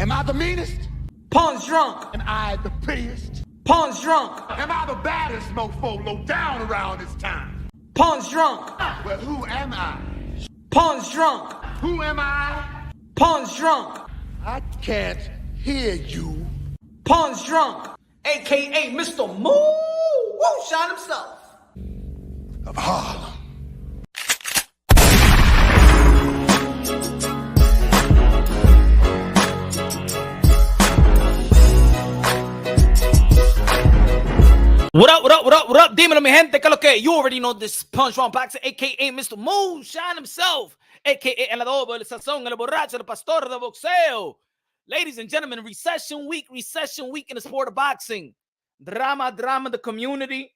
Am I the meanest? Punch drunk. Am I the prettiest? Punch drunk. Am I the baddest mofo low down around this time? Punch drunk. Well, who am I? Punch drunk. Who am I? Punch drunk. I can't hear you. Punch drunk. AKA Mr. Moonshine himself. Of Harlem. What up, what up, what up, what up? Dímelo, mi gente, que lo que? You already know this Punch Wrong Boxer, a.k.a. Mr. Moonshine himself, a.k.a. el adobo, el sazón, el borracho, el pastor de boxeo. Ladies and gentlemen, recession week in the sport of boxing. Drama, the community.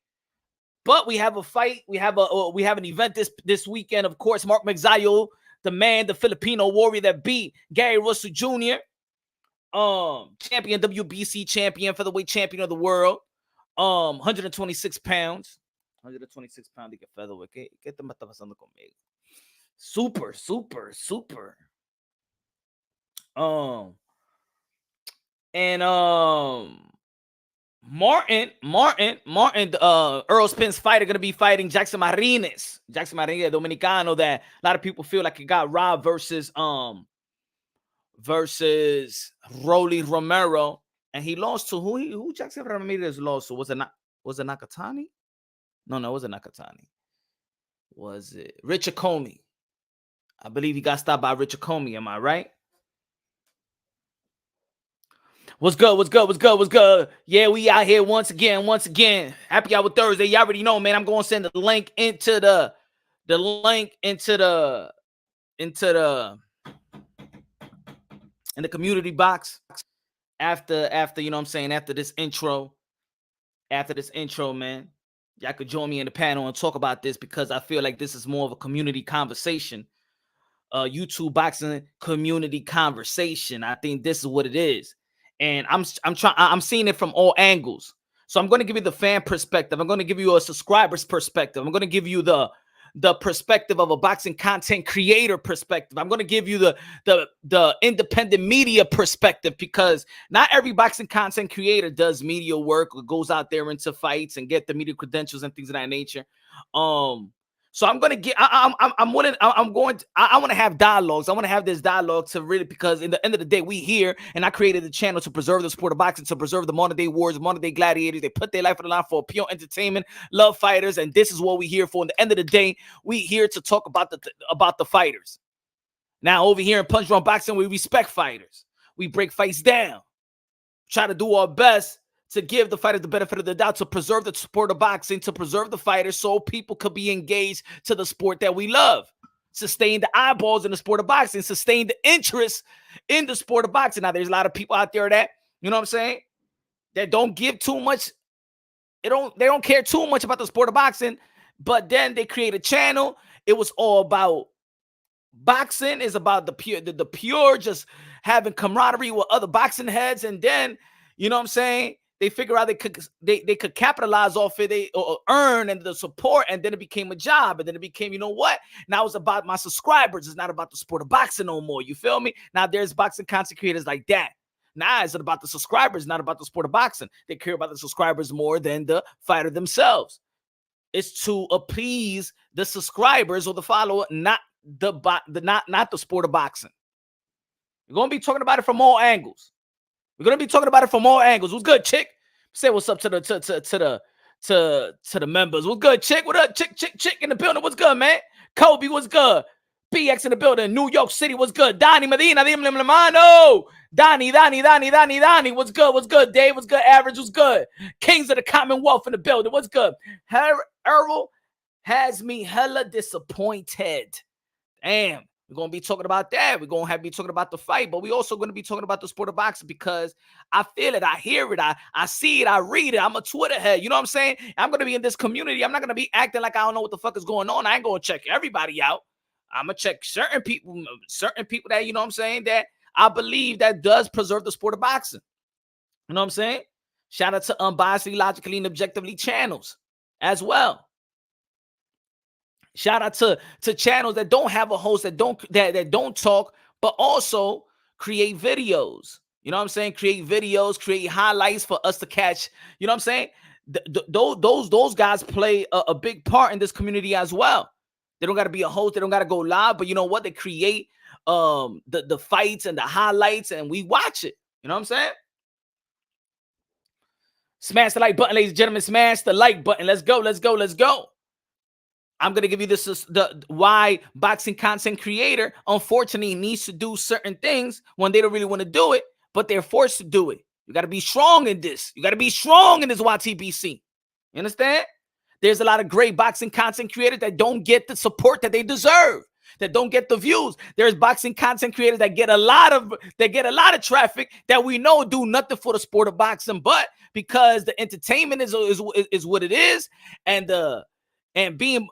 But we have a fight. We have an event this weekend. Of course, Mark Magsayo, the man, the Filipino warrior that beat Gary Russell Jr., champion, WBC champion, featherweight champion of the world. 126 pounds. 126 pounds de featherweight. ¿Qué te está pasando conmigo? Super. Martin, Errol Spence fighter gonna be fighting Jackson Martinez. Jackson Martinez, Dominicano, that a lot of people feel like he got robbed versus Rolly Romero. And he lost to who Jackson Ramirez lost to? Was it Nakatani? No, it wasn't Nakatani. Was it Richard Comey? I believe he got stopped by Richard Comey. Am I right? What's good? Yeah, we out here once again. Happy Hour Thursday. You already know, man. I'm going to send the link into the community box. After you know what I'm saying, after this intro, man, y'all could join me in the panel and talk about this, because I feel like this is more of a community conversation. YouTube boxing community conversation. I think this is what it is. And I'm seeing it from all angles. So I'm going to give you the fan perspective. I'm going to give you a subscriber's perspective. I'm going to give you the perspective of a boxing content creator perspective. I'm going to give you the independent media perspective, because not every boxing content creator does media work or goes out there into fights and get the media credentials and things of that nature. So I'm going to get, I want to have dialogues. I want to have this dialogue to really, because in the end of the day, we here, and I created the channel to preserve the sport of boxing, to preserve the modern day wars, modern day gladiators. They put their life on the line for pure entertainment, love fighters, and this is what we here for. In the end of the day, we here to talk about the fighters. Now, over here in Punch Wrong Boxing, we respect fighters. We break fights down. Try to do our best to give the fighters the benefit of the doubt, to preserve the sport of boxing, to preserve the fighters so people could be engaged to the sport that we love. Sustain the eyeballs in the sport of boxing, sustain the interest in the sport of boxing. Now, there's a lot of people out there that, you know what I'm saying, that don't give too much. They don't care too much about the sport of boxing, but then they create a channel. It was all about boxing. It's about the pure, just having camaraderie with other boxing heads. And then, you know what I'm saying, they figure out they could capitalize off it, or earn and the support, and then it became a job, and then it became, you know what? Now it's about my subscribers. It's not about the sport of boxing no more. You feel me? Now there's boxing content creators like that. Now it's about the subscribers, not about the sport of boxing. They care about the subscribers more than the fighter themselves. It's to appease the subscribers or the follower, not the sport of boxing. We're gonna be talking about it from all angles. What's good, chick? Say what's up to the members. What's good, chick? What up, chick in the building? What's good, man? Kobe, what's good? BX in the building. New York City, what's good? Donnie Medina, Donnie. What's good? Dave, what's good? Average, what's good? Kings of the Commonwealth in the building. What's good? Errol has me hella disappointed. Damn. We're going to be talking about that. We're going to be talking about the fight, but we're also going to be talking about the sport of boxing, because I feel it, I hear it, I see it, I read it. I'm a Twitter head. You know what I'm saying? I'm going to be in this community. I'm not going to be acting like I don't know what the fuck is going on. I ain't going to check everybody out. I'm going to check certain people that, you know what I'm saying, that I believe that does preserve the sport of boxing. You know what I'm saying? Shout out to Unbiasedly, Logically, and Objectively channels as well. Shout out to channels that don't have a host, that don't talk, but also create videos. You know what I'm saying? Create videos, create highlights for us to catch. You know what I'm saying? Those guys play a big part in this community as well. They don't got to be a host. They don't got to go live. But you know what? They create the fights and the highlights, and we watch it. You know what I'm saying? Smash the like button, ladies and gentlemen. Smash the like button. Let's go. Let's go. Let's go. I'm gonna give you this why boxing content creator unfortunately needs to do certain things when they don't really want to do it, but they're forced to do it. You got to be strong in this. You got to be strong in this YTBC. You understand? There's a lot of great boxing content creators that don't get the support that they deserve, that don't get the views. There's boxing content creators that get a lot of traffic that we know do nothing for the sport of boxing, but because the entertainment is what it is, and being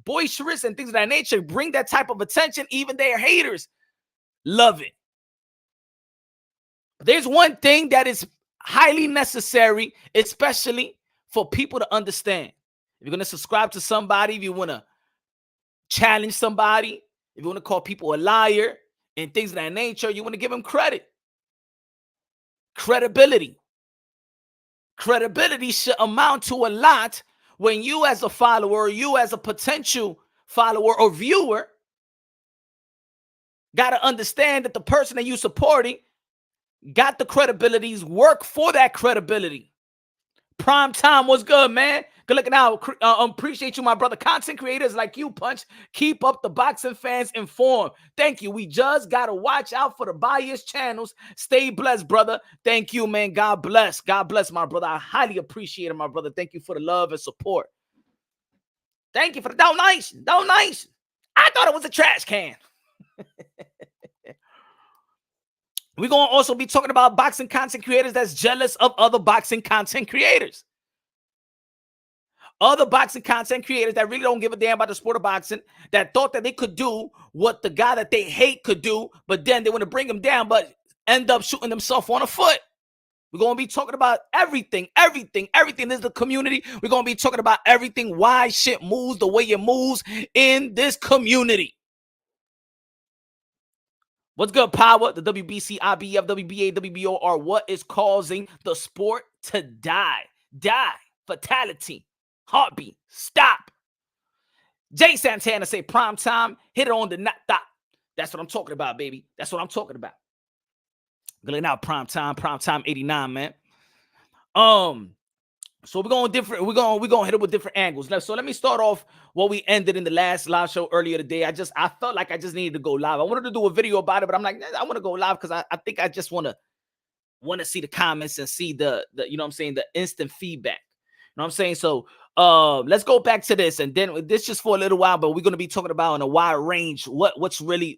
boisterous and things of that nature bring that type of attention. Even their haters love it. There's one thing that is highly necessary, especially for people to understand. If you're going to subscribe to somebody, if you want to challenge somebody, if you want to call people a liar and things of that nature, you want to give them credit. Credibility. Credibility should amount to a lot when you as a follower, you as a potential follower or viewer, got to understand that the person that you're supporting got the credibilities, work for that credibility. Prime time, what's good, man? Good looking out. Appreciate you, my brother. Content creators like you, Punch. Keep up the boxing fans informed. Thank you. We just got to watch out for the biased channels. Stay blessed, brother. Thank you, man. God bless. God bless, my brother. I highly appreciate it, my brother. Thank you for the love and support. Thank you for the donation. Donation. I thought it was a trash can. We're going to also be talking about boxing content creators that's jealous of other boxing content creators. Other boxing content creators that really don't give a damn about the sport of boxing, that thought that they could do what the guy that they hate could do, but then they want to bring him down, but end up shooting themselves on the foot. We're going to be talking about everything. This is the community. We're going to be talking about everything, why shit moves the way it moves in this community. What's good, Power? The WBC, IBF, WBA, WBO are what is causing the sport to die. Die. Fatality. Heartbeat. Stop. Jay Santana say prime time. Hit it on the not stop. That's what I'm talking about, baby. That's what I'm talking about. Good now, prime time 89, man. So we're going different. We're going hit it with different angles. So let me start off what we ended in the last live show earlier today. I felt like I just needed to go live. I wanted to do a video about it, but I'm like, I want to go live because I think I just want to see the comments and see the you know what I'm saying, the instant feedback. You know what I'm saying? So let's go back to this, and then this just for a little while, but we're going to be talking about in a wide range what's really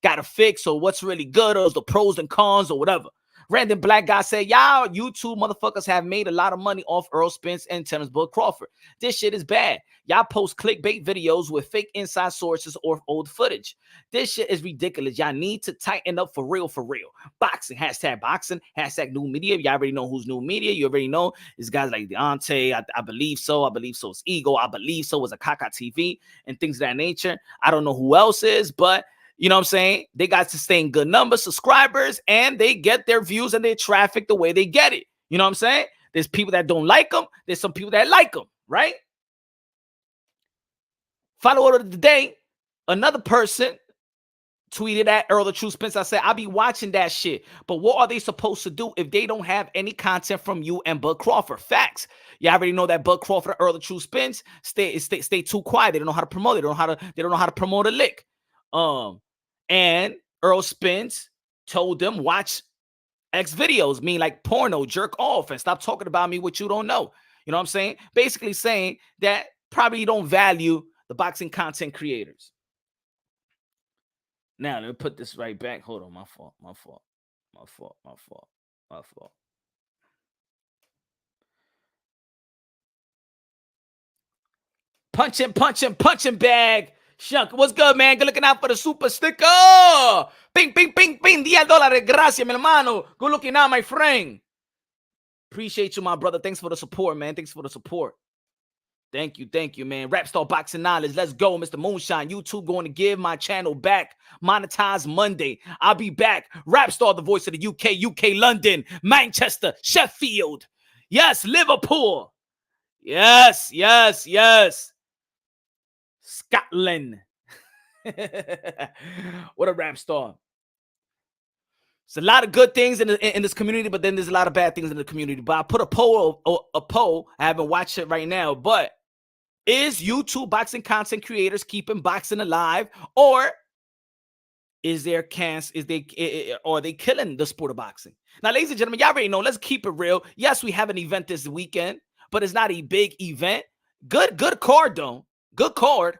gotta fix, or what's really good, or the pros and cons or whatever. Random Black Guy said, y'all YouTube motherfuckers have made a lot of money off Errol Spence and Terrence Bud Crawford. This shit is bad. Y'all post clickbait videos with fake inside sources or old footage. This shit is ridiculous. Y'all need to tighten up for real, for real. Boxing, hashtag new media. Y'all already know who's new media. You already know it's guys like Deontay. I believe so. I believe so is Ego. I believe so is a Kaka TV and things of that nature. I don't know who else is, but you know what I'm saying? They got sustained good numbers, subscribers, and they get their views and their traffic the way they get it. You know what I'm saying? There's people that don't like them. There's some people that like them, right? Follower of the day, another person tweeted at Errol the True Spence. I said, I'll be watching that shit. But what are they supposed to do if they don't have any content from you and Bud Crawford? Facts. You already know that Bud Crawford and Errol the True Spence stay too quiet. They don't know how to promote it. They don't know how to promote a lick. And Errol Spence told them, watch X videos, mean like porno, jerk off, and stop talking about me what you don't know. You know what I'm saying? Basically saying that probably you don't value the boxing content creators. Now, let me put this right back. Hold on, my fault. Punching bag. Shunk, what's good, man? Good looking out for the super sticker. Ping. $10. Gracias, mi hermano. Good looking out, my friend. Appreciate you, my brother. Thanks for the support, man. Thanks for the support. Thank you, man. Rap Star Boxing Knowledge. Let's go, Mr. Moonshine. YouTube going to give my channel back. Monetize Monday. I'll be back. Rap Star, the voice of the UK, London, Manchester, Sheffield. Yes, Liverpool. Yes. Scotland. What a rap star. There's a lot of good things in this community, but then there's a lot of bad things in the community. But I put a poll. I haven't watched it right now, but is YouTube boxing content creators keeping boxing alive, or is there are they killing the sport of boxing? Now, ladies and gentlemen, y'all already know. Let's keep it real. Yes, we have an event this weekend, but it's not a big event. Good card though. Good card.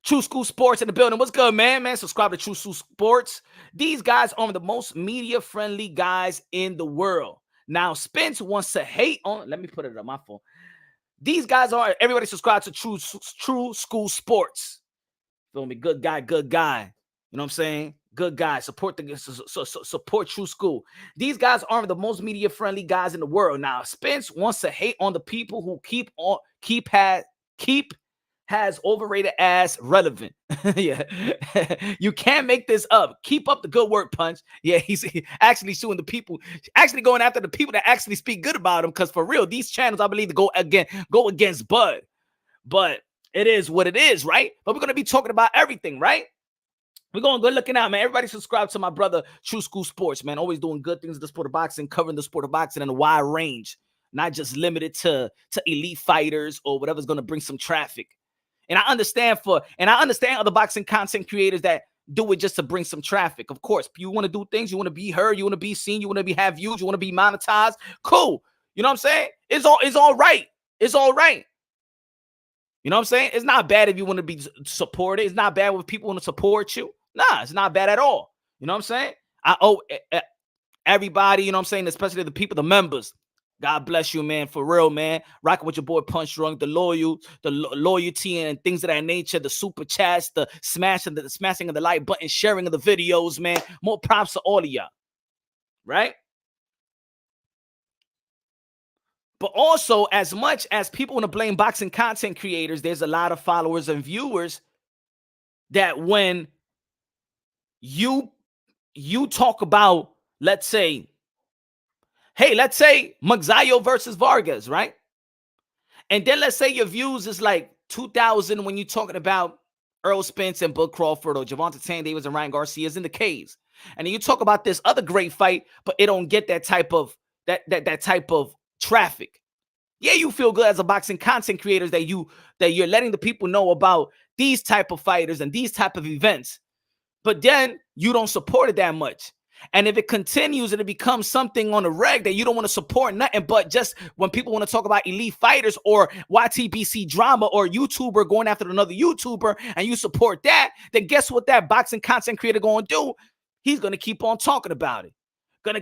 True School Sports in the building. What's good, man? Subscribe to True School Sports. These guys are the most media-friendly guys in the world. Now, Spence wants to hate on. Let me put it on my phone. These guys are. Everybody subscribe to True School Sports. Feel me? Good guy. You know what I'm saying? Good guy. Support support True School. These guys are the most media-friendly guys in the world. Now, Spence wants to hate on the people who keep has overrated ass relevant. Yeah. You can't make this up. Keep up the good work, Punch. Yeah, he's actually suing the people, actually going after the people that actually speak good about him. Because for real, these channels, I believe, go against Bud. But it is what it is, right? But we're gonna be talking about everything, right? We're going good looking out, man. Everybody subscribe to my brother, True School Sports, man. Always doing good things in the sport of boxing, covering the sport of boxing in a wide range, not just limited to elite fighters or whatever's gonna bring some traffic. And I understand other boxing content creators that do it just to bring some traffic. Of course, you want to do things, you want to be heard, you want to be seen, you want to have views, you want to be monetized. Cool. You know what I'm saying? It's all right. It's all right. You know what I'm saying? It's not bad if you want to be supported. It's not bad when people want to support you. Nah, it's not bad at all. You know what I'm saying? I owe everybody, you know what I'm saying, especially the people, the members. God bless you, man. For real, man. Rocking with your boy Punch Drunk, the loyalty and things of that nature, the super chats, the smashing of the like button, sharing of the videos, man. More props to all of y'all. Right? But also, as much as people want to blame boxing content creators, there's a lot of followers and viewers that when you talk about, let's say Magsayo versus Vargas, right? And then let's say your views is like 2,000 when you're talking about Errol Spence and Bud Crawford or Gervonta Davis and Ryan Garcia's in the K's. And then you talk about this other great fight, but it don't get that type of traffic. Yeah, you feel good as a boxing content creator that you're letting the people know about these type of fighters and these type of events. But then you don't support it that much. And if it continues and it becomes something on the reg that you don't want to support nothing but just when people want to talk about elite fighters or YTBC drama or YouTuber going after another YouTuber and you support that, then guess what that boxing content creator going to do? He's going to keep on talking about it.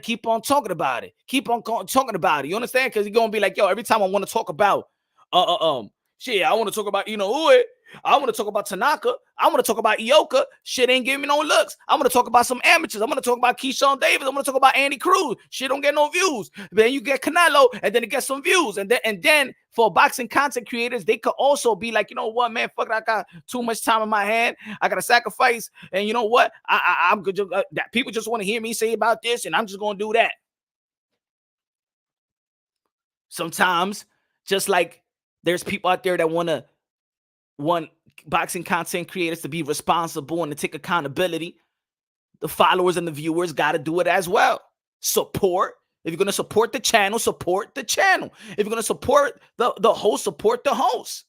Keep on talking about it. You understand? Because he's going to be like, yo, every time I want to talk about shit, I want to talk about I want to talk about Tanaka. I want to talk about Ioka. Shit ain't giving me no looks. I want to talk about some amateurs. I want to talk about Keyshawn Davis. I want to talk about Andy Cruz. Shit don't get no views. Then you get Canelo, and then it gets some views. And then for boxing content creators, they could also be like, you know what, man, fuck it, I got too much time in my hand. I got to sacrifice. And you know what? I'm good. That people just want to hear me say about this, and I'm just going to do that. Sometimes, just like there's people out there that want boxing content creators to be responsible and to take accountability. The followers and the viewers got to do it as well. Support. If you're going to support the channel, support the channel. If you're going to support the host, support the host.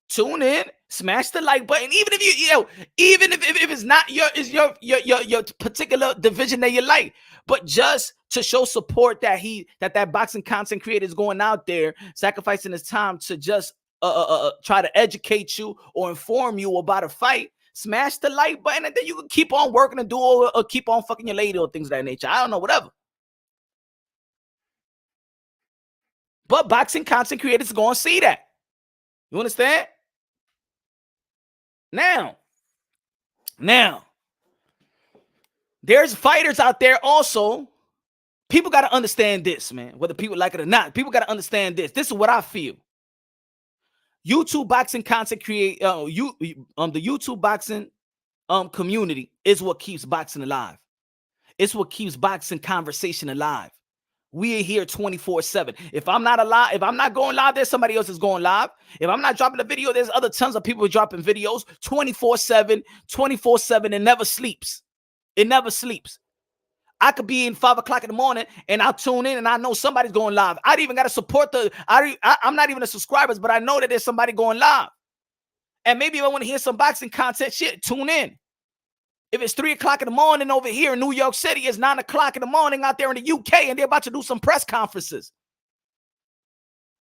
Tune in, smash the like button. Even if it's not your particular division that you like, but just to show support that boxing content creator is going out there, sacrificing his time to just try to educate you or inform you about a fight, smash the like button, and then you can keep on working and do or keep on fucking your lady or things of that nature. I don't know, whatever. But boxing content creators are going to see that. You understand? Now, there's fighters out there also. People got to understand this, man. Whether people like it or not, people got to understand this. This is what I feel. YouTube boxing content create the YouTube boxing community is what keeps boxing alive. It's what keeps boxing conversation alive. We are here 24/7. If I'm not alive, if I'm not going live, there's somebody else is going live. If I'm not dropping a video, there's other tons of people dropping videos 24/7, 24/7, and never sleeps. It never sleeps. I could be in 5 o'clock in the morning and I'll tune in and I know somebody's going live. I even got to support I'm not even a subscribers, but I know that there's somebody going live. And maybe if I want to hear some boxing content, shit, tune in. If it's 3 o'clock in the morning over here in New York City, it's 9 o'clock in the morning out there in the UK and they're about to do some press conferences.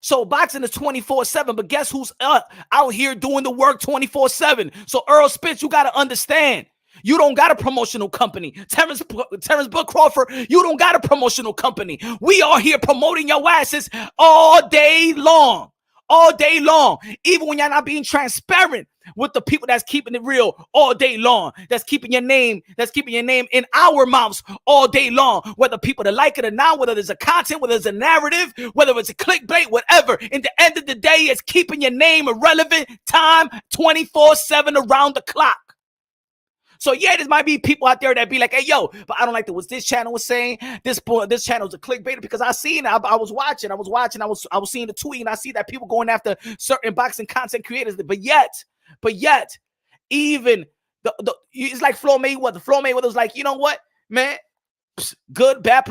So boxing is 24/7, but guess who's out here doing the work 24/7? So Errol Spence, you got to understand. You don't got a promotional company. Terrence Book Crawford, you don't got a promotional company. We are here promoting your asses all day long. All day long. Even when y'all not being transparent with the people that's keeping it real all day long. That's keeping your name in our mouths all day long. Whether people that like it or not, whether there's a content, whether there's a narrative, whether it's a clickbait, whatever. In the end of the day, it's keeping your name irrelevant time 24/7 around the clock. So yeah, there might be people out there that be like, hey, yo, but I don't like what this channel was saying. This channel is a clickbait because I seen it. I was watching. I was seeing the tweet and I see that people going after certain boxing content creators. But yet, even it's like Floyd Mayweather. Floyd Mayweather was like, you know what, man? Good, bad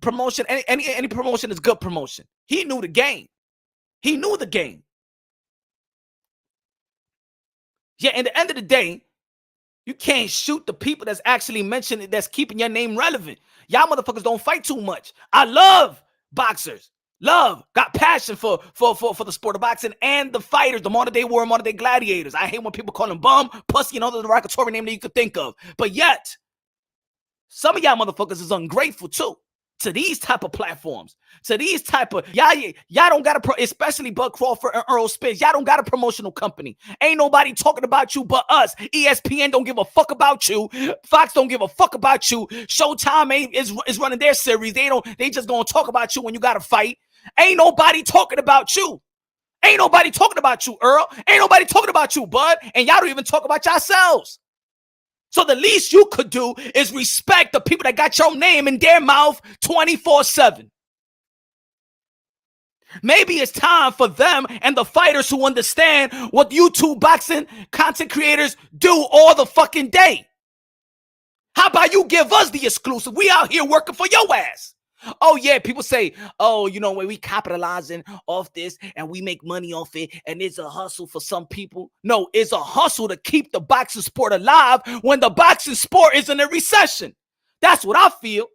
promotion. Any promotion is good promotion. He knew the game. He knew the game. Yeah, at the end of the day, you can't shoot the people that's actually mentioning that's keeping your name relevant. Y'all motherfuckers don't fight too much. I love boxers. Got passion for the sport of boxing and the fighters, the modern day war, modern day gladiators. I hate when people call them bum, pussy, and all the derogatory name that you could think of. But yet, some of y'all motherfuckers is ungrateful too. To these type of platforms, to these type of y'all don't got a especially Bud Crawford and Errol Spence. Y'all don't got a promotional company. Ain't nobody talking about you but us. ESPN don't give a fuck about you. Fox don't give a fuck about you. Showtime is running their series. They just gonna talk about you when you got to fight. Ain't nobody talking about you. Ain't nobody talking about you, Earl. Ain't nobody talking about you, Bud. And y'all don't even talk about yourselves. So the least you could do is respect the people that got your name in their mouth 24/7. Maybe it's time for them and the fighters who understand what YouTube boxing content creators do all the fucking day. How about you give us the exclusive? We out here working for your ass. Oh yeah, people say, oh, you know, when we capitalizing off this and we make money off it and it's a hustle for some people. No, it's a hustle to keep the boxing sport alive when the boxing sport is in a recession. That's what I feel.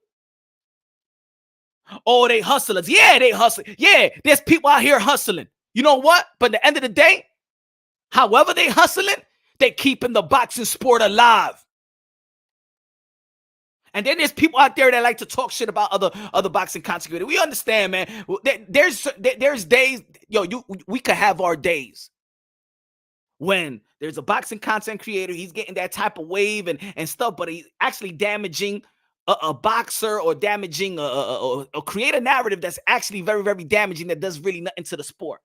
Oh, they hustlers. Yeah, they hustle. Yeah, there's people out here hustling. You know what? But at the end of the day, however they hustling, they keeping the boxing sport alive. And then there's people out there that like to talk shit about other boxing content creators. We understand, man. There's days, we could have our days when there's a boxing content creator, he's getting that type of wave and stuff, but he's actually damaging a boxer or damaging or create a narrative that's actually very, very damaging that does really nothing to the sport.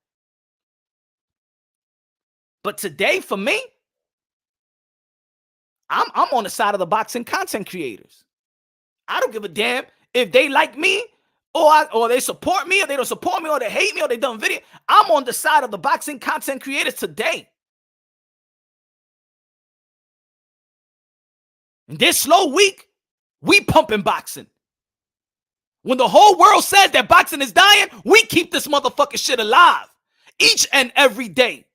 But today, for me, I'm on the side of the boxing content creators. I don't give a damn if they like me or they support me or they don't support me or they hate me or they done video. I'm on the side of the boxing content creators today. And this slow week, we pumping boxing. When the whole world says that boxing is dying, we keep this motherfucking shit alive each and every day.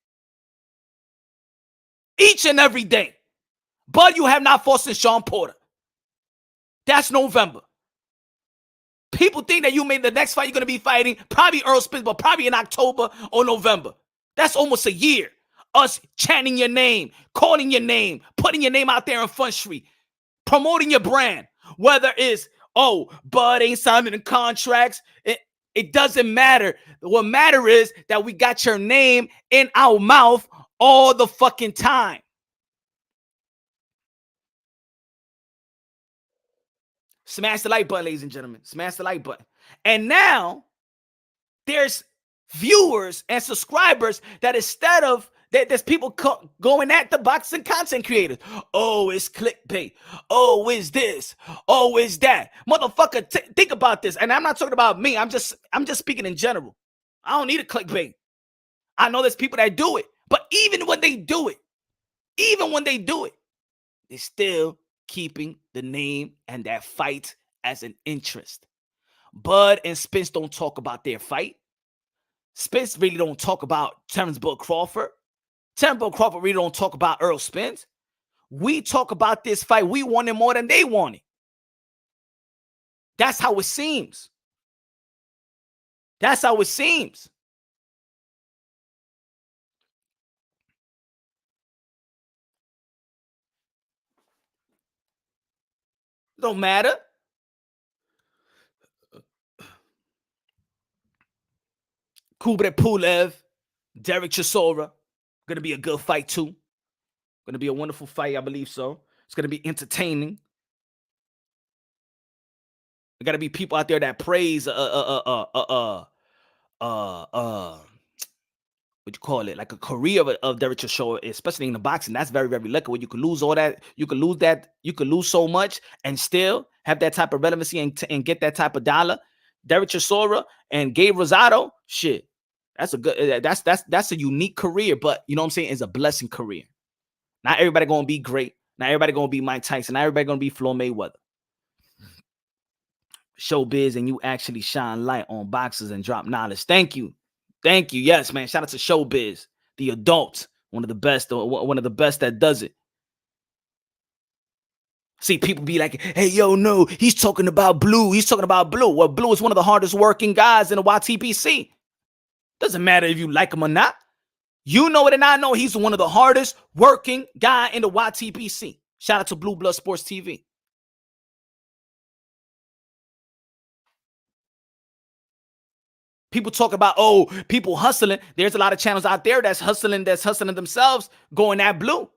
Each and every day. But you have not fought since Sean Porter. That's November. People think that you made the next fight you're going to be fighting, probably Errol Spence, but probably in October or November. That's almost a year. Us chanting your name, calling your name, putting your name out there in Punsh Street, promoting your brand. Whether it's, oh, Bud ain't signing the contracts. It doesn't matter. What matter is that we got your name in our mouth all the fucking time. Smash the like button, ladies and gentlemen. Smash the like button. And now there's viewers and subscribers that instead of that, there's people going at the boxing content creators. Oh, it's clickbait. Oh, it's this. Oh, it's that. Motherfucker, think about this. And I'm not talking about me. I'm just speaking in general. I don't need a clickbait. I know there's people that do it, but even when they do it, they're still keeping the name and that fight as an interest. Bud and Spence don't talk about their fight. Spence really don't talk about Terrence Bud Crawford. Terrence Bud Crawford really don't talk about Errol Spence. We talk about this fight. We want it more than they want it. That's how it seems. That's how it seems. It don't matter. Kubrat Pulev, Derek Chisora. Gonna be a good fight too. Gonna be a wonderful fight, I believe so. It's gonna be entertaining. There gotta be people out there that praise what you call it, like a career of Derek Chisora, especially in the boxing. That's very, very lucky when you can lose all that. You can lose so much and still have that type of relevancy and get that type of dollar. Derek Chisora and Gabe Rosado, shit. That's a good, that's a unique career, but you know what I'm saying? It's a blessing career. Not everybody gonna be great. Not everybody gonna be Mike Tyson. Not everybody gonna be Floyd Mayweather. Showbiz, and you actually shine light on boxers and drop knowledge. Thank you. Thank you. Yes, man. Shout out to Showbiz, the adult, one of the best that does it. See, people be like, hey, yo, no, he's talking about Blue. He's talking about Blue. Well, Blue is one of the hardest working guys in the YTPC. Doesn't matter if you like him or not. You know it and I know he's one of the hardest working guy in the YTPC. Shout out to Blue Blood Sports TV. People talk about, oh, people hustling. There's a lot of channels out there that's hustling themselves, going at Blue,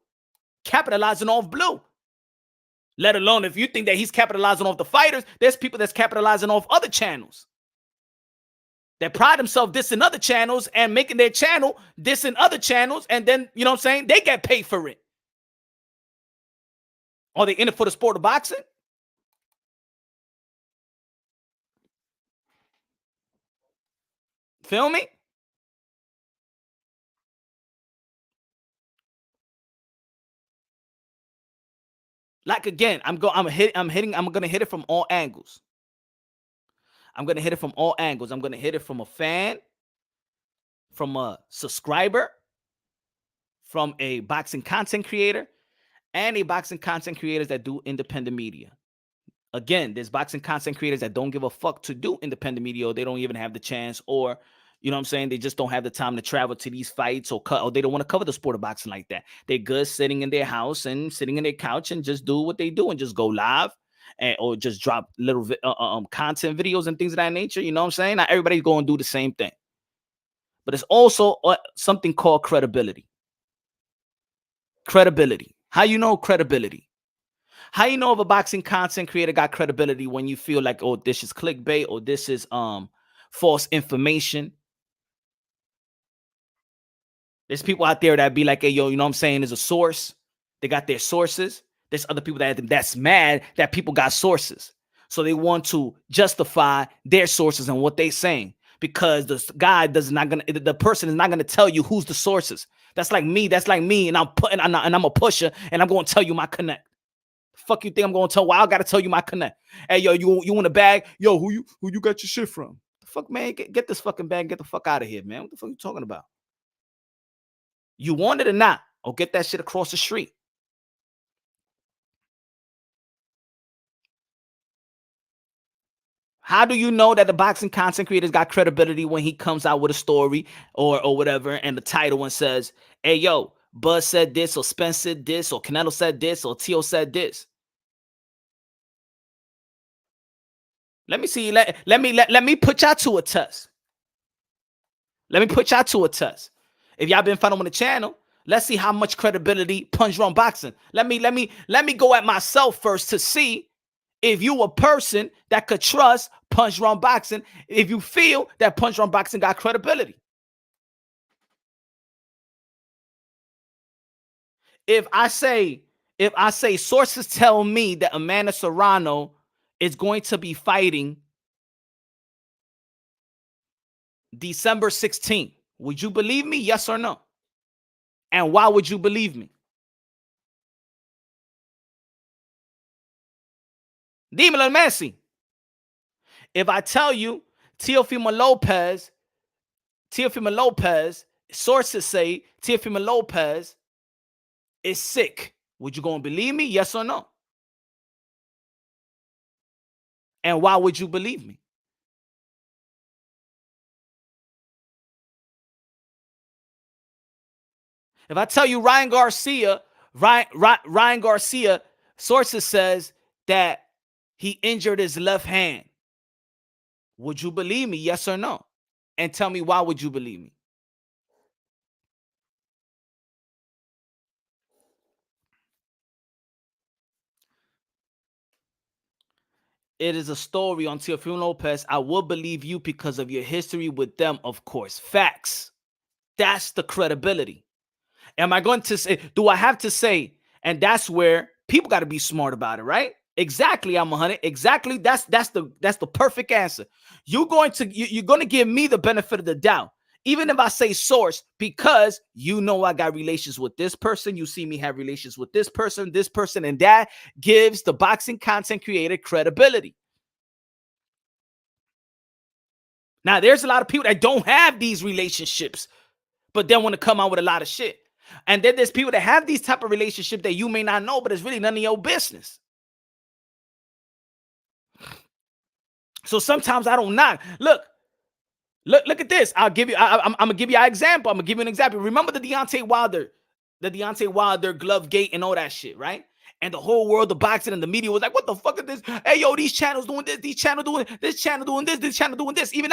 capitalizing off Blue. Let alone if you think that he's capitalizing off the fighters, there's people that's capitalizing off other channels that pride themselves dissing other channels and making their channel dissing other channels. And then, you know what I'm saying? They get paid for it. Are they in it for the sport of boxing? Feel me? Like again, I'm gonna hit it from all angles. I'm gonna hit it from all angles. I'm gonna hit it from a fan, from a subscriber, from a boxing content creator, and a boxing content creators that do independent media. Again, there's boxing content creators that don't give a fuck to do independent media, or they don't even have the chance, or you know what I'm saying, they just don't have the time to travel to these fights, or they don't want to cover the sport of boxing like that. They're good sitting in their house and sitting in their couch and just do what they do and just go live, or just drop little content videos and things of that nature. You know what I'm saying? Not everybody's going to do the same thing. But it's also something called credibility. Credibility. How you know credibility? How you know if a boxing content creator got credibility when you feel like, oh, this is clickbait or this is false information? There's people out there that be like, hey, yo, you know what I'm saying? There's a source. They got their sources. There's other people that's mad that people got sources. So they want to justify their sources and what they're saying, because the person is not gonna tell you who's the sources. That's like me, and I'm a pusher, and I'm gonna tell you my connect. Fuck you think I'm gonna tell? Well, I gotta tell you my connect. Hey, yo, you want a bag? Yo, who you got your shit from? The fuck, man, get this fucking bag, get the fuck out of here, man. What the fuck are you talking about? You want it or not? Or get that shit across the street. How do you know that the boxing content creator's got credibility when he comes out with a story or whatever, and the title and says, hey, yo, Buzz said this, or Spence said this, or Canelo said this, or Tio said this? Let me see. Let me put y'all to a test. Let me put y'all to a test. If y'all been following the channel, let's see how much credibility Punch run boxing. Let me go at myself first to see If you a person that could trust Punch Run Boxing, if you feel that Punch Run Boxing got credibility. If I say, sources tell me that Amanda Serrano is going to be fighting December 16th, would you believe me? Yes or no? And why would you believe me? Dímelo, Messi. If I tell you Teofimo Lopez, sources say Teofimo Lopez is sick, would you go and believe me? Yes or no? And why would you believe me? If I tell you Ryan Garcia, sources says that he injured his left hand, would you believe me? Yes or no? And tell me, why would you believe me? It is a story on Teofimo Lopez. I will believe you because of your history with them, of course. Facts. That's the credibility. Am I going to say, do I have to say, and that's where people got to be smart about it, right? Exactly, I'm 100. Exactly, that's the perfect answer. You're going to give me the benefit of the doubt, even if I say source, because you know I got relations with this person. You see me have relations with this person, and that gives the boxing content creator credibility. Now, there's a lot of people that don't have these relationships, but then want to come out with a lot of shit. And then there's people that have these type of relationships that you may not know, but it's really none of your business. So sometimes I don't knock. Look at this. I'll give you. I'm gonna give you an example. I'm gonna give you an example. Remember the Deontay Wilder glove gate and all that shit, right? And the whole world of boxing and the media was like, "What the fuck is this? Hey, yo, these channels doing this. These channel doing this. Channel doing this. This channel doing this. Even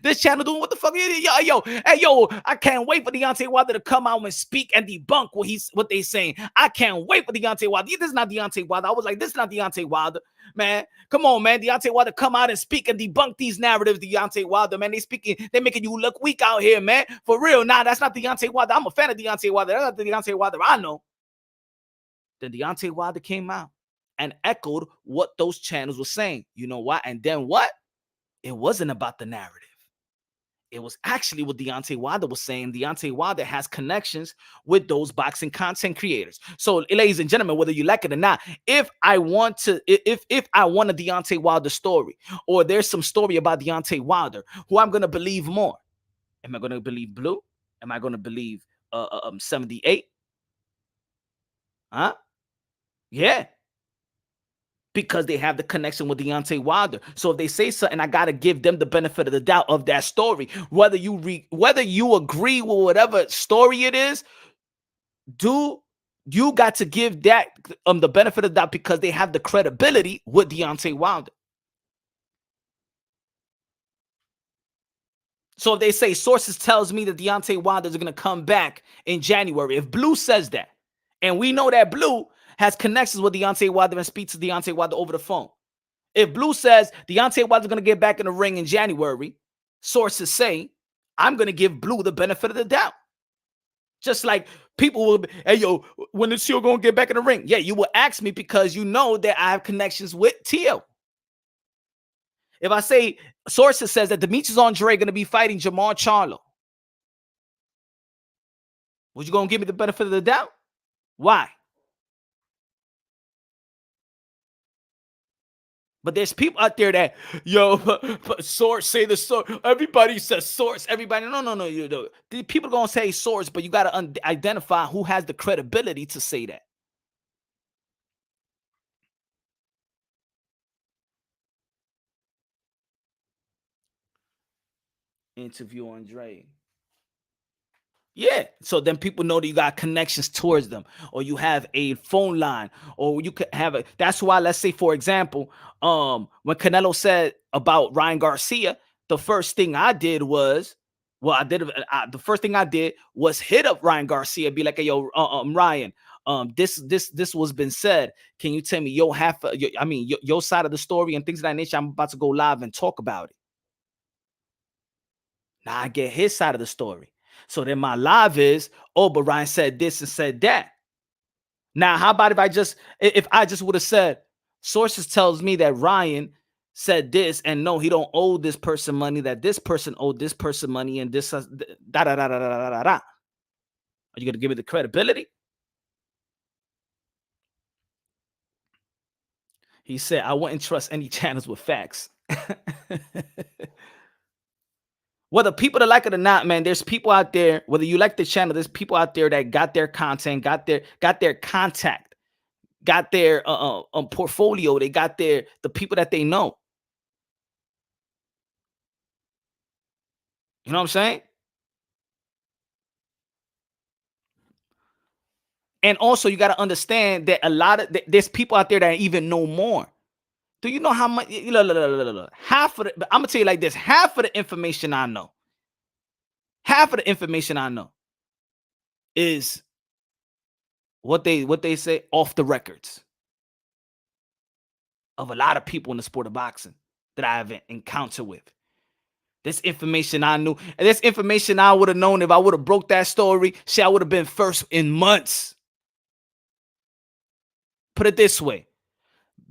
this channel doing what the fuck? Yo, I can't wait for Deontay Wilder to come out and speak and debunk what they saying. I can't wait for Deontay Wilder. This is not Deontay Wilder. I was like, this is not Deontay Wilder, man. Come on, man. Deontay Wilder come out and speak and debunk these narratives. Deontay Wilder, man. They making you look weak out here, man. For real. Nah, that's not Deontay Wilder. I'm a fan of Deontay Wilder. That's not the Deontay Wilder I know." Then Deontay Wilder came out and echoed what those channels were saying. You know what? And then what? It wasn't about the narrative. It was actually what Deontay Wilder was saying. Deontay Wilder has connections with those boxing content creators. So, ladies and gentlemen, whether you like it or not, if I want a Deontay Wilder story, or there's some story about Deontay Wilder, who I'm gonna believe more? Am I gonna believe Blue? Am I gonna believe 78? Huh? Yeah. Because they have the connection with Deontay Wilder. So if they say something, I gotta give them the benefit of the doubt of that story. Whether you agree with whatever story it is, you got to give that the benefit of the doubt because they have the credibility with Deontay Wilder. So if they say sources tells me that Deontay Wilder is gonna come back in January, if Blue says that, and we know that Blue has connections with Deontay Wilder and speaks to Deontay Wilder over the phone. If Blue says Deontay Wilder's going to get back in the ring in January, sources say, I'm going to give Blue the benefit of the doubt. Just like people will be, hey, yo, when is Tio going to get back in the ring? Yeah, you will ask me because you know that I have connections with Tio. If I say, sources says that Demetrius Andre going to be fighting Jamal Charlo, would you going to give me the benefit of the doubt? Why? But there's people out there that, yo, source, say the source. Everybody says source. Everybody, no. You know, people are going to say source, but you got to identify who has the credibility to say that. Interview Andre. Yeah. So then people know that you got connections towards them, or you have a phone line, or you could have a. That's why, let's say, for example, when Canelo said about Ryan Garcia, the first thing I did was, the first thing I did was hit up Ryan Garcia, be like, hey, yo, Ryan, This was been said. Can you tell me your your side of the story and things of that nature? I'm about to go live and talk about it. Now I get his side of the story. So then my live is, oh, but Ryan said this and said that. Now, how about if I just would have said, sources tells me that Ryan said this, and no, he don't owe this person money, that this person owed this person money, and this da da da da da da da da. Are you gonna give me the credibility? He said, I wouldn't trust any channels with facts. Whether people that like it or not, man, there's people out there, whether you like the channel, there's people out there that got their content, got their contact, got their portfolio, they got the people that they know. You know what I'm saying? And also, you got to understand that there's people out there that even know more. Do you know how much? Half of the, I'm gonna tell you like this: half of the information I know, is what they say off the records of a lot of people in the sport of boxing that I've encountered with. This information I knew, and this information I would have known if I would have broke that story. See, I would have been first in months. Put it this way: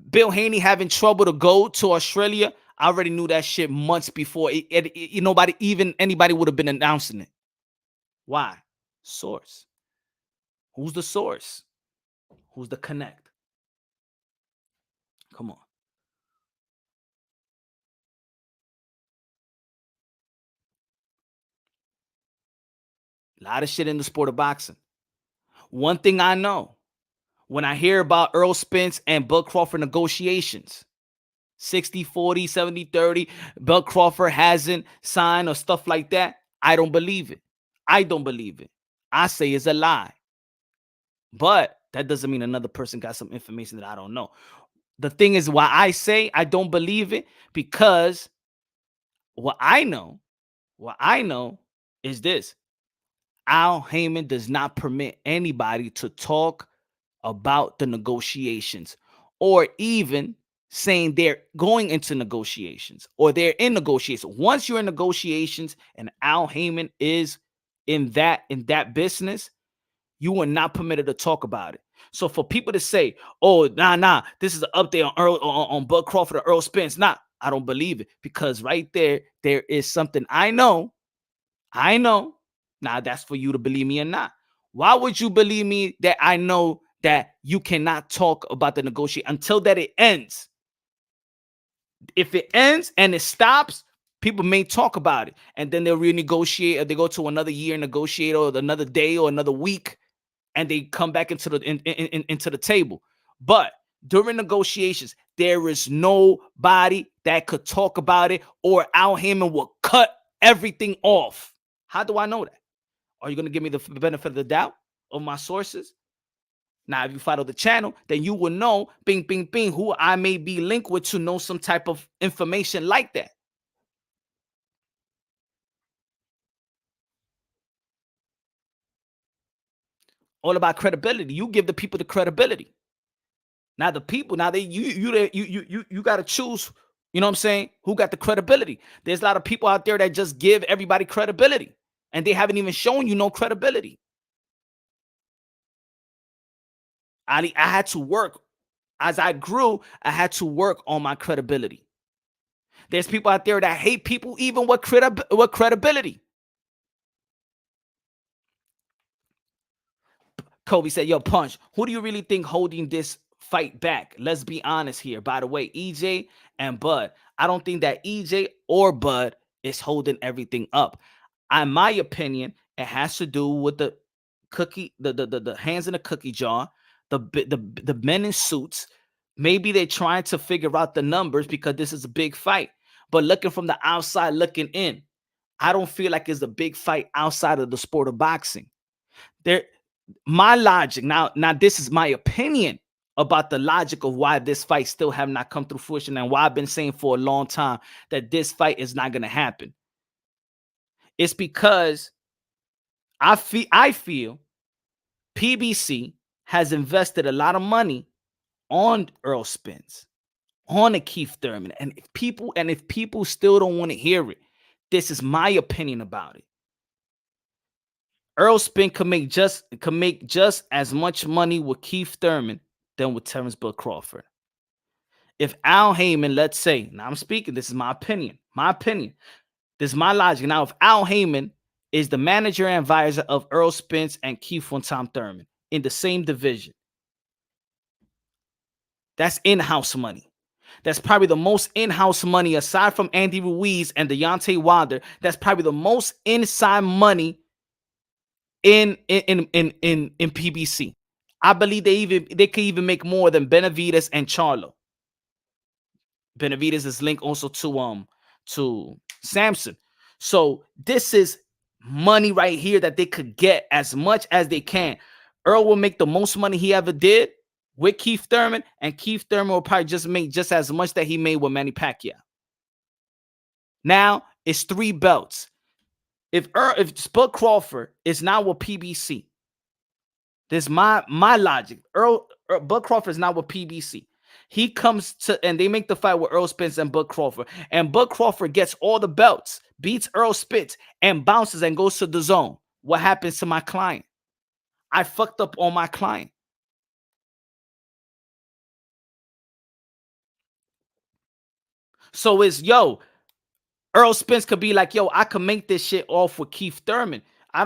Bill Haney having trouble to go to Australia, I already knew that shit months before anybody would have been announcing it. Why? Source. Who's the source? Who's the connect? Come on. A lot of shit in the sport of boxing. One thing I know, when I hear about Errol Spence and Bud Crawford negotiations, 60-40, 70-30, Bud Crawford hasn't signed or stuff like that, I don't believe it. I don't believe it. I say it's a lie. But that doesn't mean another person got some information that I don't know. The thing is, why I say I don't believe it, because what I know is this: Al Heyman does not permit anybody to talk about the negotiations, or even saying they're going into negotiations or they're in negotiations. Once you're in negotiations and Al Heyman is in that business, you are not permitted to talk about it. So for people to say, "Oh, nah, this is an update on Bud Crawford or Errol Spence," I don't believe it, because right there is something I know. Now that's for you to believe me or not. Why would you believe me that I know that you cannot talk about the negotiation until that it ends? If it ends and it stops, people may talk about it, and then they'll renegotiate, or they go to another year, negotiate, or another day, or another week, and they come back into the table. But during negotiations, there is nobody that could talk about it, or Al Heyman will cut everything off. How do I know that? Are you going to give me the benefit of the doubt of my sources? Now, if you follow the channel, then you will know, bing, bing, bing, who I may be linked with to know some type of information like that. All about credibility. You give the people the credibility. Now the people, now you got to choose. You know what I'm saying? Who got the credibility? There's a lot of people out there that just give everybody credibility, and they haven't even shown you no credibility. I had to work. As I grew, I had to work on my credibility. There's people out there that hate people even with credibility. Kobe said, "Yo, Punch, who do you really think holding this fight back? Let's be honest here. By the way, EJ and Bud. I don't think that EJ or Bud is holding everything up. In my opinion, it has to do with the cookie, the hands in the cookie jar, the men in suits. Maybe they're trying to figure out the numbers because this is a big fight. But looking from the outside, looking in, I don't feel like it's a big fight outside of the sport of boxing. There, my logic now this is my opinion about the logic of why this fight still have not come through fruition, and why I've been saying for a long time that this fight is not going to happen. It's because I feel PBC has invested a lot of money on Errol Spence, on a Keith Thurman. And if people still don't want to hear it, this is my opinion about it. Errol Spence could make just as much money with Keith Thurman than with Terrence Bud Crawford. If Al Heyman, let's say, now I'm speaking, this is my opinion. This is my logic. Now, if Al Heyman is the manager and advisor of Errol Spence and Keith Thurman in the same division, that's in-house money. That's probably the most in-house money aside from Andy Ruiz and Deontay Wilder. That's probably the most inside money in PBC. I believe they could even make more than Benavidez and Charlo. Benavidez is linked also to Samson. So this is money right here that they could get as much as they can. Earl will make the most money he ever did with Keith Thurman, and Keith Thurman will probably just make just as much that he made with Manny Pacquiao. Now it's 3 belts. If Bud Crawford is now with PBC, this is my logic. Bud Crawford is now with PBC. He comes to, and they make the fight with Errol Spence and Bud Crawford. And Bud Crawford gets all the belts, beats Errol Spence, and bounces and goes to the zone. What happens to my client? I fucked up on my client. So it's, Errol Spence could be like, I could make this shit off with Keith Thurman. I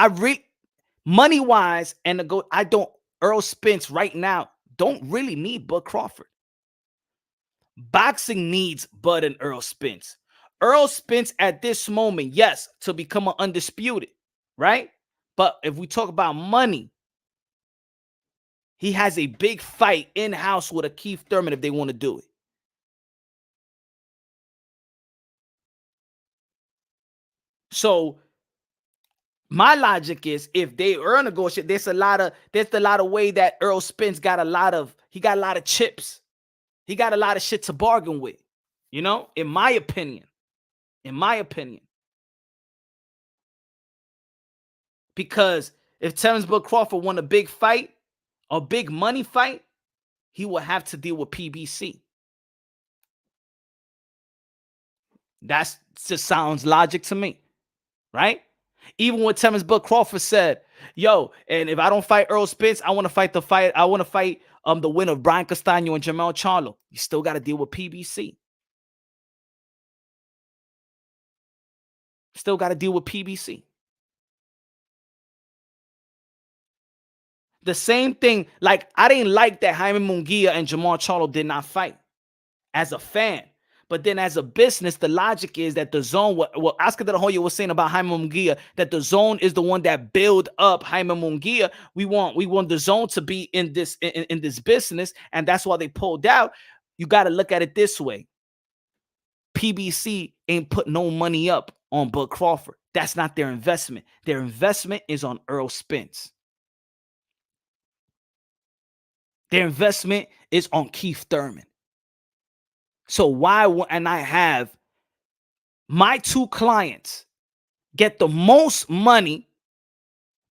really, money-wise, Errol Spence right now don't really need Bud Crawford. Boxing needs Bud and Errol Spence. Errol Spence at this moment, yes, to become an undisputed, right? But if we talk about money, he has a big fight in-house with a Keith Thurman if they want to do it. So my logic is, if they are negotiating, there's a lot of way that Errol Spence got a lot of chips. He got a lot of shit to bargain with, in my opinion. Because if Terrence Bud Crawford won a big fight, a big money fight, he will have to deal with PBC. That just sounds logic to me, right? Even when Terrence Bud Crawford said, and if I don't fight Errol Spence, I want to fight the winner of Brian Castaño and Jermell Charlo. You still got to deal with PBC. Still got to deal with PBC. The same thing, like, I didn't like that Jaime Munguia and Jermall Charlo did not fight as a fan. But then as a business, the logic is that the zone, what Oscar De La Hoya was saying about Jaime Munguia, that the zone is the one that build up Jaime Munguia. We want the zone to be in this business, and that's why they pulled out. You got to look at it this way. PBC ain't put no money up on Bud Crawford. That's not their investment. Their investment is on Errol Spence. Their investment is on Keith Thurman. So why wouldn't I have my 2 clients get the most money,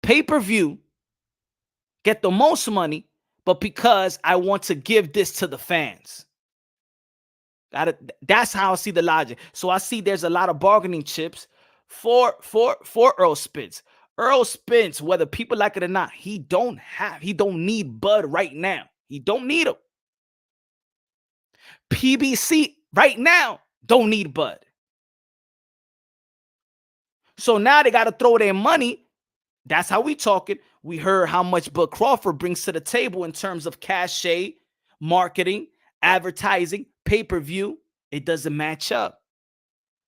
pay-per-view, get the most money, but because I want to give this to the fans? That's how I see the logic. So I see there's a lot of bargaining chips for Errol Spence. Errol Spence, whether people like it or not, he don't need Bud right now. He don't need him. PBC right now don't need Bud. So now they got to throw their money. That's how we talking. We heard how much Bud Crawford brings to the table in terms of cachet, marketing, advertising, pay-per-view. It doesn't match up.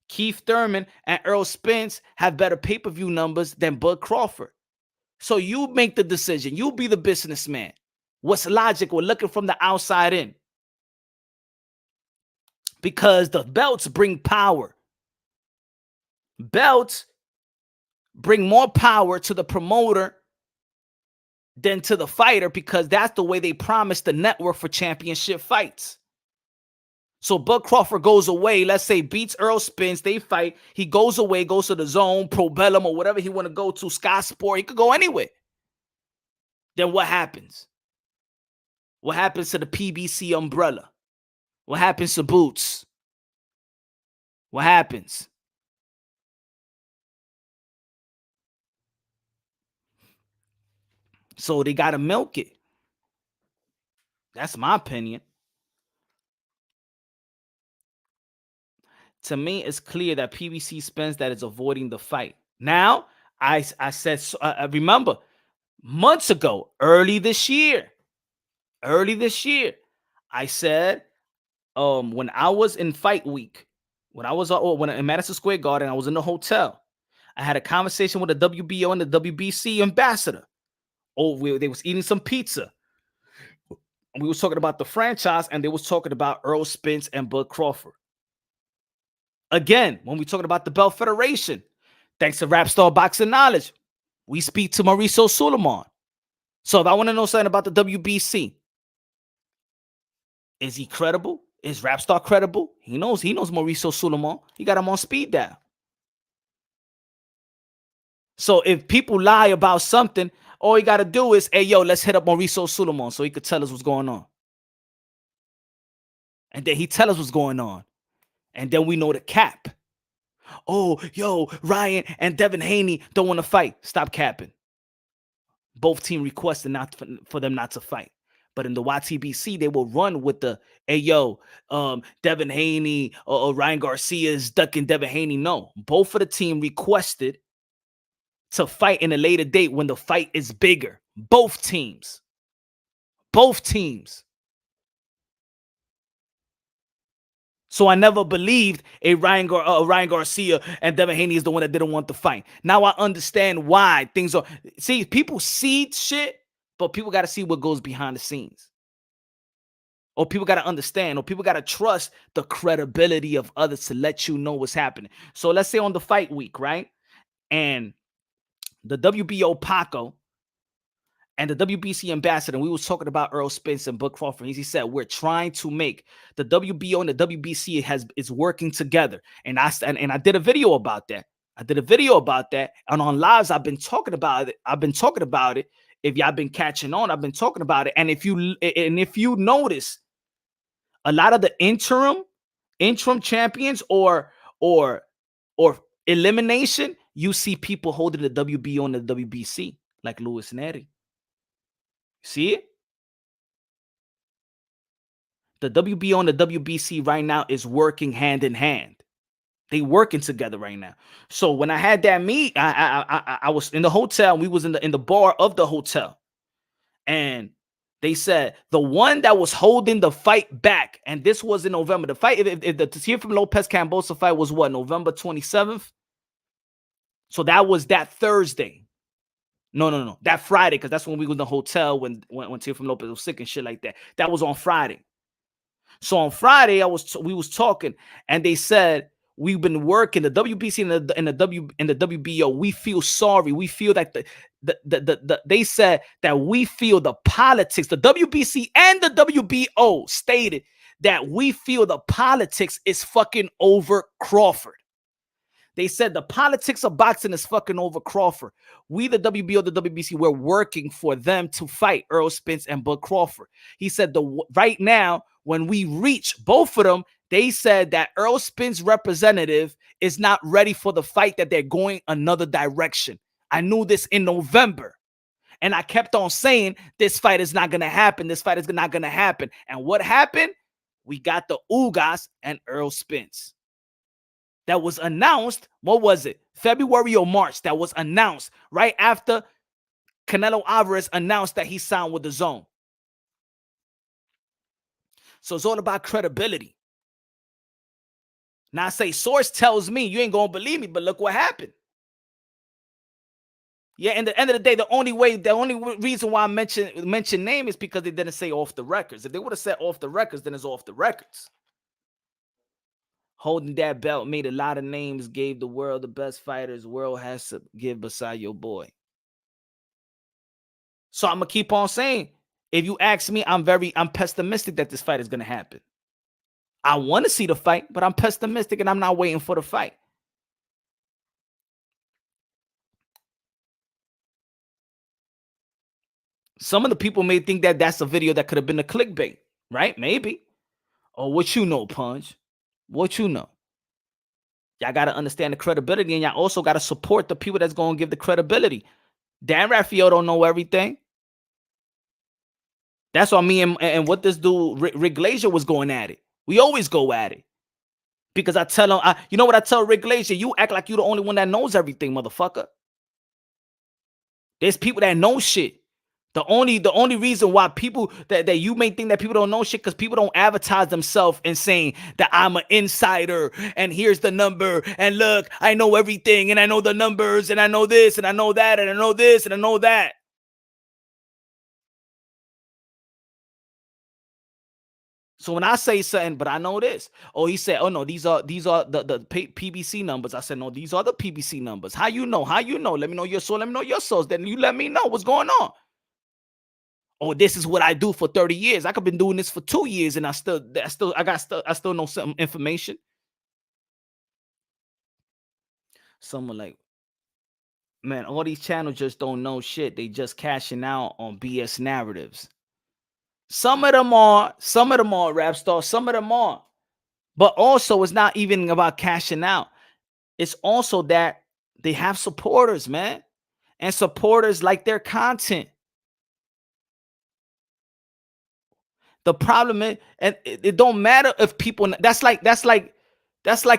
Keith Thurman and Errol Spence have better pay-per-view numbers than Bud Crawford. So you make the decision. You be the businessman. What's logic? We're looking from the outside in. Because the belts bring power. Belts bring more power to the promoter than to the fighter, because that's the way they promise the network for championship fights. So Bud Crawford goes away, let's say beats Errol Spence, they fight, he goes away, goes to the zone, Probellum, or whatever he want to go to, Sky Sport, he could go anywhere. Then what happens? What happens to the PBC umbrella? What happens to Boots? What happens? So they got to milk it. That's my opinion. To me, it's clear that PBC Spence that is avoiding the fight. Now, I said, remember, months ago, early this year, I said, when I was in fight week, when I was in Madison Square Garden, I was in the hotel. I had a conversation with the WBO and the WBC ambassador. They was eating some pizza. We was talking about the franchise, and they was talking about Errol Spence and Bud Crawford. Again, when we talking about the Belt Federation, thanks to Rap Star Boxing Knowledge, we speak to Mauricio Suleiman. So if I want to know something about the WBC, is he credible? Is Rap Star credible? He knows Mauricio Suleiman. He got him on speed dial. So if people lie about something, all you got to do is, hey, yo, let's hit up Mauricio Suleiman so he could tell us what's going on. And then he tell us what's going on. And then we know the cap. Oh, yo, Ryan and Devin Haney don't want to fight. Stop capping. Both team requested not for them not to fight. But in the YTBC, they will run with the, hey, yo, Devin Haney or Ryan Garcia is ducking Devin Haney. No, both of the team requested to fight in a later date when the fight is bigger. Both teams. So I never believed Ryan Garcia and Devin Haney is the one that didn't want to fight. Now I understand why things are. See, people see shit, but people got to see what goes behind the scenes. Or people got to understand, or people got to trust the credibility of others to let you know what's happening. So let's say on the fight week, right? And the WBO Paco and the WBC ambassador, we was talking about Errol Spence and Bud Crawford. He said, we're trying to make the WBO and the WBC is working together. And I did a video about that. And on lives, I've been talking about it. If y'all been catching on, I've been talking about it. And if you notice, a lot of the interim champions or elimination, you see people holding the WBO and the WBC, like Luis Neri. See it? The WBO and the WBC right now is working hand in hand. They working together right now. So when I had that meet, I was in the hotel. We was in the bar of the hotel, and they said the one that was holding the fight back, and this was in November. The fight, if the Teofimo Lopez Cambosa fight was what, November 27th. So that was that Thursday. No, that Friday, because that's when we was in the hotel when Teofimo Lopez was sick and shit like that. That was on Friday. So on Friday, we was talking, and they said we've been working the WBC and the WBO. We feel sorry. We feel that they said that we feel the politics. The WBC and the WBO stated that we feel the politics is fucking over Crawford. They said the politics of boxing is fucking over Crawford. We, the WBO, the WBC, we're working for them to fight Errol Spence and Bud Crawford. He said right now, when we reach both of them, they said that Errol Spence representative is not ready for the fight, that they're going another direction. I knew this in November. And I kept on saying, this fight is not going to happen. This fight is not going to happen. And what happened? We got the Ugas and Errol Spence. That was announced, what was it? February or March, that was announced right after Canelo Alvarez announced that he signed with the Zone. So it's all about credibility. Now I say, source tells me, you ain't going to believe me, but look what happened. Yeah, and at the end of the day, the only reason why I mention name is because they didn't say off the records. If they would have said off the records, then it's off the records. Holding that belt made a lot of names, gave the world the best fighters world has to give beside your boy. So I'm going to keep on saying, if you ask me, I'm pessimistic that this fight is going to happen. I want to see the fight, but I'm pessimistic and I'm not waiting for the fight. Some of the people may think that that's a video that could have been a clickbait, right? Maybe. Or what you know, Punch? What you know? Y'all got to understand the credibility, and y'all also got to support the people that's going to give the credibility. Dan Raphael don't know everything. That's why me and what this dude Rick Glazier was going at it. We always go at it because I tell him, you know what I tell Rick Glazier? You act like you the only one that knows everything, motherfucker. There's people that know shit. The only reason why people that you may think that people don't know shit because people don't advertise themselves and saying that I'm an insider and here's the number and look, I know everything and I know the numbers and I know this and I know that and I know this and I know that. So when I say something, but I know this. Oh, he said, oh no, these are the PBC numbers. I said, no, these are the PBC numbers. How you know? How you know? Let me know your source. Let me know your source. Then you let me know what's going on. Oh, this is what I do for 30 years. I could been doing this for 2 years and I still know some information. Someone like, man, all these channels just don't know shit. They just cashing out on BS narratives. Some of them are rap stars, some of them are. But also it's not even about cashing out. It's also that they have supporters, man. And supporters like their content. The problem is, and it don't matter if people. That's like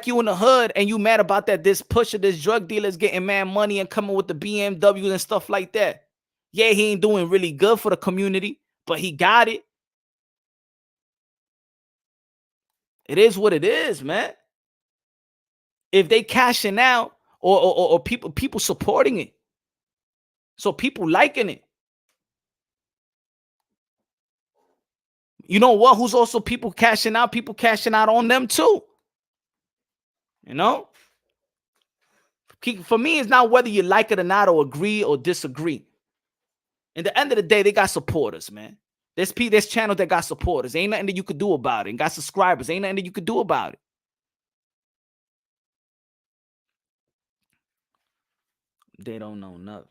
you in the hood and you mad about that. This pusher, this drug dealer is getting mad money and coming with the BMWs and stuff like that. Yeah, he ain't doing really good for the community, but he got it. It is what it is, man. If they cashing out or people supporting it, so people liking it. You know what? Who's also people cashing out? People cashing out on them too. You know? For me, it's not whether you like it or not, or agree or disagree. In the end of the day, they got supporters, man. There's channels that got supporters. Ain't nothing that you could do about it. And got subscribers. Ain't nothing that you could do about it. They don't know nothing.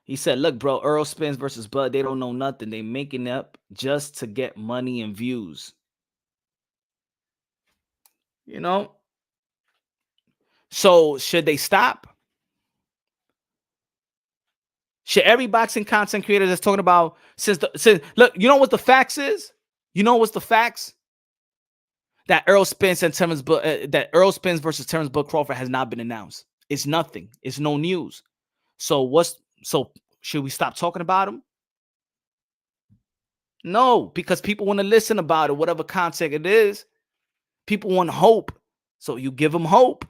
He said, look, bro, Errol Spence versus Bud, they don't know nothing. They making up just to get money and views. You know? So should they stop? Should every boxing content creator that's talking about since look, you know what the facts is? You know what's the facts? That Errol Spence versus Terrence Bud Crawford has not been announced. It's nothing. It's no news. So should we stop talking about him? No, because people want to listen about it, whatever content it is. People want hope. So you give them hope.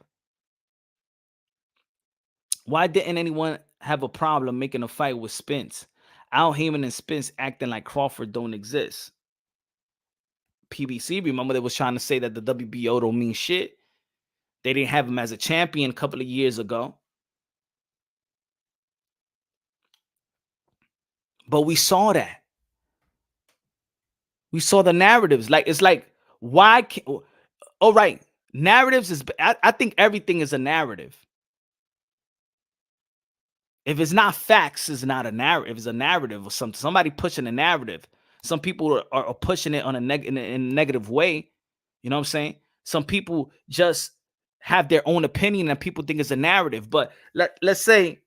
Why didn't anyone have a problem making a fight with Spence? Al Heyman and Spence acting like Crawford don't exist. PBC, remember they was trying to say that the WBO don't mean shit. They didn't have him as a champion a couple of years ago. But we saw that. We saw the narratives. Like, it's like, why can't, oh, right. Narratives is, I think everything is a narrative. If it's not facts, it's not a narrative. It's a narrative or something. Somebody pushing a narrative. Some people are pushing it on in a negative way. You know what I'm saying? Some people just have their own opinion and people think it's a narrative. But let's say,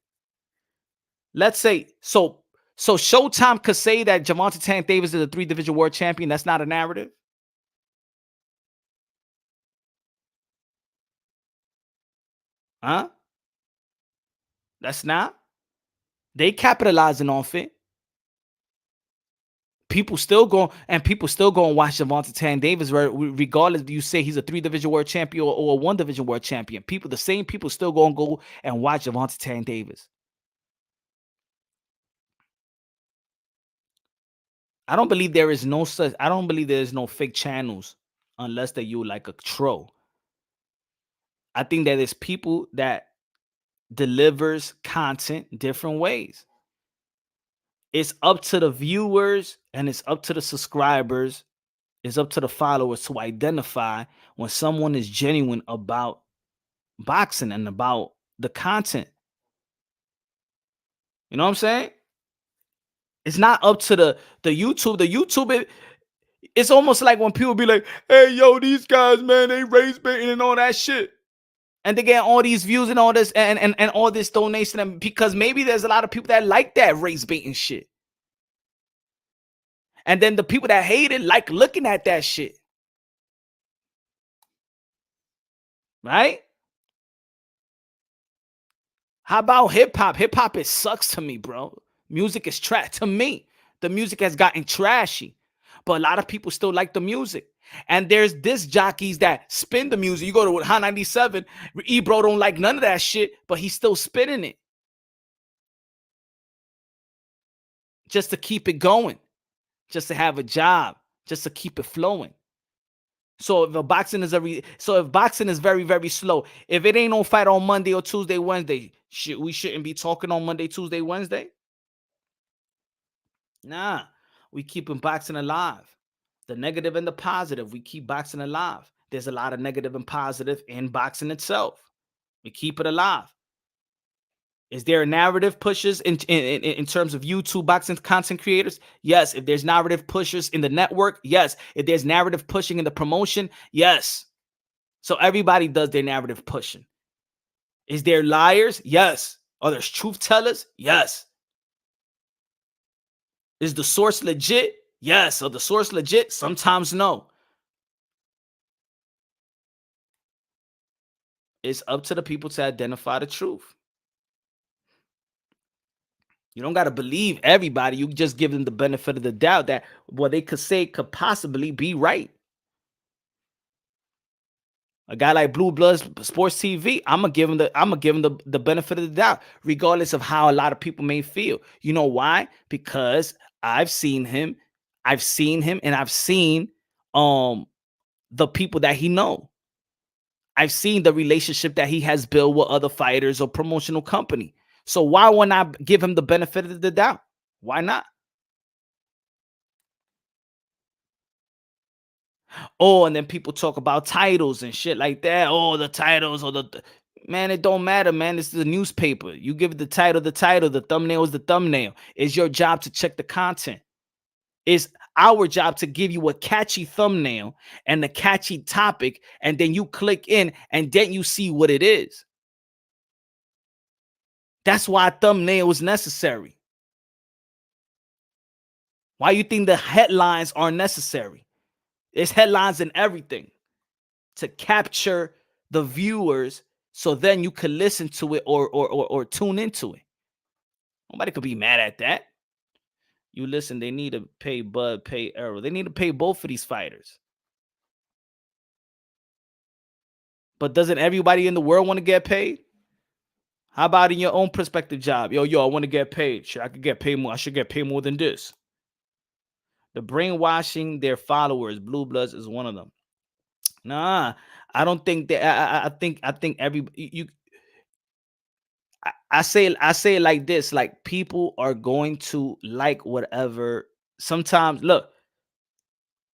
so Showtime could say that Gervonta Tank Davis is a 3-division world champion. That's not a narrative. Huh? That's not. They capitalizing off it. People still go and watch Gervonta Tank Davis, regardless if you say he's a 3-division world champion or a 1-division world champion. The same people still gonna go and watch Gervonta Tank Davis. I don't believe there is no fake channels unless that you like a troll. I think that there's people that delivers content different ways. It's up to the viewers and it's up to the subscribers. It's up to the followers to identify when someone is genuine about boxing and about the content. You know what I'm saying? It's not up to the YouTube. The YouTube, it's almost like when people be like, "Hey, yo, these guys, man, they race baiting and all that shit," and they get all these views and all this and all this donation, and because maybe there's a lot of people that like that race baiting shit, and then the people that hate it like looking at that shit, right? How about hip hop? Hip hop, it sucks to me, bro. Music is trash to me. The music has gotten trashy, but a lot of people still like the music. And there's disc jockeys that spin the music. You go to Hot 97, Ebro don't like none of that shit, but he's still spinning it just to keep it going, just to have a job, just to keep it flowing. So if boxing is very, very slow, if it ain't no fight on Monday or Tuesday, Wednesday, we shouldn't be talking on Monday, Tuesday, Wednesday. Nah, we keeping boxing alive. The negative and the positive, we keep boxing alive. There's a lot of negative and positive in boxing itself. We keep it alive. Is there a narrative pushes in terms of YouTube boxing content creators? Yes. If there's narrative pushers in the network, yes. If there's narrative pushing in the promotion, yes. So everybody does their narrative pushing. Is there liars? Yes. Are there truth tellers? Yes. Is the source legit? Yes. Are the source legit? Sometimes no. It's up to the people to identify the truth. You don't got to believe everybody. You just give them the benefit of the doubt that what they could say could possibly be right. A guy like Blue Bloods Sports TV, I'm gonna give him the benefit of the doubt, regardless of how a lot of people may feel. You know why? Because I've seen him, and I've seen the people that he know. I've seen the relationship that he has built with other fighters or promotional company. So why would I give him the benefit of the doubt? Why not? Oh, and then people talk about titles and shit like that. Oh, the titles or man, it don't matter, man. This is a newspaper. You give it the title, the thumbnail is the thumbnail. It's your job to check the content. It's our job to give you a catchy thumbnail and a catchy topic, and then you click in and then you see what it is. That's why a thumbnail is necessary. Why you think the headlines are necessary? There's headlines and everything to capture the viewers, so then you can listen to it or tune into it. Nobody could be mad at that. You listen, they need to pay Bud, pay Errol. They need to pay both of these fighters. But doesn't everybody in the world want to get paid? How about in your own prospective job? Yo, I want to get paid. Shit, I could get paid more. I should get paid more than this. The brainwashing their followers, Blue Bloods is one of them. Nah, I don't think that. I think every you. I say it like this: like people are going to like whatever. Sometimes, look,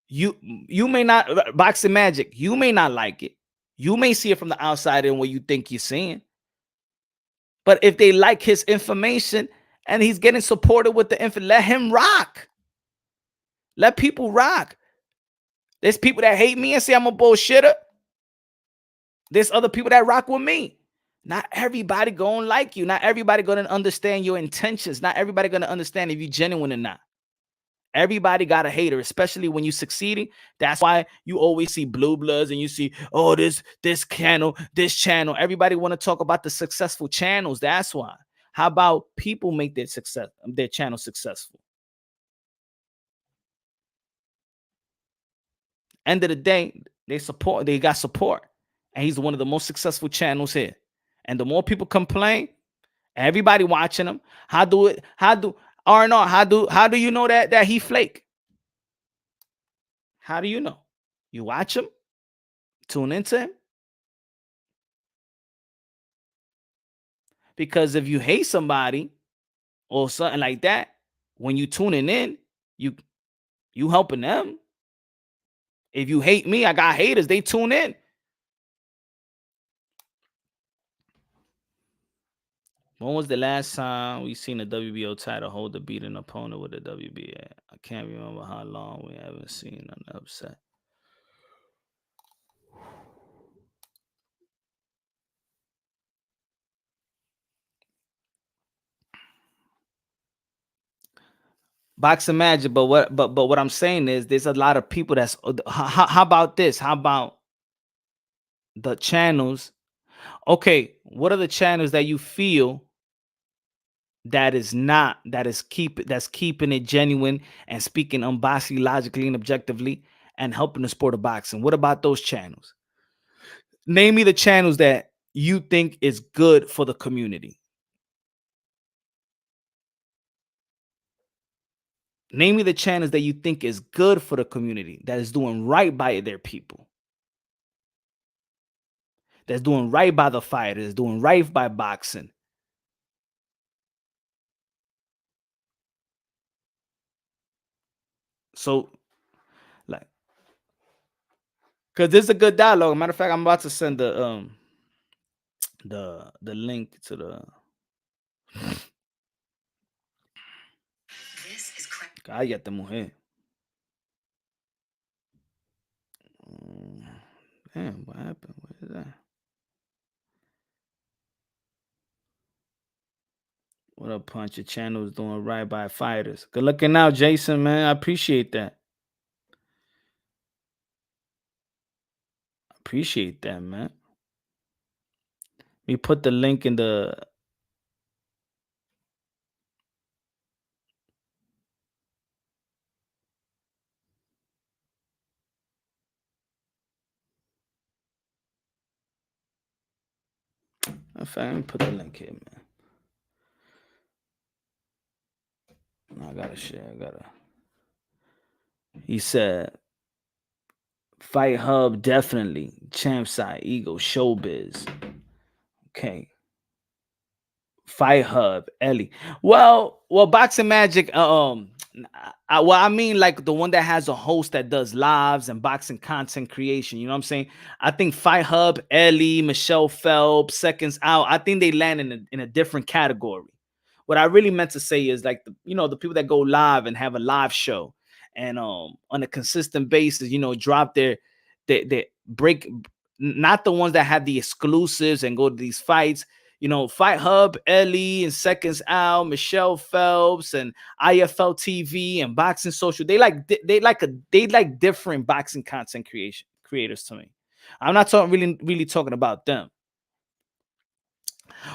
you may not boxing magic. You may not like it. You may see it from the outside in what you think you're seeing. But if they like his information and he's getting supported with the info, let him rock. Let people rock. There's people that hate me and say I'm a bullshitter. There's other people that rock with me. Not everybody gonna like you. Not everybody gonna understand your intentions. Not everybody gonna understand if you're genuine or not. Everybody got a hater, especially when you're succeeding. That's why you always see Blue Bloods and you see, oh, this channel, this channel. Everybody want to talk about the successful channels. That's why. How about people make their channel successful? End of the day, they got support. And he's one of the most successful channels here. And the more people complain, everybody watching him. How do R&R, how do you know that he flake? How do you know? You watch him, tune into him. Because if you hate somebody or something like that, when you tuning in, you helping them. If you hate me, I got haters, they tune in. When was the last time we seen a WBO title hold a beating opponent with a WBA? I can't remember how long we haven't seen an upset. Boxing magic, but what I'm saying is there's a lot of people that's how about this? How about the channels? Okay, what are the channels that you feel that is not that's keeping it genuine and speaking unbiasedly, logically, and objectively and helping the sport of boxing? What about those channels? Name me the channels that you think is good for the community. Name me the channels that you think is good for the community, that is doing right by their people, that's doing right by the fighters, doing right by boxing. So, like, because this is a good dialogue. Matter of fact, I'm about to send the link to the. Cállate, mujer. Mm, Damn, what happened? What is that? What up, Punch? Your channel is doing right by fighters. Good looking out, Jason, man. I appreciate that. Appreciate that, man. We put the link in the. In fact, let me put the link here, man. I gotta share. I gotta. He said, "Fight Hub definitely. Champ side, ego, showbiz. Okay. Fight Hub, Ellie. Well, Boxing Magic. I mean, like the one that has a host that does lives and boxing content creation. You know what I'm saying? I think Fight Hub, Ellie, Michelle Phelps, Seconds Out. I think they land in a different category. What I really meant to say is like the people that go live and have a live show and on a consistent basis, drop their break. Not the ones that have the exclusives and go to these fights. Fight Hub, Ellie, and Seconds Out, Michelle Phelps, and IFL TV and Boxing Social. They like different boxing content creators to me. I'm not really talking about them.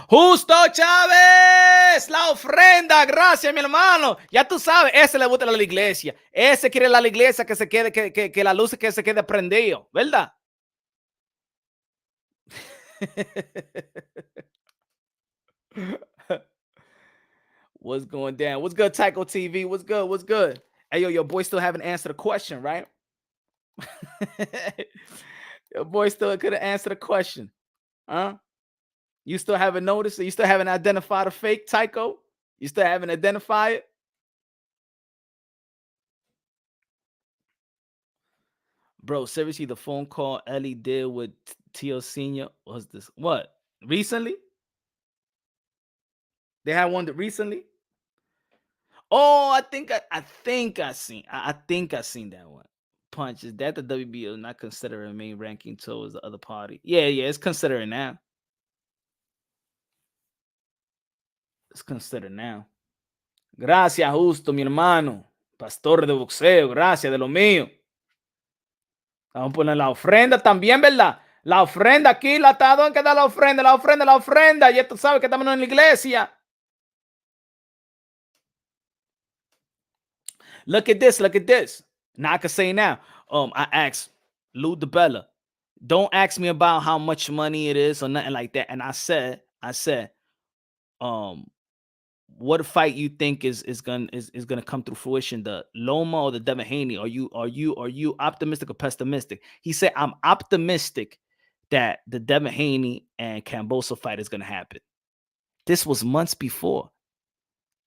Justo Chávez, la ofrenda, gracias, mi hermano. Ya tú sabes, ese le gusta la iglesia. Ese quiere la iglesia que se quede, que la luz que se quede prendido, ¿verdad? What's going down? What's good, Tycho TV? What's good? What's good? Hey, yo, your boy still haven't answered the question, right? Your boy still couldn't answer the question. Huh? You still haven't noticed it? You still haven't identified a fake, Tycho? You still haven't identified it? Bro, seriously, the phone call Ellie did with Tio Senior was this what? Recently? They had one recently? Oh, I think I seen that one. Punch, is that the WBO not considering main ranking towards the other party? Yeah, it's considering now. It's considered now. Gracias, Justo, mi hermano. Pastor de boxeo, gracias de lo mío. Vamos a poner la ofrenda también, ¿verdad? La ofrenda aquí, ¿dónde queda la ofrenda? La ofrenda. Ya tú sabes que estamos en la iglesia. Look at this. Now I can say now. I asked Lou DeBella, don't ask me about how much money it is or nothing like that. And I said, what fight you think is gonna come through fruition, the Loma or the Devin Haney? Are you optimistic or pessimistic? He said, I'm optimistic that the Devin Haney and Cambosa fight is gonna happen. This was months before.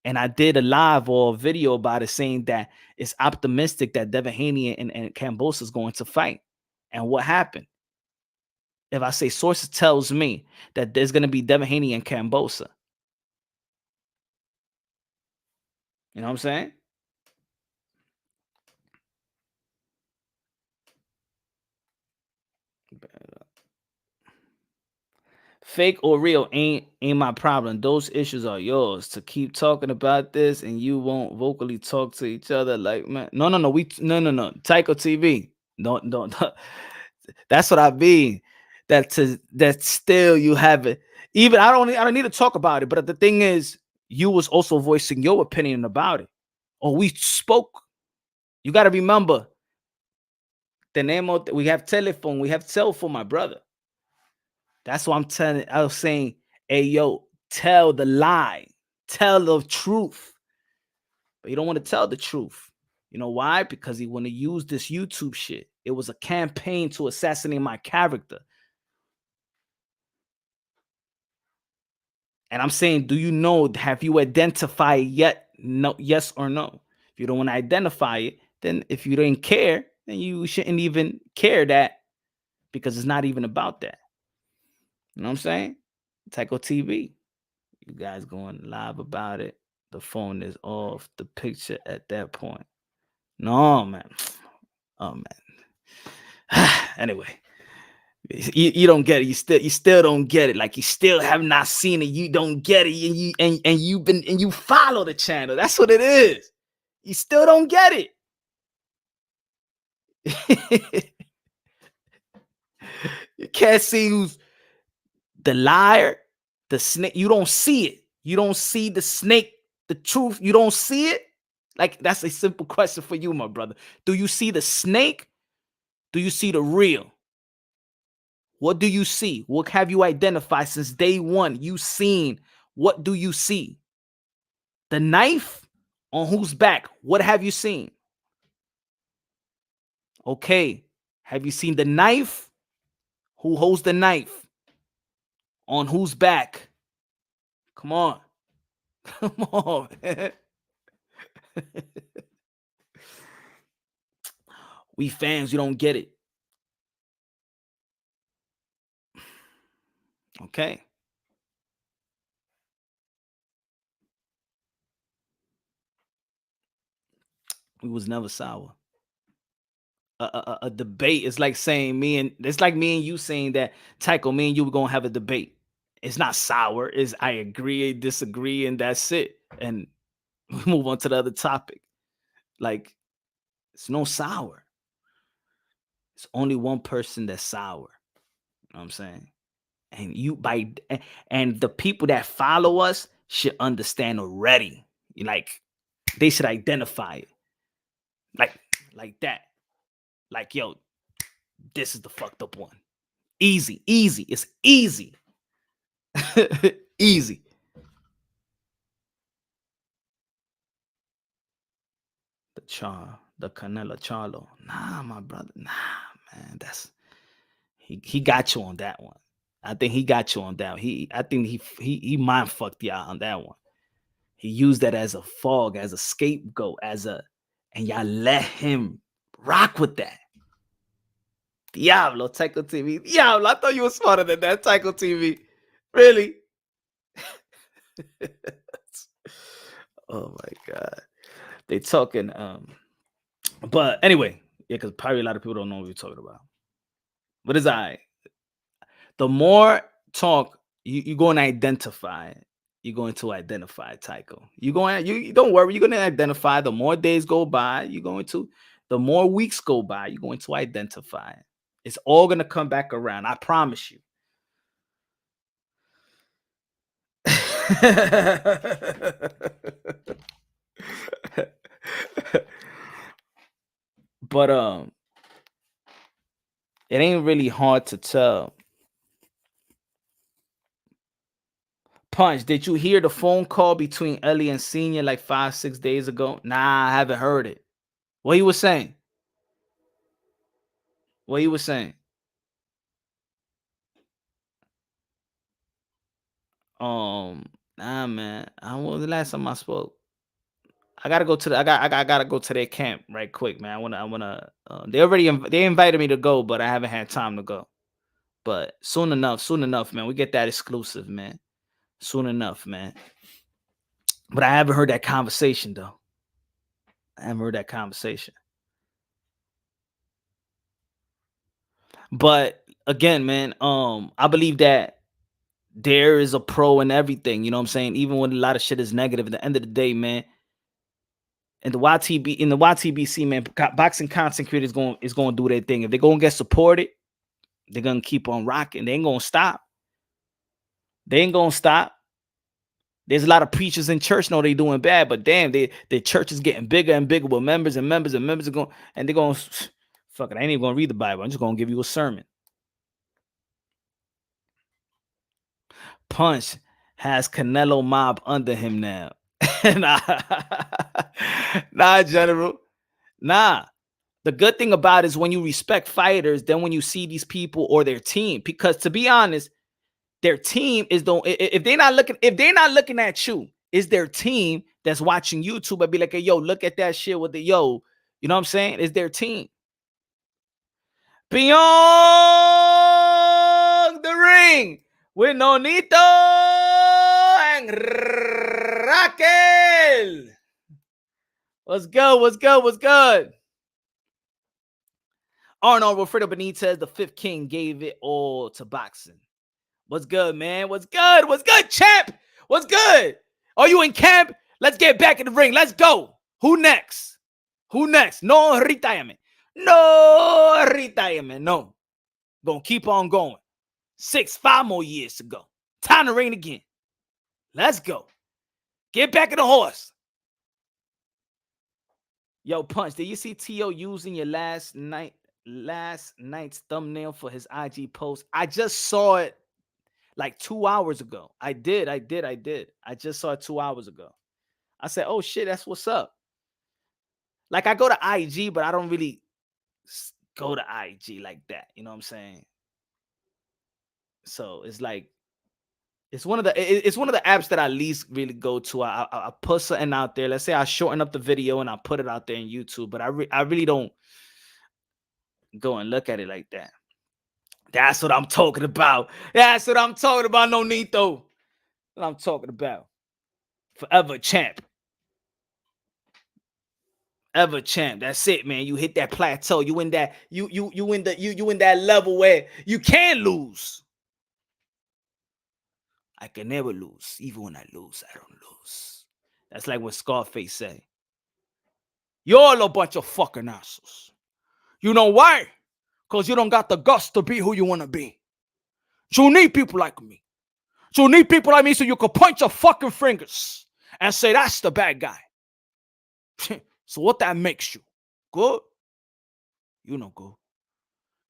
And I did a live or a video about it saying that it's optimistic that Devin Haney and Cambosa is going to fight. And what happened? If I say sources tells me that there's going to be Devin Haney and Cambosa, You know what I'm saying? Fake or real ain't my problem. Those issues are yours. To keep talking about this and you won't vocally talk to each other like man. No. No. Tycho TV. Don't. That's what I mean. That still you have it. Even I don't need to talk about it. But the thing is, you was also voicing your opinion about it. Or we spoke. You got to remember. We have telephone. We have cell phone, my brother. That's why I was saying, hey, yo, tell the lie, tell the truth. But you don't want to tell the truth. You know why? Because he want to use this YouTube shit. It was a campaign to assassinate my character. And I'm saying, do you know, have you identified yet? No, yes or no. If you don't want to identify it, then if you didn't care, then you shouldn't even care that because it's not even about that. You know what I'm saying? Tycho TV. You guys going live about it. The phone is off. The picture at that point. No, man. Oh man. Anyway, you don't get it. You still don't get it. Like you still have not seen it. You don't get it. And you follow the channel. That's what it is. You still don't get it. You can't see who's the liar, the snake. You don't see it. You don't see the snake, the truth. You don't see it. Like that's a simple question for you, my brother. Do you see the snake? Do you see the real? What do you see? What have you identified since day one? You seen. What do you see? The knife on whose back? What have you seen? Okay. Have you seen the knife? Who holds the knife? On whose back? Come on. Come on, man. We fans, you don't get it. Okay. We was never sour. A debate is like saying it's like me and you saying that Tycho, me and you were gonna have a debate. It's not sour. Is I agree, disagree, and that's it. And we move on to the other topic. Like it's no sour. It's only one person that's sour. You know what I'm saying? And and the people that follow us should understand already. Like they should identify it. Like that. Like, yo, this is the fucked up one. Easy. It's easy. Easy. The Canela Charlo. Nah, my brother. Nah, man. That's he got you on that one. I think he got you on that. I think he mind fucked y'all on that one. He used that as a fog, as a scapegoat, and y'all let him rock with that. Diablo, Tycho TV. Diablo, I thought you were smarter than that, Tycho TV. Really? Oh my god. They talking but anyway, yeah, because probably a lot of people don't know what we're talking about. But it's all right. The more talk, you're going to identify. You're going to identify Tycho. You don't worry, you're going to identify. The more days go by, the more weeks go by, you're going to identify. It's all going to come back around. I promise you. But it ain't really hard to tell. Punch, did you hear the phone call between Ellie and Senior like 5-6 days ago? Nah, I haven't heard it. What he was saying? What he was saying? Nah, man. I was the last time I spoke. I gotta go to the. I gotta go to their camp right quick, man. I wanna. They invited me to go, but I haven't had time to go. But soon enough, man. We get that exclusive, man. Soon enough, man. But I haven't heard that conversation though. I haven't heard that conversation. But again, man, I believe that there is a pro in everything. You know what I'm saying? Even when a lot of shit is negative, at the end of the day, man, and the YTBC, man, boxing content creators is going to do their thing. If they're going to get supported, they're going to keep on rocking. They ain't going to stop. They ain't going to stop. There's a lot of preachers in church know they doing bad, but damn, the church is getting bigger and bigger with members and members and members are going, and they're going, fuck it, I ain't even going to read the Bible. I'm just going to give you a sermon. Punch has Canelo Mob under him now. Nah, General. Nah. The good thing about it is when you respect fighters, then when you see these people or their team, because to be honest, their team is the if they're not looking at you, it's their team that's watching YouTube and be like, hey, yo, look at that shit with the yo. You know what I'm saying? It's their team. Beyond the ring with Nonito and Raquel. What's good? What's good? What's good? Arnold Wilfredo Benitez, the fifth king, gave it all to boxing. What's good, man? What's good? What's good, champ? What's good? Are you in camp? Let's get back in the ring. Let's go. Who next? Who next? No retirement. No retirement. No. Gonna keep on going. 5 more years to go. Time to reign again. Let's go. Get back in the horse. Yo, Punch, did you see T.O. using your last night's thumbnail for his IG post? I just saw it like 2 hours ago. I did. I just saw it 2 hours ago. I said, oh shit, that's what's up. Like I go to IG, but I don't really go to IG like that. You know what I'm saying? So it's like, it's one of the apps that I least really go to. I put something out there. Let's say I shorten up the video and I put it out there in YouTube, but I really don't go and look at it like that. That's what I'm talking about. That's what I'm talking about, Nonito. What I'm talking about. Forever champ. Ever champ. That's it, man. You hit that plateau. You in that you in that level where you can lose. I can never lose. Even when I lose, I don't lose. That's like what Scarface say. You're all a bunch of fucking assholes. You know why? Because you don't got the guts to be who you want to be. You need people like me. You need people like me so you can point your fucking fingers and say, that's the bad guy. So what that makes you? Good? You know good.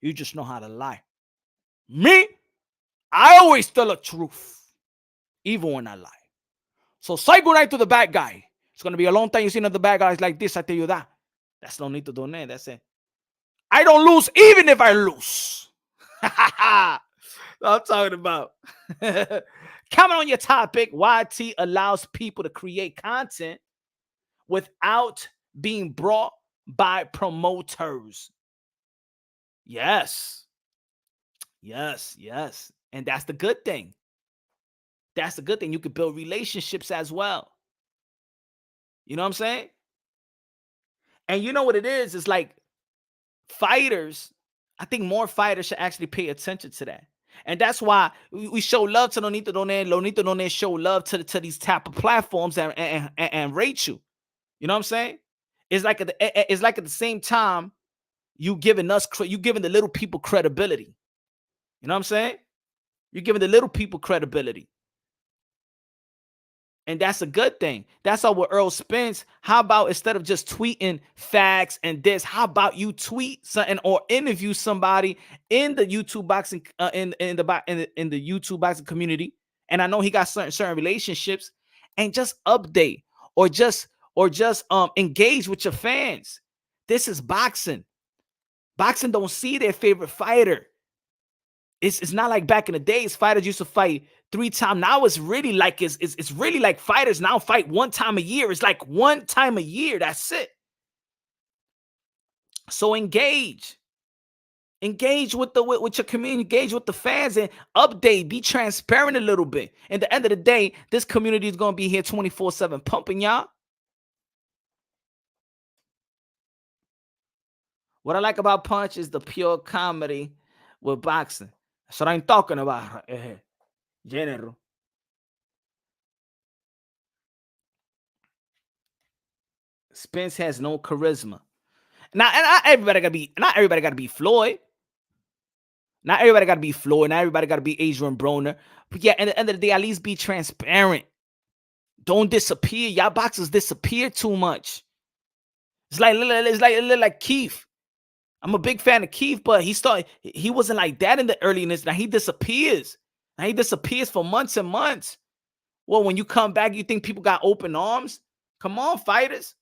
You just know how to lie. Me? I always tell the truth. Even when I lie. So say good night to the bad guy. It's going to be a long time you see another bad guy like this. I tell you that. That's no need to donate. That's it. I don't lose even if I lose. What I'm talking about. Comment on your topic. YT allows people to create content without being brought by promoters. Yes. And that's the good thing. That's the good thing. You could build relationships as well. You know what I'm saying? And you know what it is? It's like fighters, I think more fighters should actually pay attention to that. And that's why we show love to Lonito Doné show love to these type of platforms and rate you. You know what I'm saying? It's like at the same time you giving the little people credibility. You know what I'm saying? You're giving the little people credibility. And that's a good thing. That's how with Errol Spence, how about instead of just tweeting facts and this, how about you tweet something or interview somebody in the YouTube boxing in the YouTube boxing community? And I know he got certain relationships, and just update or just engage with your fans. This is boxing. Boxing don't see their favorite fighter. It's not like back in the days, fighters used to fight 3 times. Now it's really like it's really like fighters now fight 1 time a year. It's like 1 time a year. That's it. So engage with your community, engage with the fans, and update. Be transparent a little bit. At the end of the day, this community is gonna be here 24/7 pumping y'all. What I like about Punch is the pure comedy with boxing. That's what I'm talking about. General. Spence has no charisma. Not everybody gotta be Floyd. Not everybody gotta be Floyd. Not everybody gotta be Adrian Broner. But yeah, at the end of the day, at least be transparent. Don't disappear. Y'all boxers disappear too much. It's like Keith. I'm a big fan of Keith, but he wasn't like that in the earliness. Now he disappears. Now he disappears for months and months. Well, when you come back, you think people got open arms? Come on, fighters.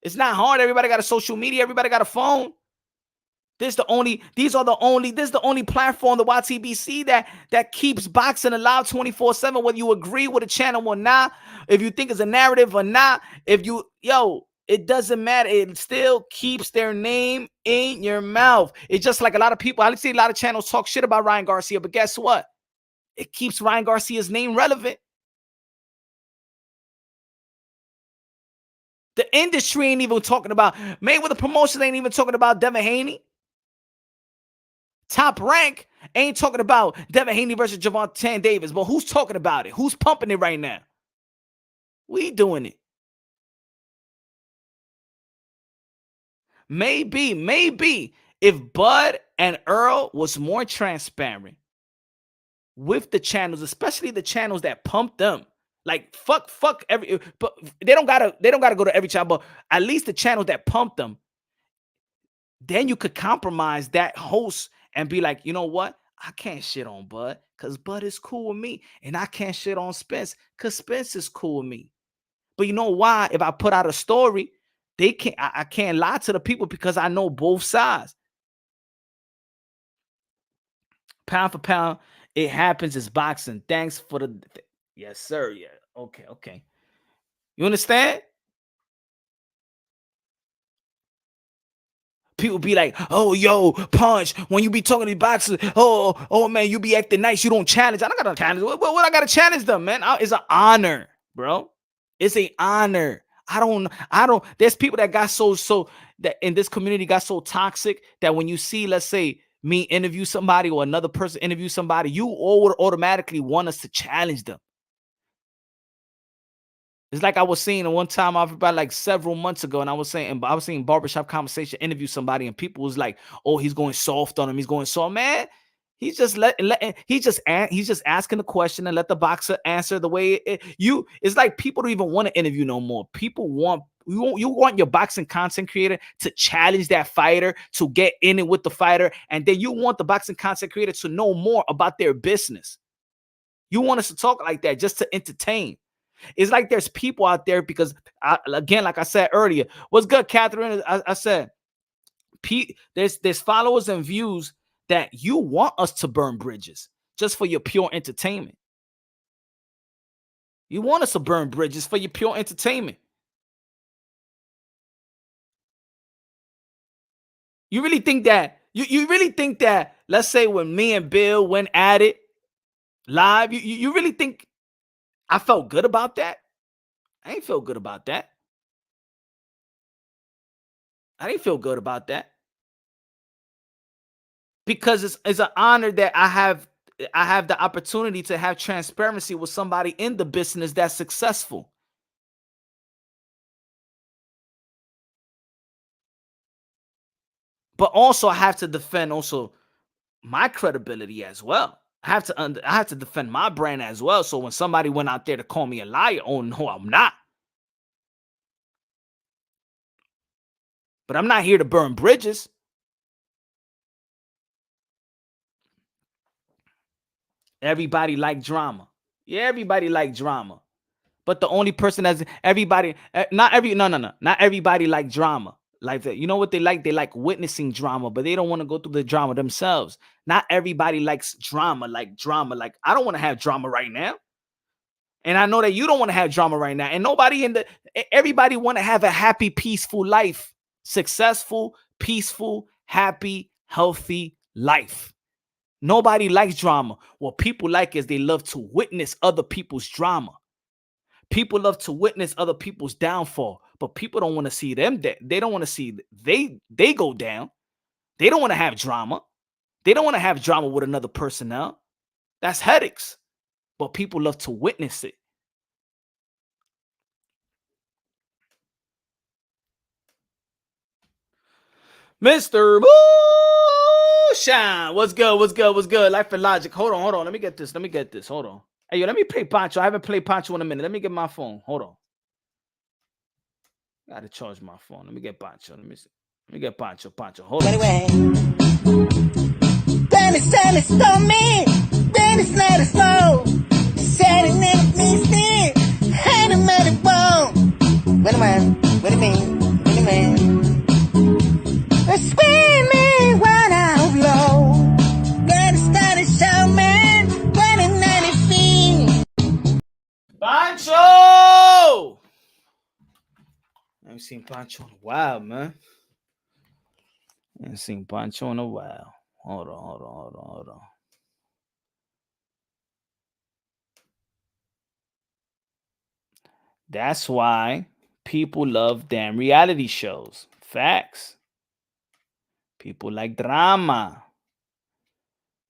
It's not hard. Everybody got a social media. Everybody got a phone. This is the only platform, the YTBC, that keeps boxing alive 24/7, whether you agree with the channel or not, if you think it's a narrative or not, it doesn't matter. It still keeps their name in your mouth. It's just like a lot of people, I see a lot of channels talk shit about Ryan Garcia, but guess what? It keeps Ryan Garcia's name relevant. The industry ain't even talking about, Mayweather Promotions ain't even talking about Devin Haney. Top Rank ain't talking about Devin Haney versus Javante Davis, but who's talking about it? Who's pumping it right now? We doing it. Maybe if Bud and Earl was more transparent with the channels, especially the channels that pump them. Like fuck every, but they don't gotta go to every channel, but at least the channels that pump them. Then you could compromise that host and be like, you know what? I can't shit on Bud because Bud is cool with me. And I can't shit on Spence because Spence is cool with me. But you know why? If I put out a story, I can't lie to the people because I know both sides. Pound for pound, it happens. It's boxing. Thanks for the yes, sir. Yeah. Okay. You understand? People be like, oh, yo, Punch, when you be talking to boxers, oh, man, you be acting nice. You don't challenge. I don't got to challenge. What I got to challenge them, man? It's an honor, bro. It's an honor. I don't, there's people that got so that in this community got so toxic that when you see, let's say, me interview somebody or another person interview somebody, you all would automatically want us to challenge them. It's like I was seeing one time about like several months ago, and I was saying Barbershop Conversation interview somebody, and people was like, "Oh, he's going soft on him. He's going soft, man." He's just he's just asking the question and let the boxer answer the way it's like people don't even want to interview no more. People want you want your boxing content creator to challenge that fighter, to get in it with the fighter, and then you want the boxing content creator to know more about their business. You want us to talk like that just to entertain. It's like there's people out there because, again, like I said earlier, what's good, Catherine? I said, there's followers and views that you want us to burn bridges just for your pure entertainment. You want us to burn bridges for your pure entertainment. You really think that? You really think that? Let's say when me and Bill went at it live, you really think I felt good about that? I ain't feel good about that. I didn't feel good about that because it's an honor that I have the opportunity to have transparency with somebody in the business that's successful. But also I have to defend also my credibility as well. I have to defend my brand as well. So when somebody went out there to call me a liar, oh no, I'm not. But I'm not here to burn bridges. Everybody like drama. Yeah, everybody like drama. But the only person that's everybody, not everybody like drama. Like that, you know what they like? They like witnessing drama, but they don't want to go through the drama themselves. Not everybody likes drama. Like I don't want to have drama right now. And I know that you don't want to have drama right now. And everybody want to have a happy, peaceful life. Successful, peaceful, happy, healthy life. Nobody likes drama. What people like is they love to witness other people's drama. People love to witness other people's downfall, but people don't want to see them. They don't want to see they go down. They don't want to have drama. They don't want to have drama with another personnel. That's headaches. But people love to witness it. Mr. Moonshine. What's good? What's good? What's good? Life and Logic. Hold on. Let me get this. Hold on. Hey, yo, let me play Pancho. I haven't played Pancho in a minute. Let me get my phone. Hold on. Gotta charge my phone. Let me get Pancho. Let me see. Let me get Pancho. Hold on. Anyway. Then it's on me. Then it's not a soul. Setting it needs me. Hand him at the bone. Wait a minute. What do you mean? Screaming when I'm low. Then it started showing. When it 90 feet. Pancho! I haven't seen Pancho in a while, man. I haven't seen Pancho in a while. Hold on. That's why people love damn reality shows. Facts. People like drama.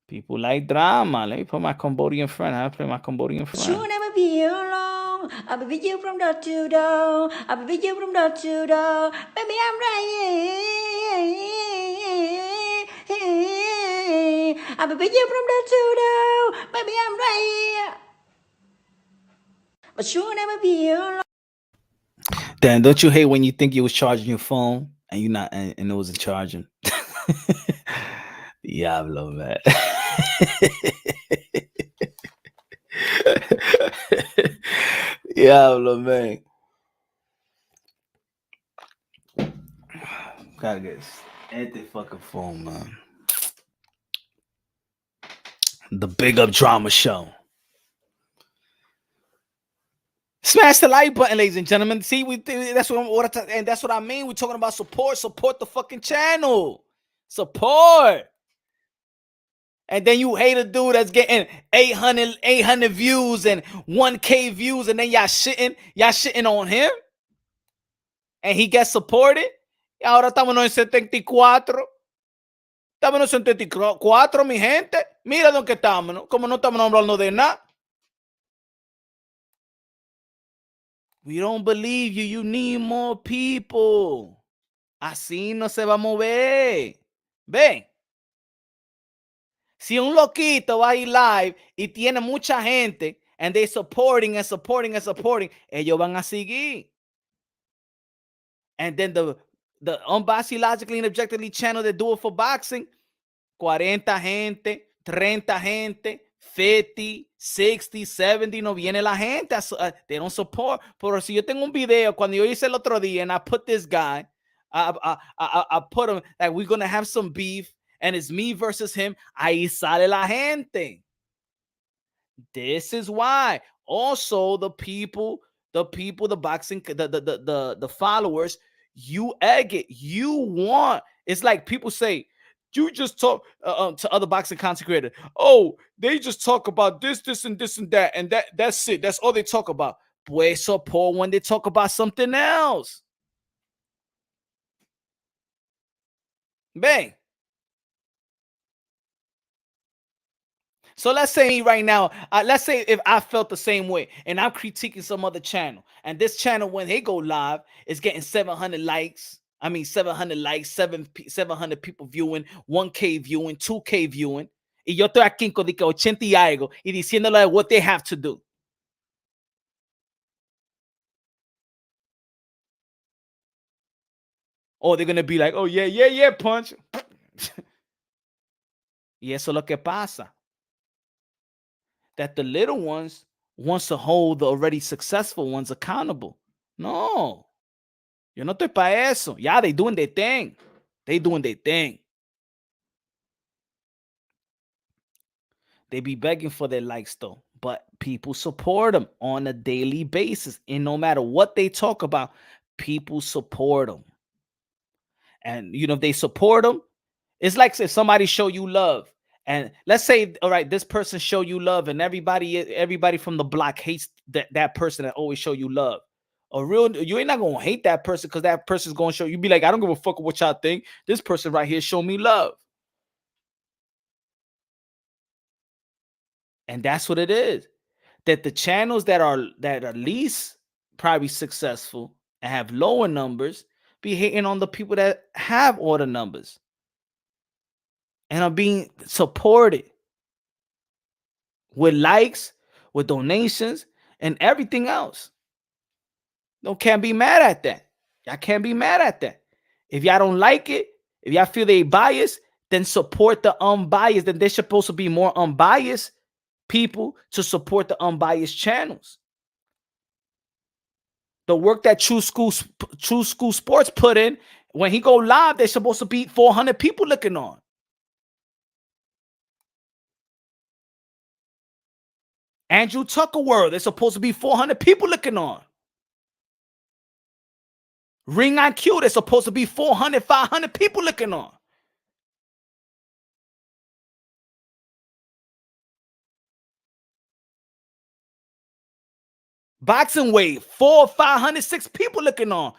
Let me put my Cambodian friend. I'll play my Cambodian friend. You'll never be alone. I'll be with you from door to door. I'll be with you from door to door. Baby, I'm right here. I'll be with you from door to door. Baby, I'm right here. But you'll never be alone. Dan, don't you hate when you think you was charging your phone and you not and it wasn't charging? Diablo, man. Diablo, man. Gotta get at the fucking phone, man. The Big Up Drama Show. Smash the like button, ladies and gentlemen. See, that's what I mean. We're talking about support. Support the fucking channel. Support. And then you hate a dude that's getting 800 views and 1K views, and then y'all shitting on him, and he gets supported. Y ahora estamos en 74. Estamos en 74, mi gente. Mira dónde estamos, ¿no? Como no estamos hablando de nada. We don't believe you. You need more people. Así no se va a mover. Ven. Si un loquito va a ir live y tiene mucha gente and they supporting, ellos van a seguir. And then the Unbossy Logically and Objectively channel that do it for boxing, 40 gente, 30 gente, 50, 60, 70, no viene la gente. They don't support. Pero si yo tengo un video, cuando yo hice el otro día, and I put this guy, I put him, like, we're going to have some beef, and it's me versus him, ahí sale la gente. This is why. Also, the boxing, the followers, you egg it. You want. It's like people say, you just talk to other boxing content creators. Oh, they just talk about this, and that, and that's it. That's all they talk about. Pues support when they talk about something else. Bang. So let's say right now, let's say if I felt the same way and I'm critiquing some other channel, and this channel, when they go live, is getting 700 likes. 700 likes, 700 people viewing, 1K viewing, 2K viewing. Y yo estoy aquí con 80 y algo y diciéndole what they have to do. Or they're going to be like, oh, yeah, Punch. Y eso es lo que pasa. That the little ones wants to hold the already successful ones accountable. No. Yo no estoy para eso. Yeah, they doing their thing. They be begging for their likes though. But people support them on a daily basis. And no matter what they talk about, people support them. And, if they support them, it's like if somebody show you love. And let's say, all right, this person show you love, and everybody from the block hates that person that always show you love. You ain't not gonna hate that person because that person's gonna show you. Be like, I don't give a fuck what y'all think. This person right here show me love. And that's what it is. That the channels that are least probably successful and have lower numbers be hating on the people that have all the numbers and are being supported with likes, with donations, and everything else. No, can't be mad at that. Y'all can't be mad at that. If y'all don't like it, if y'all feel they biased, then support the unbiased. Then there's supposed to be more unbiased people to support the unbiased channels. The work that True School Sports put in, when he go live, they're supposed to be 400 people looking on. Andrew Tucker World, there's supposed to be 400 people looking on. Ring IQ, there's supposed to be 400, 500 people looking on. Boxing Wave, 400, 500, 6 people looking on.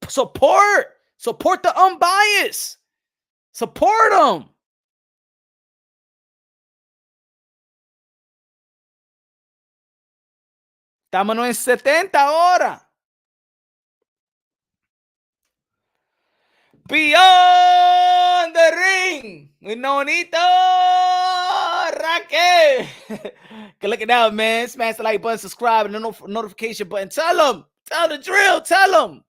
Support the unbiased. Support them. Estamos en 70 ahora. Beyond the ring with Nonito Raquel. Look it out, man. Smash the like button, subscribe, and the notification button. Tell them. Tell the drill. Tell them.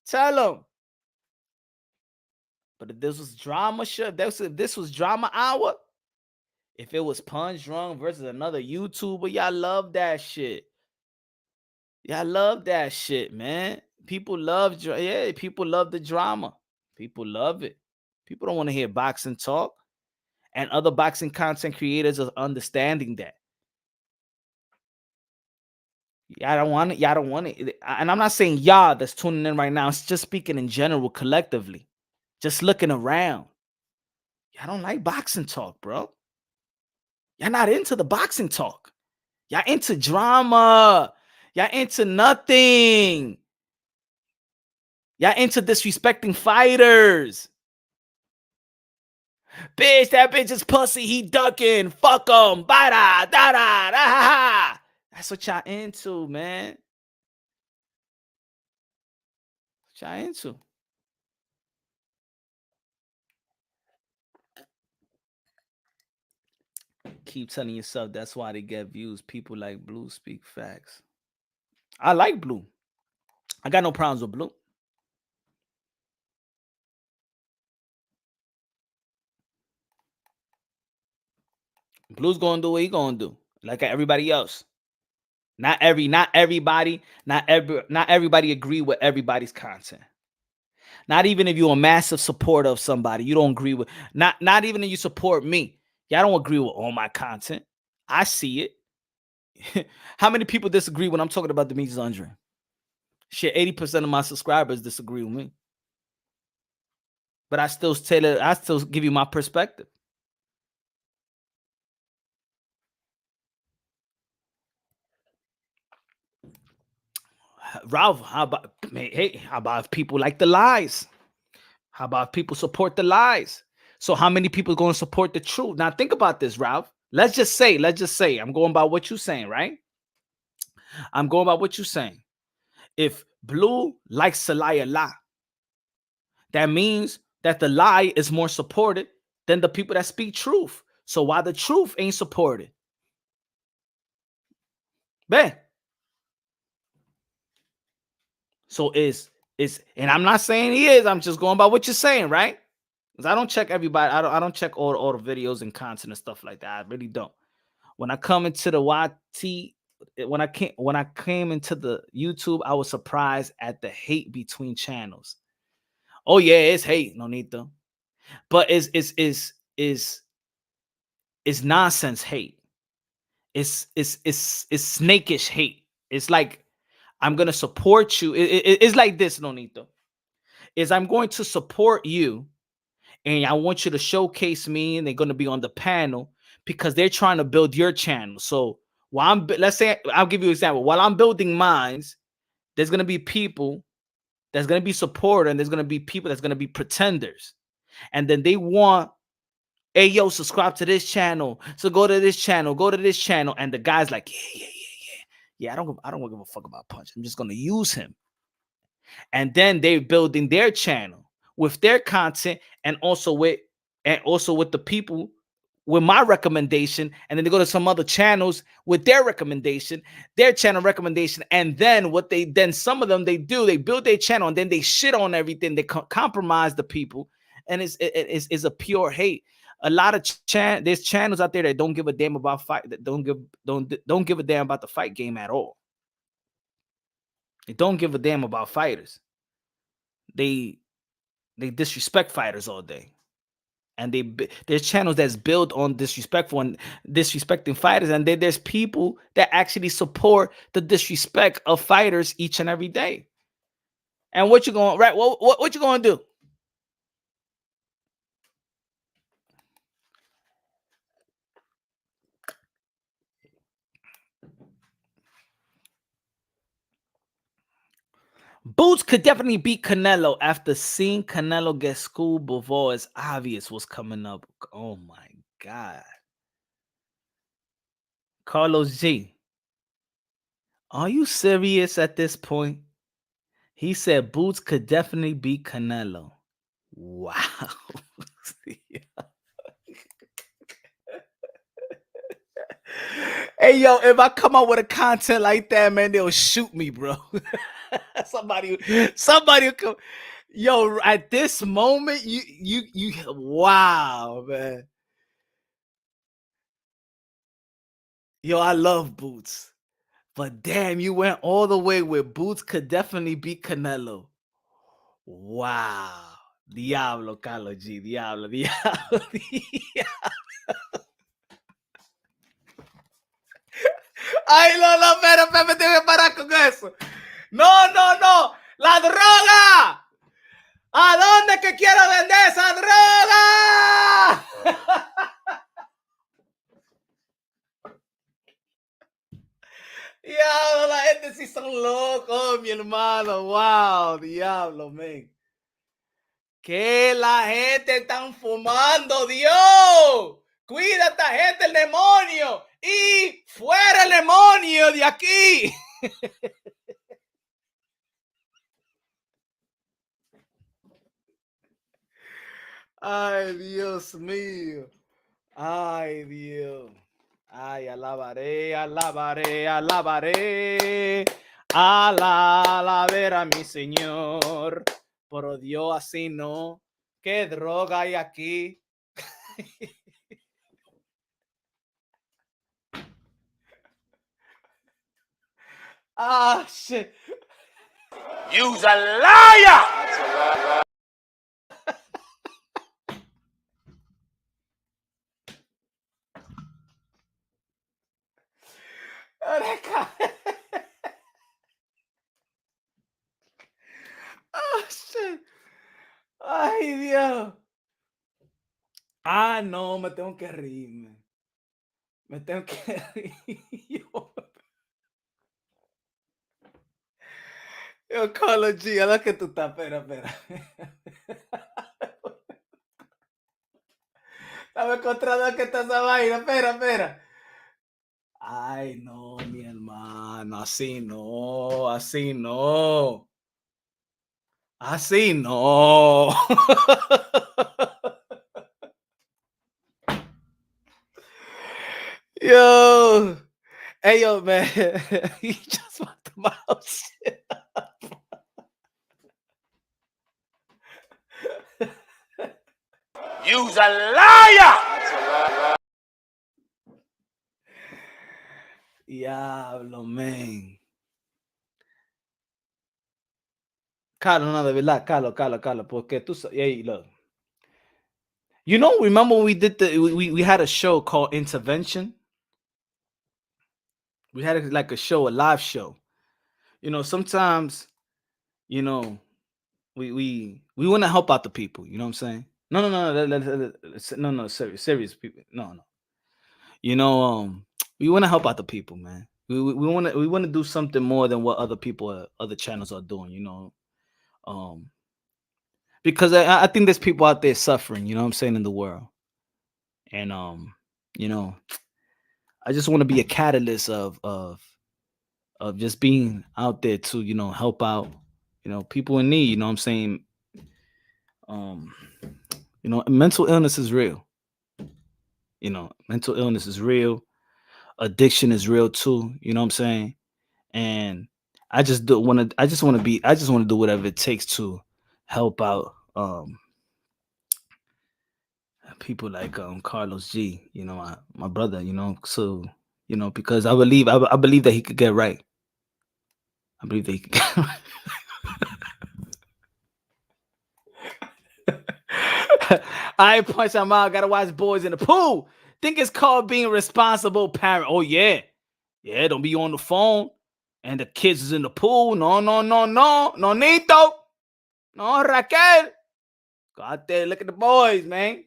Tell them. But if this was drama shit, if this was drama hour, if it was Punch Drunk versus another YouTuber, y'all love that shit. Y'all love that shit, man. People love the drama. People love it. People don't want to hear boxing talk. And other boxing content creators are understanding that. Y'all don't want it. Y'all don't want it. And I'm not saying y'all that's tuning in right now. It's just speaking in general, collectively. Just looking around. Y'all don't like boxing talk, bro. Y'all not into the boxing talk. Y'all into drama. Y'all into nothing. Y'all into disrespecting fighters. Bitch, that bitch is pussy. He ducking. Fuck him. Bada, da, da, da, ha, ha. That's what y'all into, man. What y'all into? Keep telling yourself that's why they get views. People like Blue speak facts. I like Blue. I got no problems with Blue. Blue's gonna do what he gonna do, like everybody else. Not everybody agree with everybody's content. Not even if you're a massive supporter of somebody, you don't agree with. Not even if you support me, y'all don't agree with all my content. I see it. How many people disagree when I'm talking about Demetrius Andre? Shit, 80% of my subscribers disagree with me. But I still give you my perspective. Ralph, how about if people like the lies? How about if people support the lies? So how many people are going to support the truth? Now think about this, Ralph. Let's just say, I'm going by what you're saying, right? I'm going by what you're saying. If Blue likes to lie a lot, that means that the lie is more supported than the people that speak truth. So why the truth ain't supported? Man. So and I'm not saying he is, I'm just going by what you're saying, right? Because I don't check everybody. I don't check all the videos and content and stuff like that. I really don't. When I come into the YT, when I came into the YouTube, I was surprised at the hate between channels. Oh yeah, it's hate, Nonito. But it's nonsense hate. It's snakish hate. It's like, I'm gonna support you. It's like this, Nonito. Is I'm going to support you, and I want you to showcase me, and they're going to be on the panel because they're trying to build your channel. So while let's say I'll give you an example. While I'm building mines, there's gonna be people that's gonna be supporter, and there's gonna be people that's gonna be pretenders, and then they want, hey yo, subscribe to this channel, so go to this channel, go to this channel, and the guy's like, yeah. I don't give a fuck about Punch. I'm just gonna use him, and then they're building their channel with their content, and also with the people with my recommendation, and then they go to some other channels with their recommendation, their channel recommendation, and then some of them they build their channel, and then they shit on everything, they compromise the people, and it's a pure hate. A lot of there's channels out there that don't give a damn about fight, that don't give a damn about the fight game at all. They don't give a damn about fighters. They disrespect fighters all day. And there's channels that's built on disrespecting fighters, and then there's people that actually support the disrespect of fighters each and every day. And what you going what you gonna do? Boots could definitely beat Canelo after seeing Canelo get schooled before it's obvious what's coming up. Oh my God. Carlos G, are you serious at this point? He said Boots could definitely beat Canelo. Wow. Hey, yo, if I come out with a content like that, man, they'll shoot me, bro. somebody will come. Yo, at this moment, you wow, man. Yo, I love Boots. But damn, you went all the way with Boots could definitely beat Canelo. Wow. Diablo, Carlos G. Diablo. Ay, no, espera, me tengo que parar con eso. No. La droga. ¿A dónde que quiero vender esa droga? Diablo, la gente sí son locos, mi hermano. Wow, diablo, man. Que la gente están fumando, Dios. Cuida a esta gente, el demonio. Y fuera el demonio de aquí. Ay, Dios mío. Ay, Dios. Ay, alabaré. Alabar a mi Señor. Pero Dios, así no. ¿Qué droga hay aquí? Ah, shit. You's a liar! Oh, shit. Ay, Dios. Ah, no, me tengo que reírme. Me tengo que reír. Yo, Carlos G, a la que tú estás, espera. Estaba encontrando que está esa vaina, espera. Ay, no, mi hermano, así no. Así no. Yo. Hey, yo, man. He just fucked my house shit up. You's a liar! Diablo, man. Carlos, no, de verdad, Carlos, porque tú, hey, look. You know, remember we did we had a show called Intervention? We had like a live show. You know, sometimes, you know, we want to help out the people. You know what I'm saying? No, serious people. No. You know, we want to help out the people, man. We want to do something more than what other channels are doing, because I think there's people out there suffering, what I'm saying, in the world. And you know, I just want to be a catalyst of just being out there to, help out, people in need, what I'm saying. Um, mental illness is real. Mental illness is real. Addiction is real too, you know what I'm saying? And I just want to do whatever it takes to help out people like Carlos G, my brother, so because I believe that he could get right. I believe that he could get right. I punch him out. Gotta watch Boys in the Pool. Think it's called being a responsible parent. Oh yeah, don't be on the phone and the kids is in the pool. No, Nito, no Raquel. Go out there, look at the boys, man.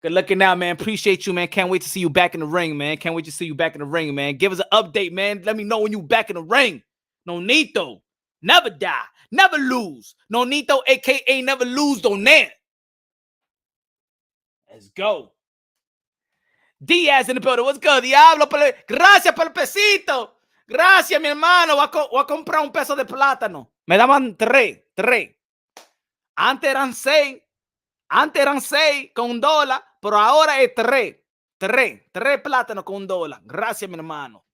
Good looking out, man. Appreciate you, man. Can't wait to see you back in the ring, man. Can't wait to see you back in the ring, man. Give us an update, man. Let me know when you back in the ring. Nito, never die, never lose. Nito, aka never lose, don't net. Let's go. Diaz in the building. What's good? Diablo. Gracias por el pesito. Gracias, mi hermano. Voy a comprar un peso de plátano. Me daban tres. Antes eran seis con $1, pero ahora es tres. Tres plátanos con $1. Gracias, mi hermano.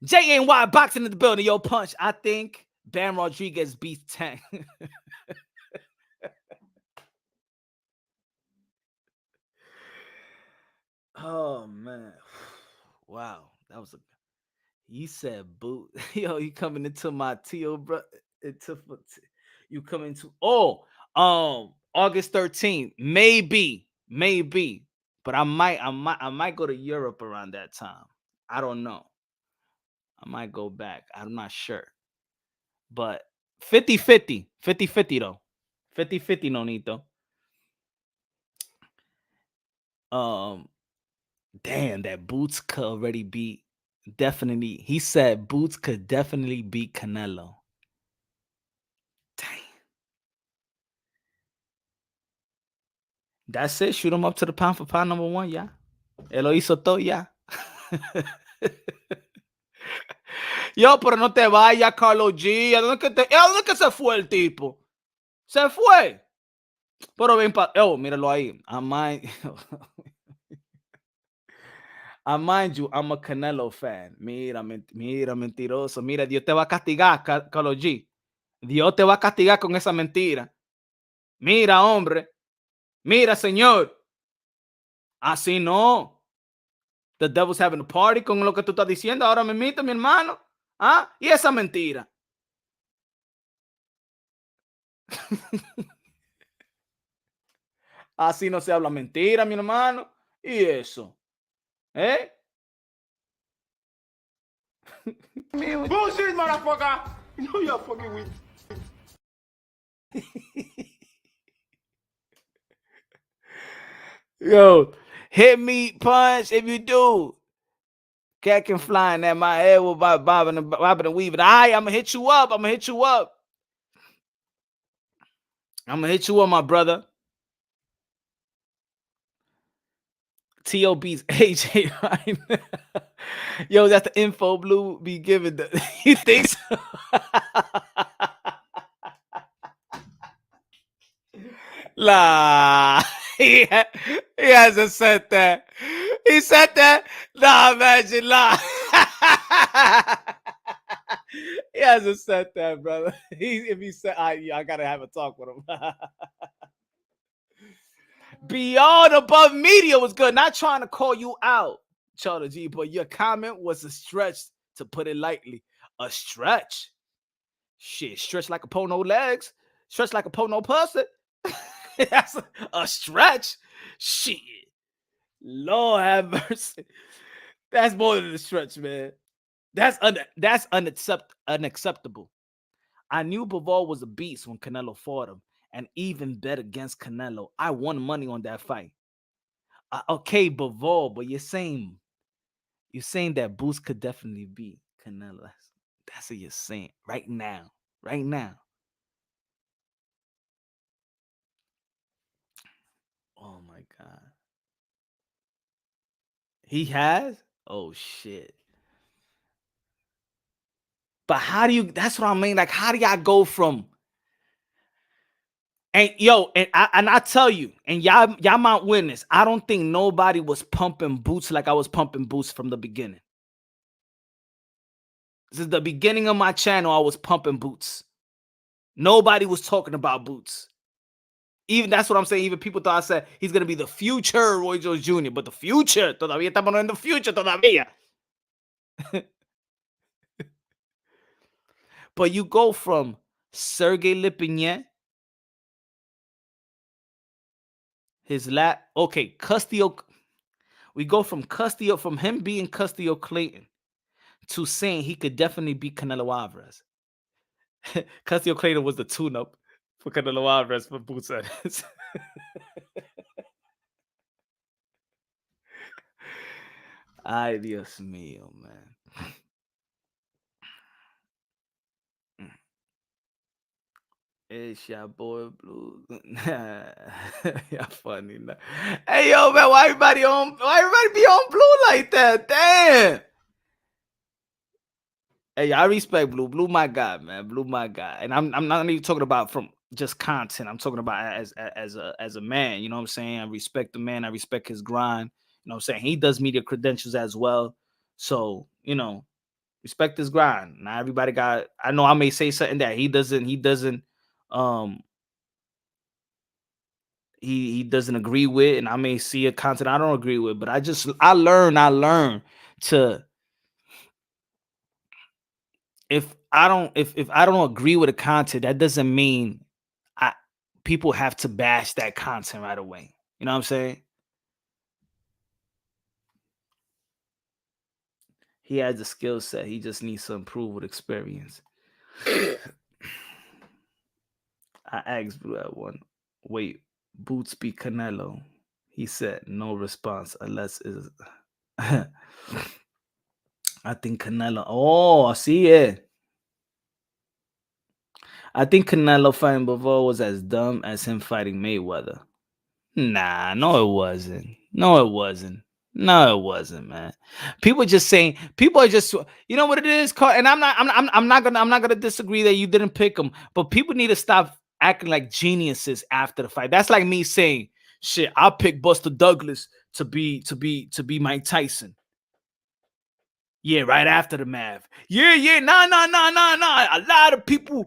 JNY boxing in the building. Yo, Punch. I think Bam Rodriguez beats Tank. Oh man, wow, that was a. He said, "Boot, yo, you coming into my Tio, bro? You coming to August 13th, maybe, but I might go to Europe around that time. I don't know. I might go back. I'm not sure, but 50-50 though, 50-50, Nonito. Damn, that Boots could already beat. Definitely, he said Boots could definitely beat Canelo. Dang. That's it. Shoot him up to the pound for pound number 1, yeah. Él lo hizo todo, ya. Yo, pero no te vayas, Carlos G. ¿A dónde que se fue el tipo? Se fue. Pero ven para. Oh, míralo ahí. I mind you, I'm a Canelo fan. Mira, mentiroso. Mira, Dios te va a castigar, Carlos G. Dios te va a castigar con esa mentira. Mira, hombre. Mira, señor. Así no. The devil's having a party con lo que tú estás diciendo ahora mismo, mi hermano. ¿Ah? Y esa mentira. Así no se habla mentira, mi hermano. Y eso. ¿Eh? Bullshit, motherfucker! You know you're fucking with. Yo, hit me, Punch, if you do. Cat can flying at my head with bobbing and weaving. All right, I'm going to hit you up. I'm going to hit you up, my brother. TOB's AJ right. Yo, that's the info Blue be giving. You think so? Nah, he hasn't said that. He said that? Nah, imagine, nah. He hasn't said that, brother. If he said, I gotta have a talk with him. Beyond above media was good. Not trying to call you out, Charlie G, but your comment was a stretch, to put it lightly. A stretch. Shit, stretch like a pole, no legs. Stretch like a pole, no pussy. That's a stretch. Shit. Lord have mercy. That's more than a stretch, man. That's unacceptable. I knew Bivol was a beast when Canelo fought him, and even bet against Canelo. I won money on that fight. Okay, Bivol, but you're saying You're saying that Boots could definitely be Canelo. That's what you're saying right now. Right now. Oh my God. He has? Oh shit. But how do you that's what I mean? Like, how do y'all go from and yo, and I tell you, and y'all might witness, I don't think nobody was pumping Boots like I was pumping Boots from the beginning. This is the beginning of my channel. I was pumping Boots. Nobody was talking about Boots. Even that's what I'm saying. Even people thought I said he's gonna be the future Roy Jones Jr., but the future todavía estamos en the future todavía. But you go from Sergey Lipinets, Castillo. We go from Castillo, from him being Castillo Clayton to saying he could definitely beat Canelo Alvarez. Castillo Clayton was the tune-up for Canelo Alvarez for Boots. Ay, Dios mío, man. It's your boy Blue. Yeah, funny. Nah. Hey, yo, man, why everybody be on Blue like that? Damn. Hey, I respect Blue. Blue, my guy, man. Blue, my guy. And I'm not even talking about from just content. I'm talking about as a man. You know what I'm saying? I respect the man. I respect his grind. You know what I'm saying? He does media credentials as well. So, respect his grind. Now everybody got. I know I may say something that he doesn't. Um, he doesn't agree with, and I may see a content I don't agree with. But I learn to if I don't agree with a content, that doesn't mean I people have to bash that content right away. You know what I'm saying? He has the skill set. He just needs to improve with experience. I asked Blue at one. Wait, Boots beat Canelo. He said no response unless is. I think Canelo. Oh, I see it. I think Canelo fighting Bivol was as dumb as him fighting Mayweather. Nah, no, it wasn't. No, it wasn't. No, it wasn't, man. People are just, you know what it is, Carl. And I'm not gonna disagree that you didn't pick him, but people need to stop acting like geniuses after the fight. That's like me saying, shit, I'll pick Buster Douglas to be Mike Tyson. Yeah, right after the math. Yeah, nah. A lot of people,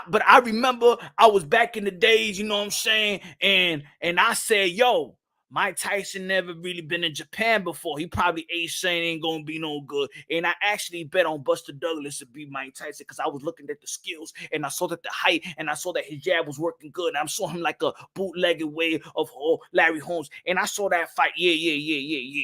but I remember I was back in the days, you know what I'm saying? And I said, yo, Mike Tyson never really been in Japan before. He probably ain't gonna be no good. And I actually bet on Buster Douglas to beat Mike Tyson because I was looking at the skills and I saw that the height and I saw that his jab was working good. And I saw him like a bootlegged way of Larry Holmes. And I saw that fight. Yeah.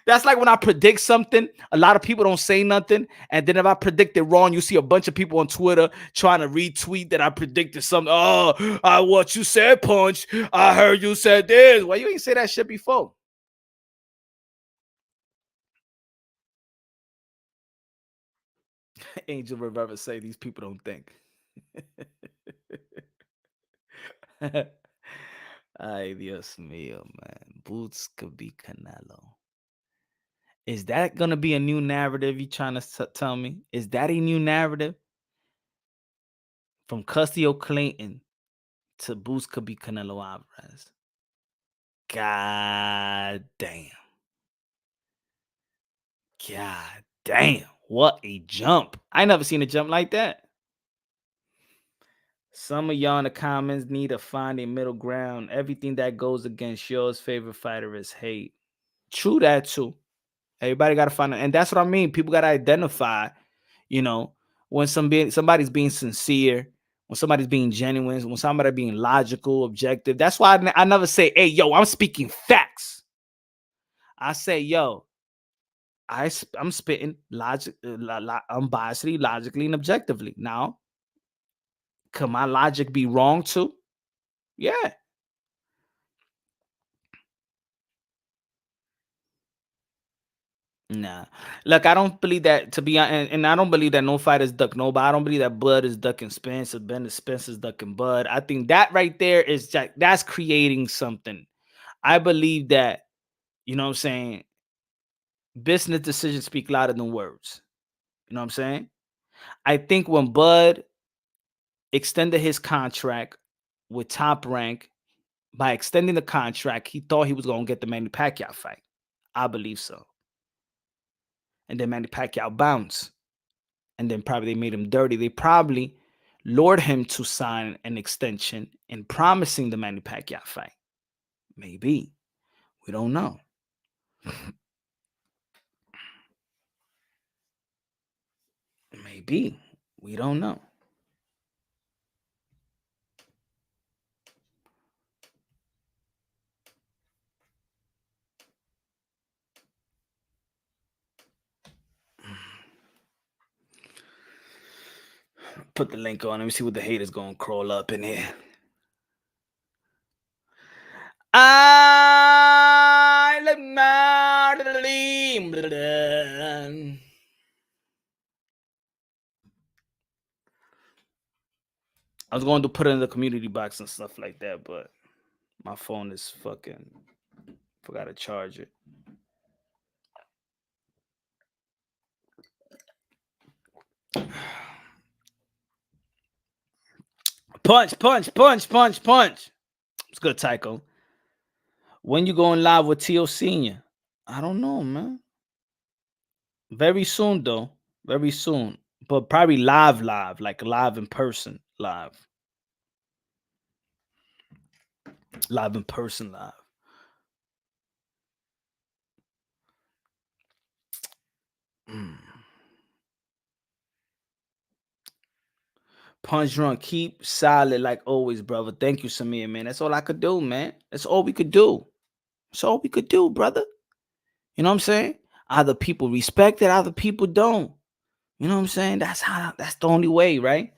That's like when I predict something, a lot of people don't say nothing. And then if I predict it wrong, you see a bunch of people on Twitter trying to retweet that I predicted something. Oh, what you said, Punch. I heard you said this. Why you ain't say that shit before? Angel Rivera say these people don't think. Ay, Dios mío, man. Boots could be Canelo. Is that going to be a new narrative you trying to tell me? Is that a new narrative? From Castillo Clayton to Boots could be Canelo Alvarez. God damn. God damn. What a jump. I never seen a jump like that. Some of y'all in the comments need to find a middle ground. Everything that goes against yours favorite fighter is hate. True that too. Everybody got to find it. And that's what I mean. People got to identify, when somebody's being sincere, when somebody's being genuine, when somebody's being logical, objective. That's why I never say, hey, yo, I'm speaking facts. I say, yo, I'm spitting unbiasedly, logically, and objectively. Now, could my logic be wrong too? Yeah. Nah, look, I don't believe that to be and I don't believe that no fighters duck nobody. I don't believe that Bud is ducking Spence or Ben Spence is ducking Bud. I think that right there is that's creating something. I believe that, you know what I'm saying, business decisions speak louder than words. You know what I'm saying? I think when Bud extended his contract with Top Rank, by extending the contract, he thought he was going to get the Manny Pacquiao fight. I believe so. And then Manny Pacquiao bounced. And then probably they made him dirty. They probably lured him to sign an extension and promising the Manny Pacquiao fight. Maybe. We don't know. Maybe. We don't know. Put the link on. Let me see what the haters gonna crawl up in here. I was going to put it in the community box and stuff like that, but my phone is fucking forgot to charge it. Punch, punch, punch, punch, punch. It's good, Tycho. When you going live with Tio Senior? I don't know, man. Very soon, though. Very soon. But probably live, like live in person, live. Live in person, live. Punch drunk, keep solid like always, brother. Thank you, Samir, man. That's all I could do, man. That's all we could do. That's all we could do, brother. You know what I'm saying? Either people respect it, either people don't. You know what I'm saying? That's the only way, right?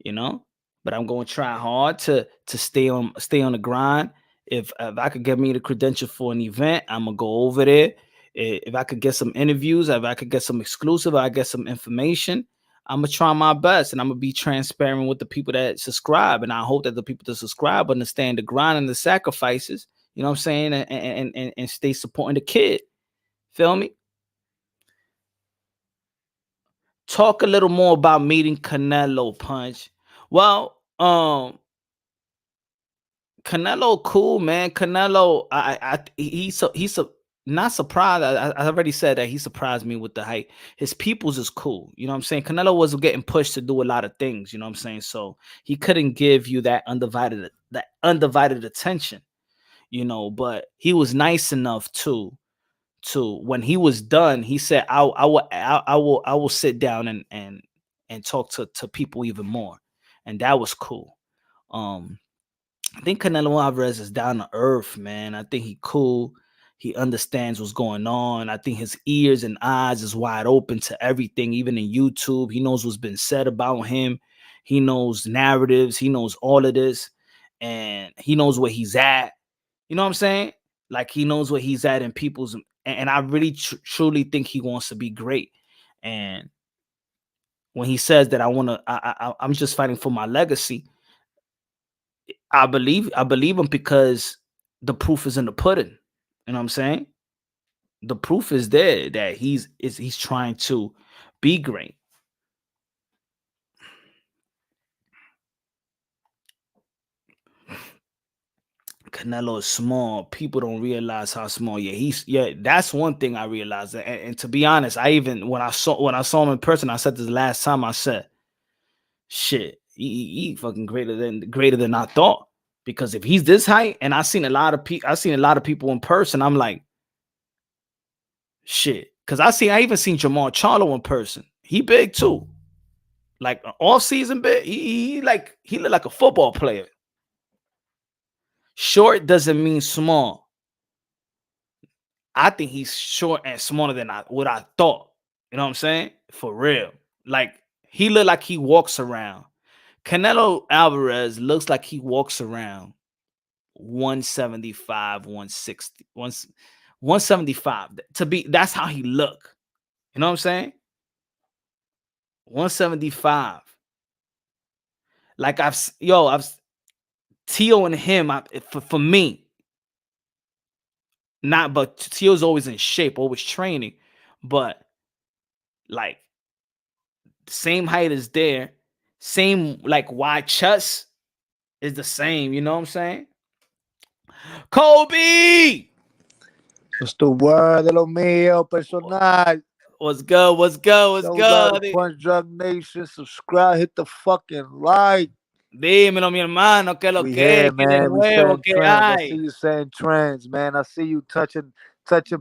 You know? But I'm going to try hard to stay on the grind. If I could get me the credential for an event, I'm gonna go over there. If I could get some interviews, if I could get some exclusive, I get some information. I'm gonna try my best, and I'm gonna be transparent with the people that subscribe. And I hope that the people that subscribe understand the grind and the sacrifices. You know what I'm saying? And stay supporting the kid. Feel me? Talk a little more about meeting Canelo, Punch. Well, Canelo, cool, man. Canelo, he's not surprised. I already said that he surprised me with the height. His peoples is cool. You know what I'm saying? Canelo was getting pushed to do a lot of things. You know what I'm saying? So he couldn't give you that undivided attention. You know, but he was nice enough to when he was done, he said, I will sit down and talk to people even more, and that was cool. Um, I think Canelo Alvarez is down to earth, man. I think he cool. He understands what's going on. I think his ears and eyes is wide open to everything, even in YouTube. He knows what's been said about him. He knows narratives. He knows all of this, and he knows where he's at. You know what I'm saying? Like he knows where he's at in people's, and I really truly think he wants to be great. And when he says that I'm just fighting for my legacy, I believe him because the proof is in the pudding. You know what I'm saying? The proof is there that he's trying to be great. Canelo is small. People don't realize how small. That's one thing I realized. And to be honest, I even when I saw him in person, I said this last time. I said, "Shit, he fucking greater than I thought." Because if he's this height, and I seen a lot of people in person, I'm like, shit. Because I even seen Jamal Charlo in person. He big too. Like off season big. He look like a football player. Short doesn't mean small. I think he's short and smaller than what I thought. You know what I'm saying? For real. Like he look like he walks around. Canelo Alvarez looks like he walks around 175, 160, 175 to be. That's how he look. You know what I'm saying? 175. Like I've Tio and him. For me, not. But Tio's always in shape, always training. But like the same height is there, same like wide chest is the same. You know what I'm saying? Kobe, What's the word de lo mío personal? what's good? What's good? What's Shows out to good? Punch Drug Nation. Subscribe, hit the fucking like. Dímelo, mi hermano, ¿qué lo We here, que de man. We nuevo, setting qué trends. I see hay? you setting trends, man. I see you touching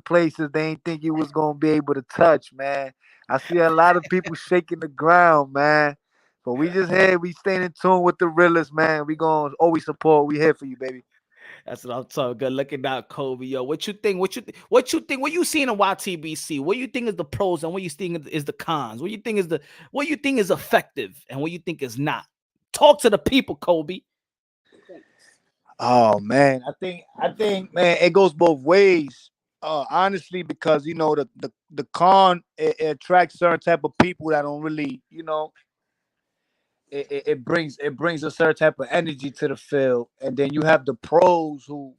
places they ain't think you was gonna be able to touch, man. I see a lot of people shaking the ground, man. But we just here. We staying in tune with the realest, man. We gonna always support. We here for you, baby. That's what I'm talking. Good looking out, Kobe. Yo, what you think? What you think? What you seeing in YTBC? What you think is the pros and what you think is the cons? What you think is effective and what you think is not? Talk to the people, Kobe. Oh man, I think man, it goes both ways. Honestly, because the con it attracts certain type of people that don't really, it brings a certain type of energy to the field, and then you have the pros who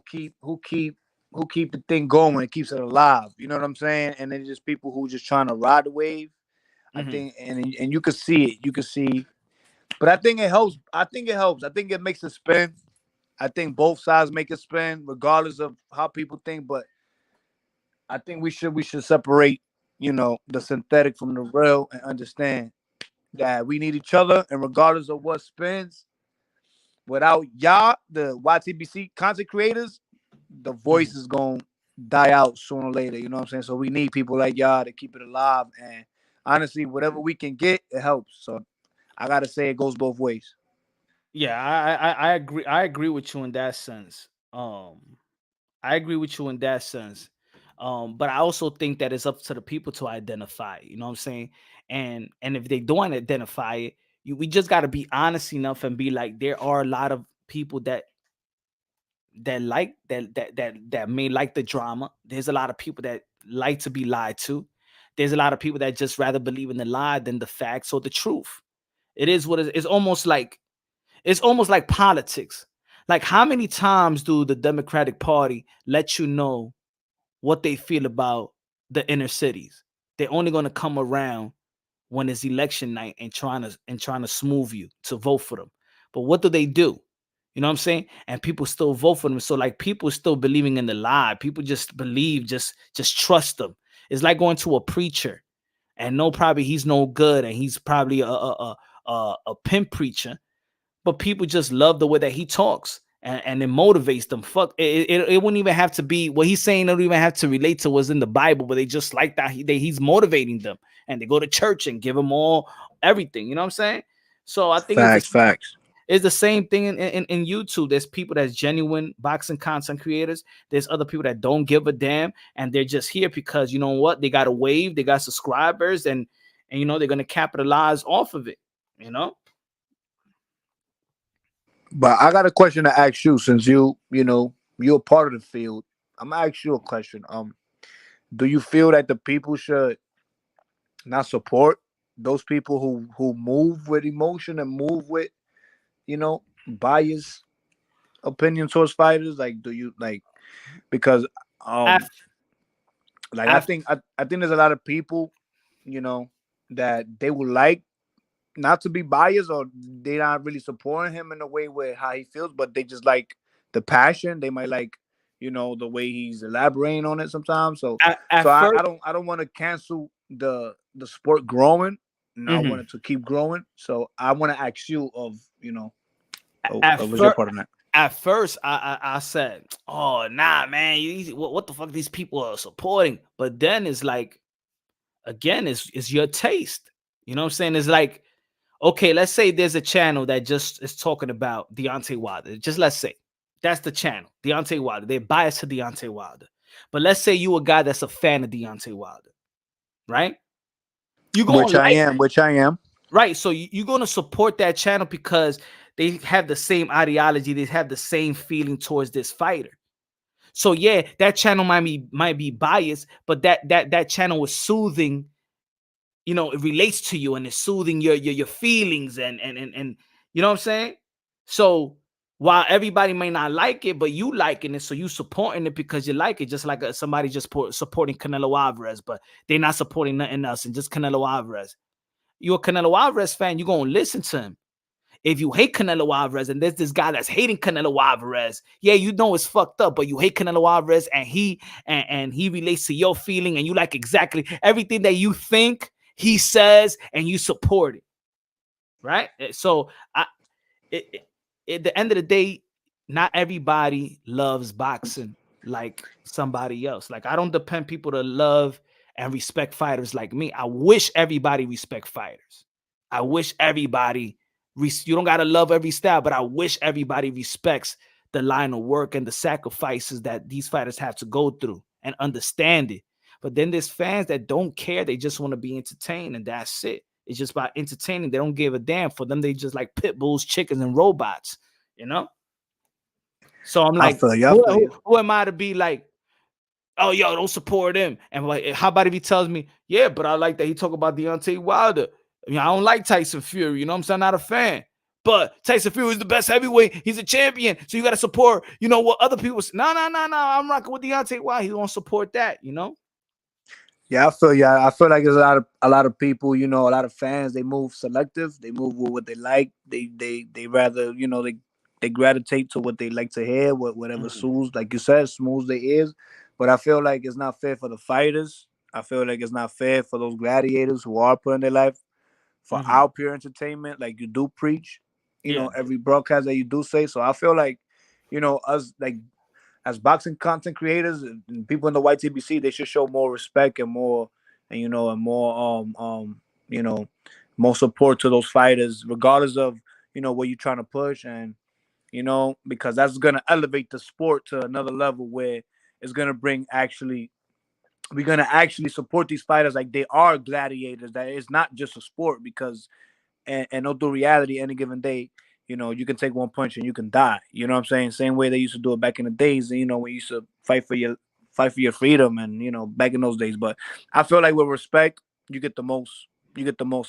keep who keep who keep the thing going, it keeps it alive. You know what I'm saying? And then just people who just trying to ride the wave. I Mm-hmm. think, and you can see it. You can see, but I think it helps. I think it helps. I think it makes it spin. I think both sides make it spin, regardless of how people think. But I think we should separate, the synthetic from the real, and understand that we need each other. And regardless of what spins, without y'all, the YTBC content creators, the Mm-hmm. voice is gonna die out sooner or later. You know what I'm saying? So we need people like y'all to keep it alive. And honestly, whatever we can get, it helps. So I gotta say, it goes both ways. Yeah, I agree. I agree with you in that sense. I agree with you in that sense. But I also think that it's up to the people to identify. You know what I'm saying? And if they don't identify it, we just got to be honest enough and be like, there are a lot of people that may like the drama. There's a lot of people that like to be lied to. There's a lot of people that just rather believe in the lie than the facts or the truth. It is what it is. It's almost like politics. Like, how many times do the Democratic Party let you know what they feel about the inner cities? They're only going to come around when it's election night and trying to smooth you to vote for them. But what do they do? You know what I'm saying? And people still vote for them. So like, people still believing in the lie. People just believe, just trust them. It's like going to a preacher and know probably he's no good and he's probably a pimp preacher, but people just love the way that he talks, and it motivates them. Fuck it wouldn't even have to be what he's saying. It don't even have to relate to what's in the Bible, but they just like that he's motivating them, and they go to church and give them all everything. You know what I'm saying? So I think Facts, facts. it's the same thing in YouTube. There's people that's genuine boxing content creators. There's other people that don't give a damn, and they're just here because, you know what, they got a wave, they got subscribers, and they're gonna capitalize off of it. You know. But I got a question to ask you, since you're a part of the field. I'm gonna ask you a question. Do you feel that the people should not support those people who move with emotion and move with, bias opinion towards fighters? Like, do you like, because um Af- like I af- think I think there's a lot of people, you know, that they would like not to be biased, or they not really supporting him in a way where how he feels, but they just like the passion. They might like, the way he's elaborating on it sometimes. So at so I, first. I don't I don't want to cancel the sport growing. And I want Mhm. it to keep growing. So I want to ask you At of what's your first, part on that? I said, "Oh nah, man, what the fuck these people are supporting?" But then it's like, again, it's your taste. You know what I'm saying? It's like, okay, let's say there's a channel that just is talking about Deontay Wilder. Just let's say that's the channel, Deontay Wilder. They're biased to Deontay Wilder. But let's say you a guy that's a fan of Deontay Wilder, right? You Which gonna I like, am. Which I am. right? So you're gonna support that channel because they have the same ideology, they have the same feeling towards this fighter. So yeah, that channel might be biased, but that channel is soothing. You know, it relates to you and it's soothing your feelings and you know what I'm saying. So while everybody may not like it, but you liking it, so you supporting it because you like it, just like somebody just supporting Canelo Alvarez, but they're not supporting nothing else and just Canelo Alvarez. You're a Canelo Alvarez fan, you're gonna listen to him. If you hate Canelo Alvarez and there's this guy that's hating Canelo Alvarez, yeah, you know it's fucked up, but you hate Canelo Alvarez and he relates to your feeling and you like exactly everything that you think he says and you support it, right? So at the end of the day, not everybody loves boxing like somebody else. Like I don't depend people to love and respect fighters like me. I wish everybody respect fighters. I wish everybody you don't gotta love every style, but I wish everybody respects the line of work and the sacrifices that these fighters have to go through and understand it. But then there's fans that don't care. They just want to be entertained, and that's it. It's just about entertaining. They don't give a damn. For them, they just like pit bulls, chickens, and robots, you know? So I'm like, who am I to be like, oh, yo, don't support him? And like, how about if he tells me, yeah, but I like that he talk about Deontay Wilder. I mean, I don't like Tyson Fury, you know what I'm saying? I'm not a fan. But Tyson Fury is the best heavyweight. He's a champion. So you got to support, you know, what other people say. No. I'm rocking with Deontay Wilder. He won't support that, you know? Yeah, I feel yeah. I feel like there's a lot of people, you know, a lot of fans. They move selective. They move with what they like. They rather, you know, they gravitate to what they like to hear, whatever soothes, like you said, smooths their ears. But I feel like it's not fair for the fighters. I feel like it's not fair for those gladiators who are putting their life for our pure entertainment, like you do preach. You know, every broadcast that you do say. So I feel like, you know, us like as boxing content creators and people in the YTBC, they should show more respect and more, and you know, and more you know, more support to those fighters, regardless of, you know, what you're trying to push, and you know, because that's gonna elevate the sport to another level where it's gonna bring actually. We're gonna actually support these fighters like they are gladiators. That it's not just a sport, because and no, through reality, any given day, you know, you can take one punch and you can die. You know what I'm saying? Same way they used to do it back in the days, you know, when you used to fight for your freedom, and you know, back in those days. But I feel like with respect, you get the most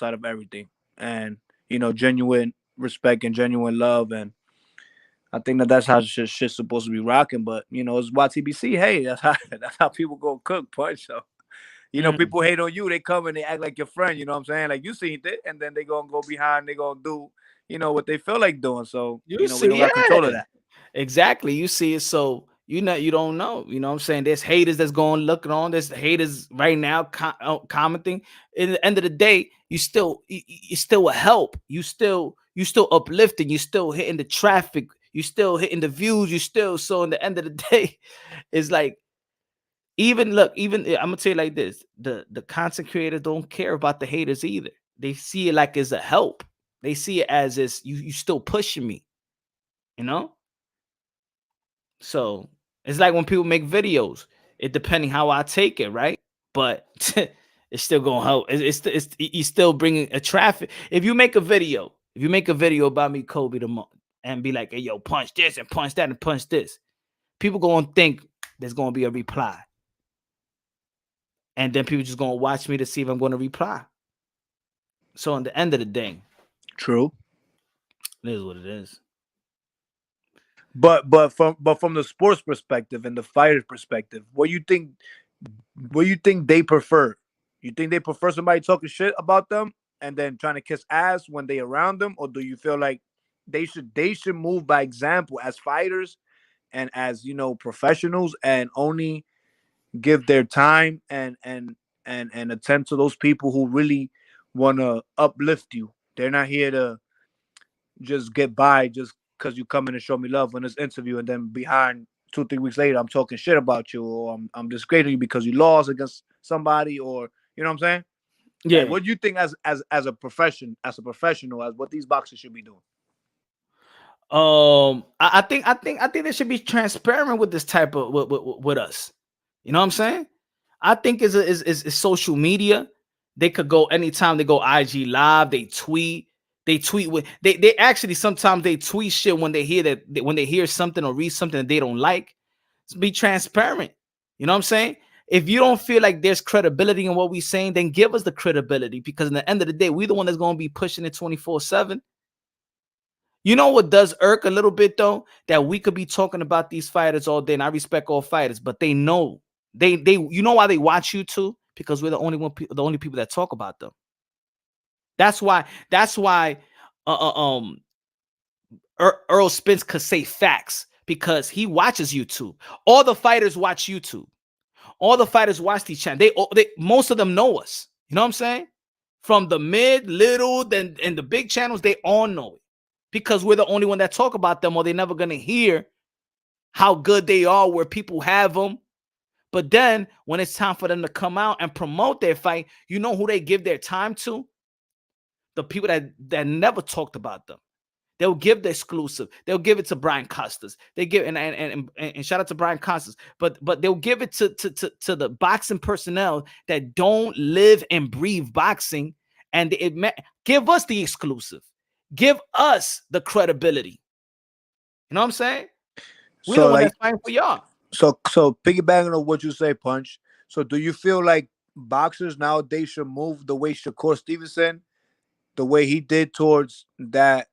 out of everything. And you know, genuine respect and genuine love. And I think that's how shit's supposed to be rocking. But you know, it's YTBC. Hey, that's how people go cook punch. So you know, people hate on you. They come and they act like your friend. You know what I'm saying? Like you seen it, and then they gonna go behind. They gonna do, you know, what they feel like doing. So you know, we don't got control of that. Exactly. You see it. So you don't know. You know what I'm saying? There's haters that's going looking on. There's haters right now commenting. At the end of the day, you still a help. You still uplifting. You still hitting the traffic. You still hitting the views. You still, so in the end of the day, it's like, even I'm gonna tell you like this: the content creators don't care about the haters either. They see it like as a help. They see it as you still pushing me, you know. So it's like when people make videos. It depending how I take it, right? But it's still gonna help. It's you still bringing a traffic. If you make a video about me, Kobe, and be like, hey, yo, punch this and punch that and punch this, people gonna think there's gonna be a reply. And then people just gonna watch me to see if I'm gonna reply. So in the end of the day, true, it is what it is. But from the sports perspective and the fighter perspective, what you think they prefer? You think they prefer somebody talking shit about them and then trying to kiss ass when they around them, or do you feel like they should move by example as fighters and as, you know, professionals, and only give their time and attend to those people who really want to uplift you? They're not here to just get by just because you come in and show me love in this interview, and then behind 2-3 weeks later I'm talking shit about you, or I'm disgrading you because you lost against somebody, or you know what I'm saying? Yeah. Like, what do you think as a professional, as what these boxers should be doing? I think they should be transparent with this type of with us. You know what I'm saying? I think is social media. They could go anytime. They go IG live. They tweet. They tweet with they actually sometimes they tweet shit when they hear something or read something that they don't like. be transparent. You know what I'm saying? If you don't feel like there's credibility in what we're saying, then give us the credibility, because in the end of the day, we're the one that's going to be pushing it 24/7. You know what does irk a little bit though? That we could be talking about these fighters all day, and I respect all fighters, but they know they you know why they watch you too? Because we're the only people that talk about them. That's why Errol Spence could say facts, because he watches YouTube. All the fighters watch YouTube. All the fighters watch these channels. They most of them know us. You know what I'm saying? From the mid, little, then and the big channels, they all know it, because we're the only one that talk about them, or they're never gonna hear how good they are, where people have them. But then when it's time for them to come out and promote their fight, you know who they give their time to? The people that never talked about them. They'll give the exclusive. They'll give it to Brian Costas. They give and shout out to Brian Costas. But they'll give it to the boxing personnel that don't live and breathe boxing, and give us the exclusive. Give us the credibility. You know what I'm saying? We're the one that's fighting for y'all. So piggybacking on what you say, Punch. So do you feel like boxers nowadays should move the way Shakur Stevenson, the way he did towards that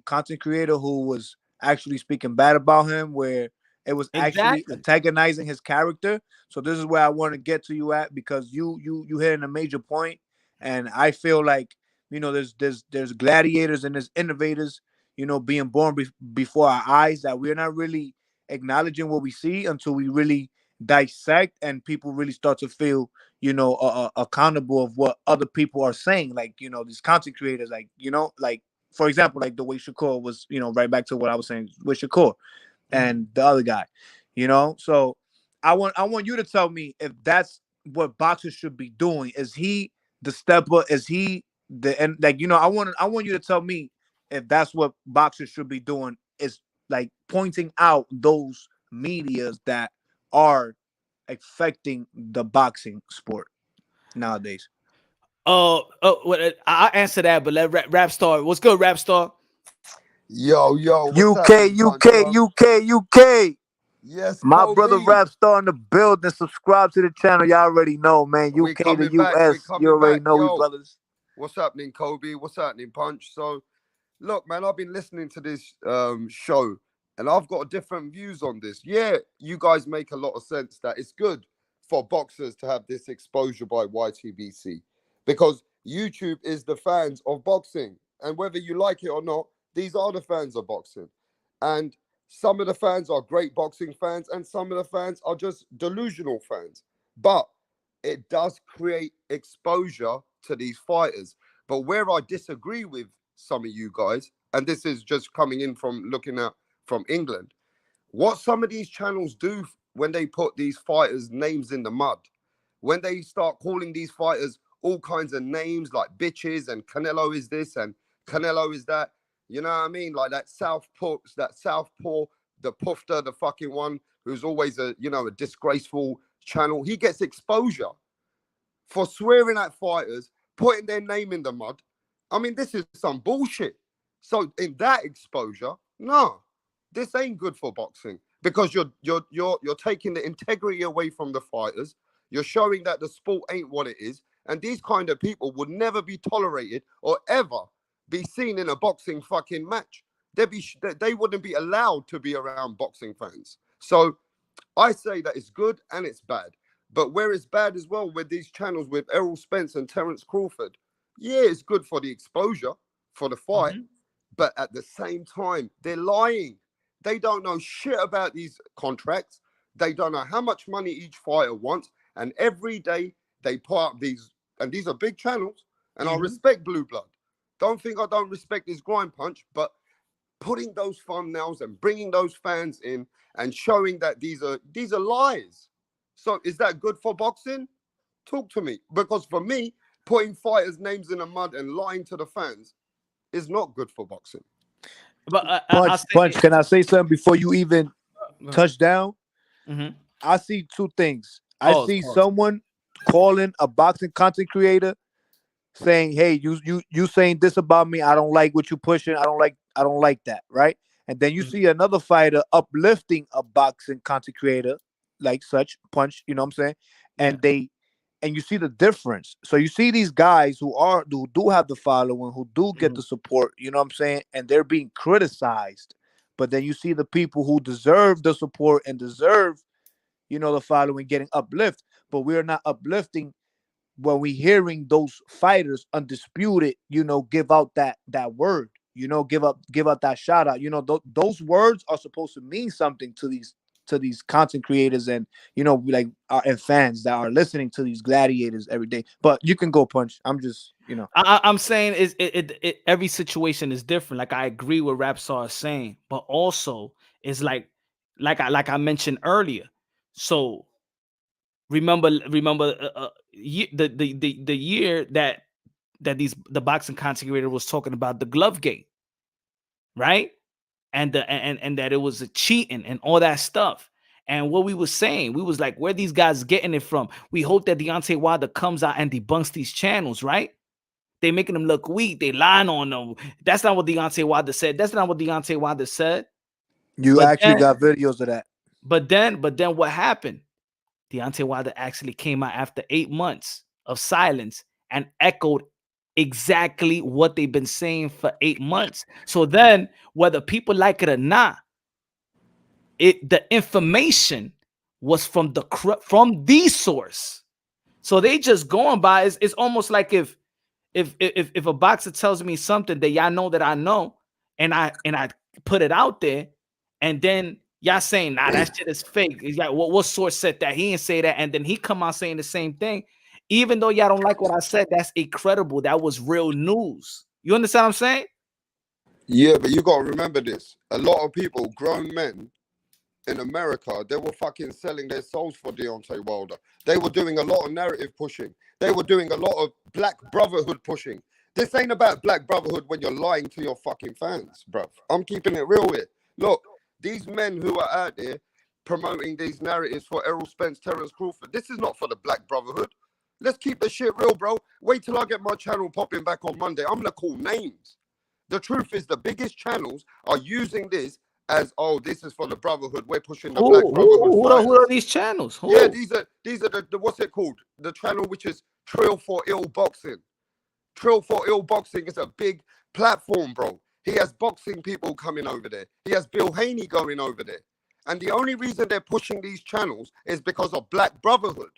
content creator who was actually speaking bad about him, where it was actually antagonizing his character? So this is where I want to get to you at, because you hitting a major point, and I feel like, you know, there's gladiators and there's innovators, you know, being born before our eyes, that we're not really acknowledging what we see until we really dissect, and people really start to feel, you know, accountable of what other people are saying. Like, you know, these content creators, like, you know, like, for example, like the way Shakur was, you know, right back to what I was saying with Shakur and the other guy, you know. So I want you to tell me if that's what boxers should be doing. Is he the stepper? Is he the, and like, you know, I want you to tell me if that's what boxers should be doing, is like pointing out those medias that are affecting the boxing sport nowadays. I'll answer that, but let Rap Star. What's good, Rap Star? Yo, what's UK, happening, Punch, UK, bro? UK. Yes, My Kobe. brother Rap Star in the building. Subscribe to the channel. Y'all already know, man. We UK to coming back. We US. You coming already back. know, we Yo, brothers. what's happening, Kobe? What's happening, Punch? So, look, man, I've been listening to this show, and I've got different views on this. Yeah, you guys make a lot of sense that it's good for boxers to have this exposure by YTBC, because YouTube is the fans of boxing, and whether you like it or not, these are the fans of boxing, and some of the fans are great boxing fans, and some of the fans are just delusional fans. But it does create exposure to these fighters. But where I disagree with some of you guys, and this is just coming in from looking at from England, what some of these channels do when they put these fighters' names in the mud, when they start calling these fighters all kinds of names like bitches and Canelo is this and Canelo is that, you know what I mean? Like that Southpaw, the Pufter, the fucking one who's always a disgraceful channel. He gets exposure for swearing at fighters, putting their name in the mud. I mean, this is some bullshit. So in that exposure, no, this ain't good for boxing, because you're taking the integrity away from the fighters. You're showing that the sport ain't what it is, and these kind of people would never be tolerated or ever be seen in a boxing fucking match. They wouldn't be allowed to be around boxing fans. So I say that it's good and it's bad. But where it's bad as well with these channels with Errol Spence and Terence Crawford, yeah, it's good for the exposure for the fight. But at the same time, they're lying. They don't know shit about these contracts. They don't know how much money each fighter wants. And every day they put up these, and these are big channels. And I respect Blue Blood. Don't think I don't respect this grind punch, but putting those thumbnails and bringing those fans in and showing that these are lies. So is that good for boxing? Talk to me. Because for me, putting fighters' names in the mud and lying to the fans is not good for boxing. But Punch, can I say something before you even touch down? I see two things. I see someone calling a boxing content creator saying, "Hey, you saying this about me? I don't like what you pushing. I don't like that." Right? And then you see another fighter uplifting a boxing content creator like such, Punch, you know what I'm saying? Yeah. And you see the difference. So you see these guys who do have the following, who do get the support, you know what I'm saying? And they're being criticized. But then you see the people who deserve the support and deserve, you know, the following getting uplift. But we're not uplifting when we hearing those fighters undisputed, you know, give out that word, you know, give out that shout out. You know, those words are supposed to mean something to these content creators and, you know, like and fans that are listening to these gladiators every day. But you can go, Punch. I'm just, you know, I'm saying every situation is different. Like, I agree with Rapstar is saying, but also it's like I mentioned earlier. So remember the year that the boxing content creator was talking about the glove gate, right? And and that it was a cheating and all that stuff. And what we was saying, we was like, where these guys getting it from? We hope that Deontay Wilder comes out and debunks these channels, right? They making them look weak. They lying on them. That's not what Deontay Wilder said. That's not what Deontay Wilder said. you But actually then, got videos of that. but then what happened? Deontay Wilder actually came out after 8 months of silence and echoed exactly what they've been saying for 8 months. So then, whether people like it or not, the information was from the source. So they just going by. It's almost like if a boxer tells me something that y'all know that I know, and I put it out there, and then y'all saying, nah, that shit is fake. He's like, what source said that? He didn't say that, and then he come out saying the same thing. Even though y'all don't like what I said, that's incredible. That was real news. You understand what I'm saying? Yeah, but you got to remember this. A lot of people, grown men in America, they were fucking selling their souls for Deontay Wilder. They were doing a lot of narrative pushing. They were doing a lot of black brotherhood pushing. This ain't about black brotherhood when you're lying to your fucking fans, bruv. I'm keeping it real here. Look, these men who are out there promoting these narratives for Errol Spence, Terence Crawford, this is not for the black brotherhood. Let's keep the shit real, bro. Wait till I get my channel popping back on Monday. I'm going to call names. The truth is the biggest channels are using this as, oh, this is for the brotherhood. We're pushing the black brotherhood. Who are these channels? Who? Yeah, these are the what's it called? The channel which is Trill for Ill Boxing. Trill for Ill Boxing is a big platform, bro. He has boxing people coming over there. He has Bill Haney going over there. And the only reason they're pushing these channels is because of black brotherhood.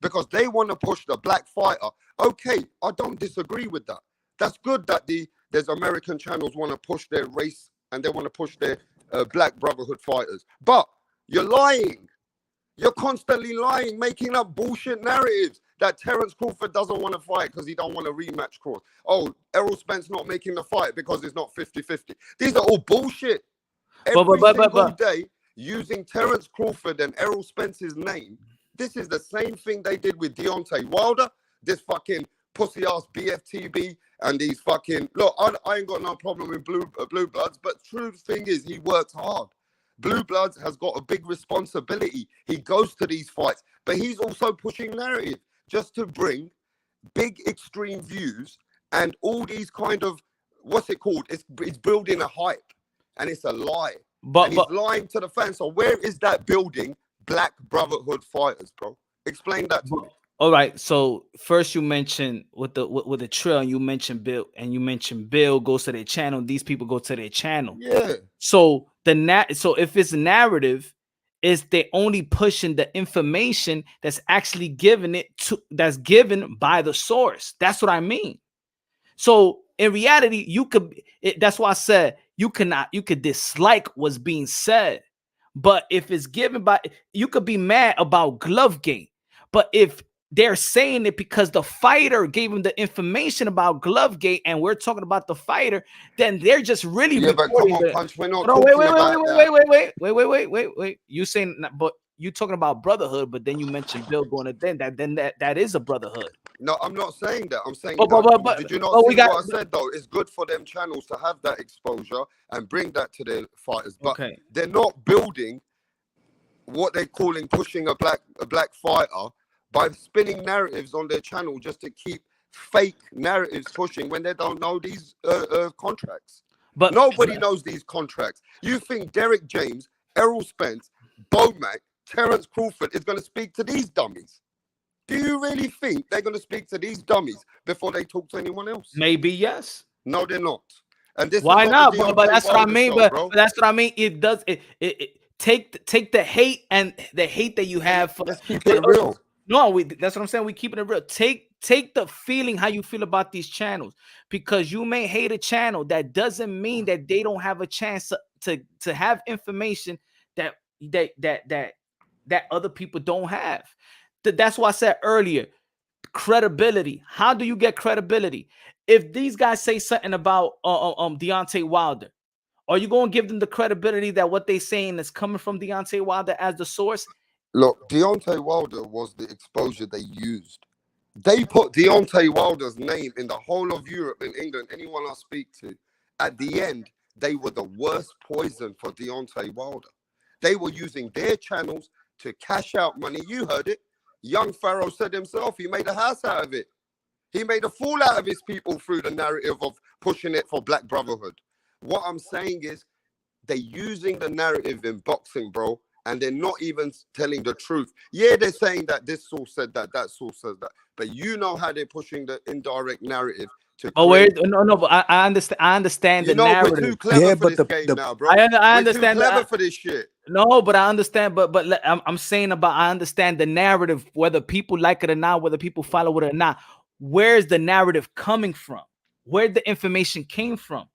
Because they want to push the black fighter. Okay, I don't disagree with that. That's good that there's American channels want to push their race and they want to push their black brotherhood fighters. But you're lying. You're constantly lying, making up bullshit narratives that Terence Crawford doesn't want to fight because he don't want to rematch Crawford. Oh, Errol Spence not making the fight because it's not 50-50. These are all bullshit. Every single day, using Terence Crawford and Errol Spence's name. This is the same thing they did with Deontay Wilder, this fucking pussy-ass BFTB, and these fucking... Look, I ain't got no problem with Blue Bloods, but true thing is he works hard. Blue Bloods has got a big responsibility. He goes to these fights, but he's also pushing narrative just to bring big extreme views and all these kind of... What's it called? It's building a hype, and it's a lie. And he's lying to the fans. So where is that building black brotherhood fighters, bro? Explain that to me. All right. So first you mentioned with the trail, and you mentioned Bill goes to their channel. These people go to their channel. Yeah. So so if it's narrative, is they only pushing the information that's actually that's given by the source. That's what I mean. So in reality, that's why I said you could dislike what's being said. But if it's given by, you could be mad about Glovegate. But if they're saying it because the fighter gave them the information about Glovegate, and we're talking about the fighter, then they're just really... Yeah, but come on, Punch, we're not talking about that. Wait. You saying, but you talking about brotherhood, but then you mentioned Bill going to then that is a brotherhood. No, I'm not saying that. I'm saying but did you not see what I said though? It's good for them channels to have that exposure and bring that to their fighters. But they're not building what they're calling pushing a black fighter by spinning narratives on their channel just to keep fake narratives pushing when they don't know these contracts. But Nobody knows these contracts. You think Derek James, Errol Spence, Bomac, Terence Crawford is going to speak to these dummies? Do you really think they're going to speak to these dummies before they talk to anyone else? maybe yes. No, they're not. And this Why is not? not the But Deontay that's what I Wilder mean. show, bro. But that's what I mean. It does. Take the hate and the hate that you have for. Let's keep it real. No, that's what I'm saying. We keeping it real. Take the feeling how you feel about these channels, because you may hate a channel. That doesn't mean that they don't have a chance to have information that other people don't have. That's why I said earlier, credibility. How do you get credibility? If these guys say something about Deontay Wilder, are you going to give them the credibility that what they saying is coming from Deontay Wilder as the source? Look, Deontay Wilder was the exposure they used. They put Deontay Wilder's name in the whole of Europe and England, anyone I speak to. At the end, they were the worst poison for Deontay Wilder. They were using their channels to cash out money. You heard it. Young Pharaoh said himself, he made a house out of it. He made a fool out of his people through the narrative of pushing it for Black Brotherhood. What I'm saying is they're using the narrative in boxing, bro, and they're not even telling the truth. Yeah, they're saying that this source said that, that source says that, but you know how they're pushing the indirect narrative to. Oh, wait, no, but I understand. I understand the narrative. We're too clever for this game now, bro. I We're understand. Too clever for this shit. No, but I understand. But I'm saying about I understand the narrative, whether people like it or not, whether people follow it or not. Where's the narrative coming from? Where the information came from?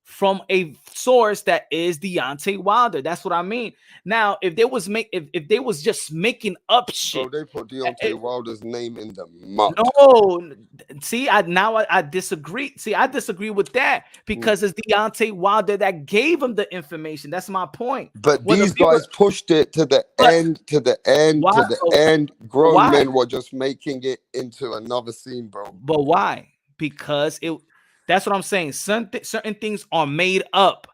From a source that is Deontay Wilder. That's what I mean. Now, if they was just making up shit, bro, they put Deontay Wilder's name in the mud. No, see, I disagree. See, I disagree with that because it's Deontay Wilder that gave him the information. That's my point. But these guys pushed it to the end, to the end, why? to the end. Grown Why? men were just making it into another scene, bro. But why? Because that's what I'm saying. Certain things are made up.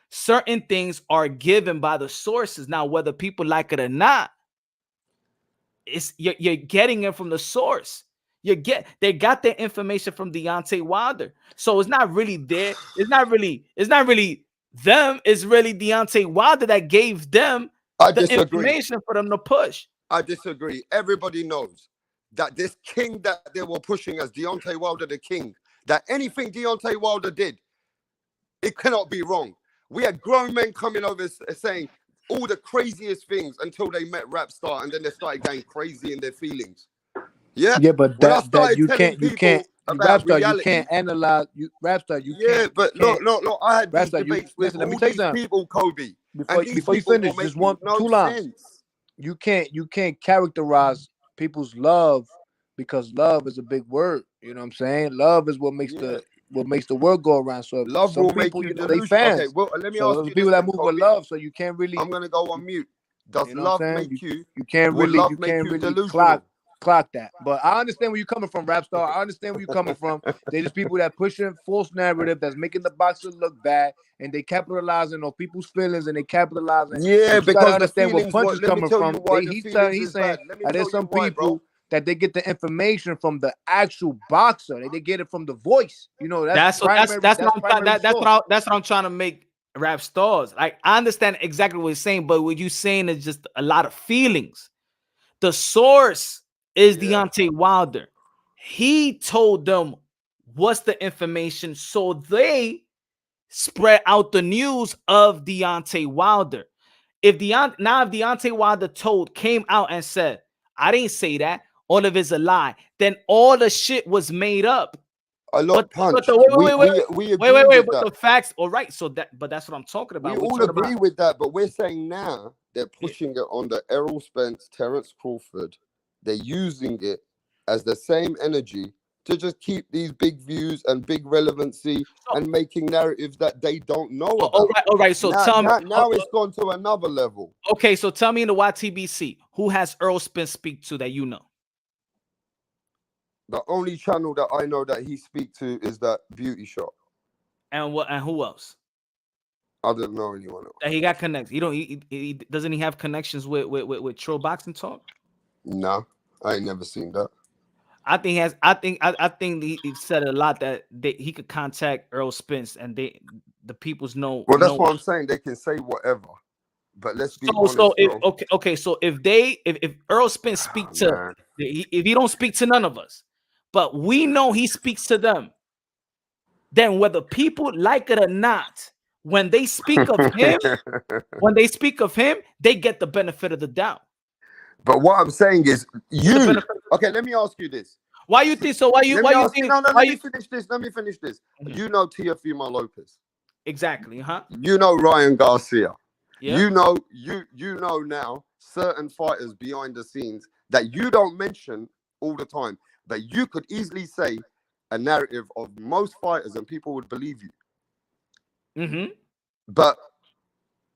Certain things are given by the sources. Now, whether people like it or not, you're getting it from the source. They got their information from Deontay Wilder. So it's not really there. It's not really them. It's really Deontay Wilder that gave them the information for them to push. I disagree. Everybody knows that this king that they were pushing as Deontay Wilder the king, that anything Deontay Wilder did, it cannot be wrong. We had grown men coming over saying all the craziest things until they met Rapstar, and then they started getting crazy in their feelings. Yeah, but that you can't Rapstar, you can't analyze Rapstar. You can't. But look, I had these debates with all these people, Kobe. Before you finish, just two lines. You can't characterize people's love, because love is a big word. You know what I'm saying? Love is what makes the world go around. So love some will people, make you they fans. Okay, well, let me so ask you people this, that move with love. So you can't really. I'm gonna go on mute. Does love make you? You can't really. You can't really clock that. But I understand where you're coming from, Rapstar. I understand where you're coming from. They're just people that pushing false narrative that's making the boxer look bad, and they capitalizing on people's feelings, and they capitalizing. Yeah, because I understand where Punch is coming from. He's saying there's some people that they get the information from the actual boxer. They get it from the voice. You know, that's what I'm trying to make Rapstars. Like, I understand exactly what you're saying, but what you're saying is just a lot of feelings. The source is Deontay Wilder. He told them what's the information, so they spread out the news of Deontay Wilder. If Deontay Wilder came out and said, I didn't say that, all of it's a lie, then all the shit was made up. Wait, but the facts, all right. So but that's what I'm talking about. We all agree with that, but we're saying now they're pushing it on the Errol Spence, Terence Crawford. They're using it as the same energy to just keep these big views and big relevancy and making narratives that they don't know about. All right. So now it's gone to another level. Okay, so tell me in the YTBC, who has Errol Spence speak to that you know? The only channel that I know that he speak to is that Beauty Shop. And who else? I don't know anyone else. That he got connections. He doesn't he have connections with True Boxing Talk? No, I ain't never seen that. I think he has. I think he said a lot that he could contact Errol Spence, and the people's Well, that's know. what I'm saying. They can say whatever, but let's be So honest, if though. okay, so if if Earl Spence speak Oh, to, man. if he don't speak to none of us, but we know he speaks to them, then whether people like it or not, when they speak of him, they get the benefit of the doubt. But what I'm saying is, Get the you. benefit. Okay, let me ask you this. Why you think so? Let me Why you ask you. think No, no. why Let me you finish this. Let me finish this. Mhm. You know Teofimo Lopez. Exactly, huh? You know Ryan Garcia. Yeah. You know now certain fighters behind the scenes that you don't mention all the time, but you could easily say a narrative of most fighters and people would believe you. Mm-hmm. But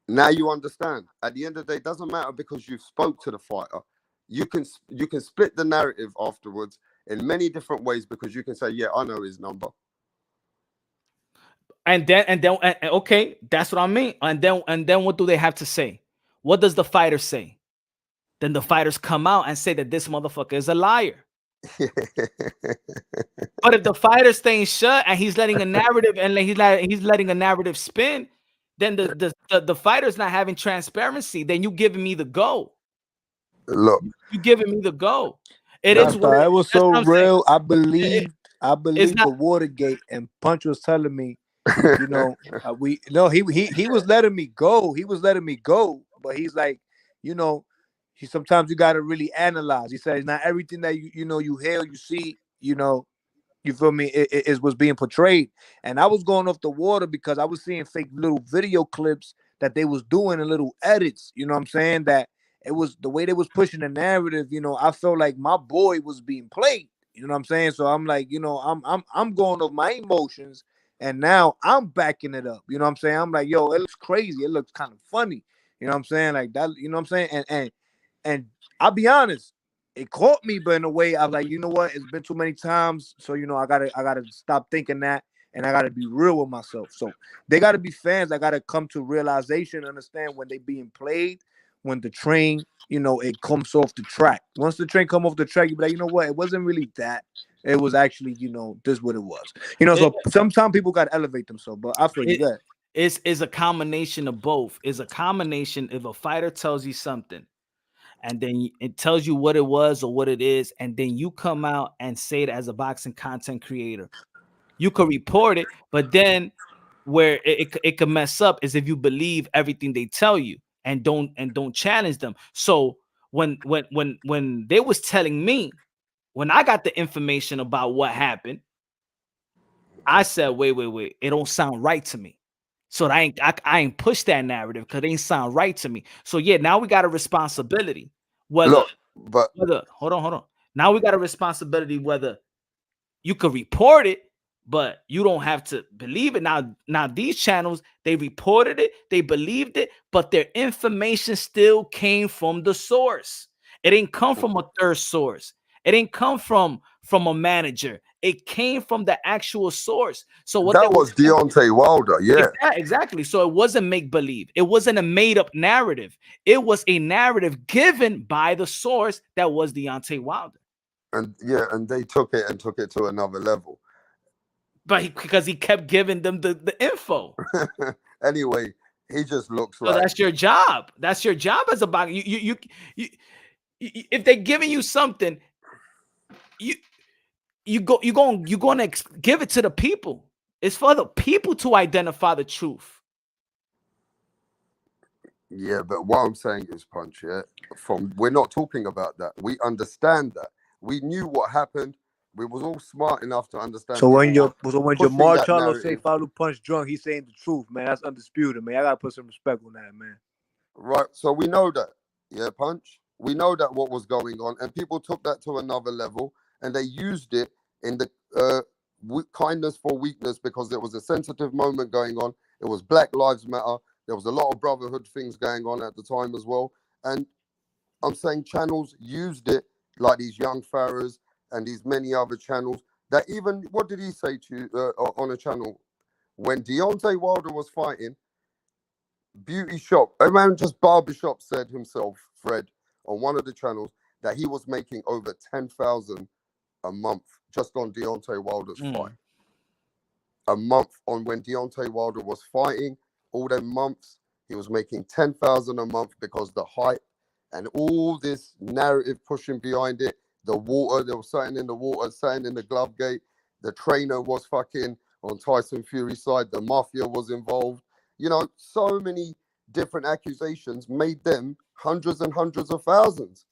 now you understand. At the end of the day, it doesn't matter because you spoke to the fighter. You can split the narrative afterwards in many different ways because you can say, yeah, I know his number. And okay, that's what I mean. And then what do they have to say? What does the fighter say? Then the fighters come out and say that this motherfucker is a liar. But if the fighter's staying shut and he's letting a narrative and he's letting a narrative spin, then the fighter's not having transparency. Then you giving me the go. Look, You giving me the go. It Nah, is what it was that's so what I'm saying. real. I It- it's believed not. the Watergate, and Punch was telling me, you know, we no, he was letting me go. He was letting me go, but he's like, you know, sometimes you got to really analyze. He says not everything that you know you hear, you see, you know, you feel me, is was being portrayed. And I was going off the water because I was seeing fake little video clips that they was doing and little edits. You know what I'm saying? That it was the way they was pushing the narrative. You know, I felt like my boy was being played. You know what I'm saying? So I'm like, you know, I'm going off my emotions, and now I'm backing it up. You know what I'm saying? I'm like, yo, it looks crazy. It looks kind of funny. You know what I'm saying? Like that. You know what I'm saying? And I'll be honest, it caught me, but in a way, I was like, you know what? It's been too many times, so you know, I gotta stop thinking that, and I gotta be real with myself. So they gotta be fans. I gotta come to realization, understand when they being played, when the train, you know, it comes off the track. Once the train come off the track, you be like, you know what? It wasn't really that. It was actually, you know, this what it was. You know, It, so sometimes people gotta elevate themselves. But I feel you it that. is a combination of both. It's a combination. If a fighter tells you something, and then it tells you what it was or what it is, and then you come out and say it as a boxing content creator, you could report it, but then where it could mess up is if you believe everything they tell you and don't challenge them. So when they was telling me, when I got the information about what happened, I said, wait, it don't sound right to me. So I ain't push that narrative because it ain't sound right to me. So yeah, now we got a responsibility. Whether look, but hold on. Now we got a responsibility whether you could report it, but you don't have to believe it. Now these channels, they reported it, they believed it, but their information still came from the source. It didn't come from a third source. It didn't come from a manager. It came from the actual source. So what they that was was Deontay Wilder, yeah. exactly. So it wasn't make believe. It wasn't a made up narrative. It was a narrative given by the source that was Deontay Wilder. And they took it to another level. But because he kept giving them the info. Anyway, he just looks So like, that's your job. That's your job as a boxer. If they're giving you something, you you're gonna give it to the people. It's for the people to identify the truth. yeah, but what I'm saying is, Punch, yeah, we're not talking about that. We understand that. We knew what happened. We was all smart enough to understand So when people were pushing Jamar that Charlo say narrative. follow Punch drunk, he's saying the truth, man. That's undisputed, man. I gotta put some respect on that, man. Right. So we know that, yeah, Punch. We know that what was going on, and people took that to another level, and they used it in the kindness for weakness because there was a sensitive moment going on. It was Black Lives Matter. There was a lot of brotherhood things going on at the time as well, and I'm saying channels used it like these young Pharaohs and these many other channels. That even what did he say to you on a channel when Deontay Wilder was fighting? Beauty shop, a man just barbershop said himself, Fred, on one of the channels that he was making over 10,000 a month just on Deontay Wilder's Mm. fight. A month on when Deontay Wilder was fighting, all them months, he was making 10,000 a month because the hype and all this narrative pushing behind it. The water, there was something in the water, something in the glove gate. The trainer was fucking on Tyson Fury's side. The mafia was involved. You know, so many different accusations made them hundreds and hundreds of thousands.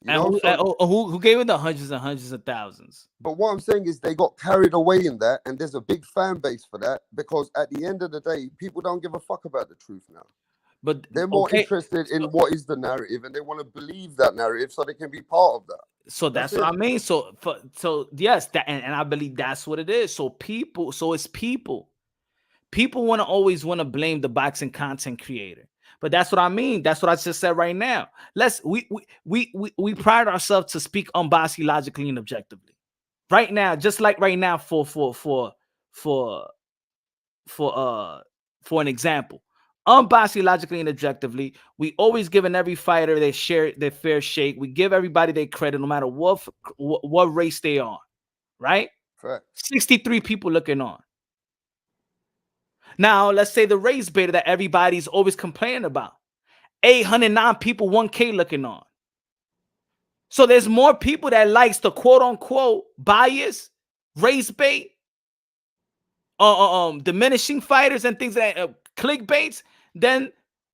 You And know, who gave it the hundreds and hundreds of thousands? but what I'm saying is they got carried away in that, and there's a big fan base for that because at the end of the day, people don't give a fuck about the truth now. But They're more okay, interested in what is the narrative, and they want to believe that narrative so they can be part of that. so that's That's what it. I mean. So yes, that and I believe that's what it is. So it's people. People always want to blame the boxing content creator. But that's what I mean. That's what I just said right now. We pride ourselves to speak unbiased, logically, and objectively. Right now, just like right now, for an example, unbiased, logically, and objectively, we always giving every fighter their fair shake. We give everybody their credit, no matter what race they are. Right? Fact. 63 people looking on. Now, let's say the race beta that everybody's always complaining about. 809 people, 1K looking on. So there's more people that likes the quote-unquote bias, race bait, diminishing fighters and things that clickbaits than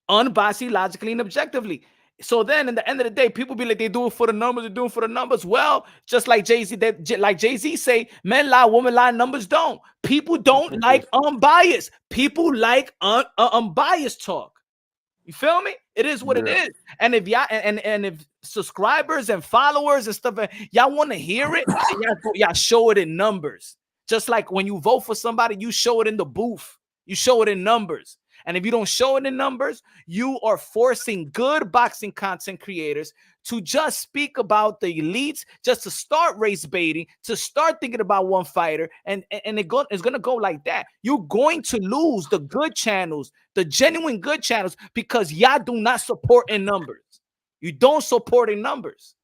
unbiased, logically, and objectively. So then, in the end of the day, people be like, they do it for the numbers, they're doing it for the numbers. Well, just like Jay-Z say, men lie, women lie, numbers don't. People don't like unbiased. People like unbiased talk. You feel me? It is what it is. And if y'all and if subscribers and followers and stuff, y'all want to hear it, y'all show it in numbers. Just like when you vote for somebody, you show it in the booth. You show it in numbers. And if you don't show it in numbers, you are forcing good boxing content creators to just speak about the elites, just to start race baiting, to start thinking about one fighter. And it's going to go like that. You're going to lose the good channels, the genuine good channels, because y'all do not support in numbers. You don't support in numbers.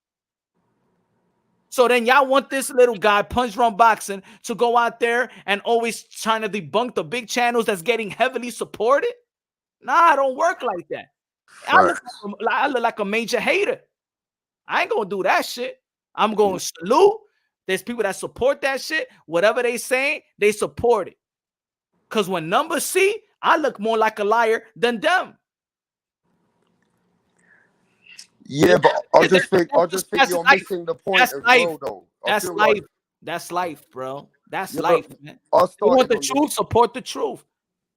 So then y'all want this little guy, Punch Run Boxing, to go out there and always trying to debunk the big channels that's getting heavily supported? Nah, it don't work like that. I look like a major hater. I ain't gonna do that shit. I'm gonna salute. There's people that support that shit. Whatever they saying, they support it. Because when numbers see, I look more like a liar than them. Yeah, but I just think you're missing the point as well, though. That's life. That's life, bro. That's life, man. You want the truth? Support the truth.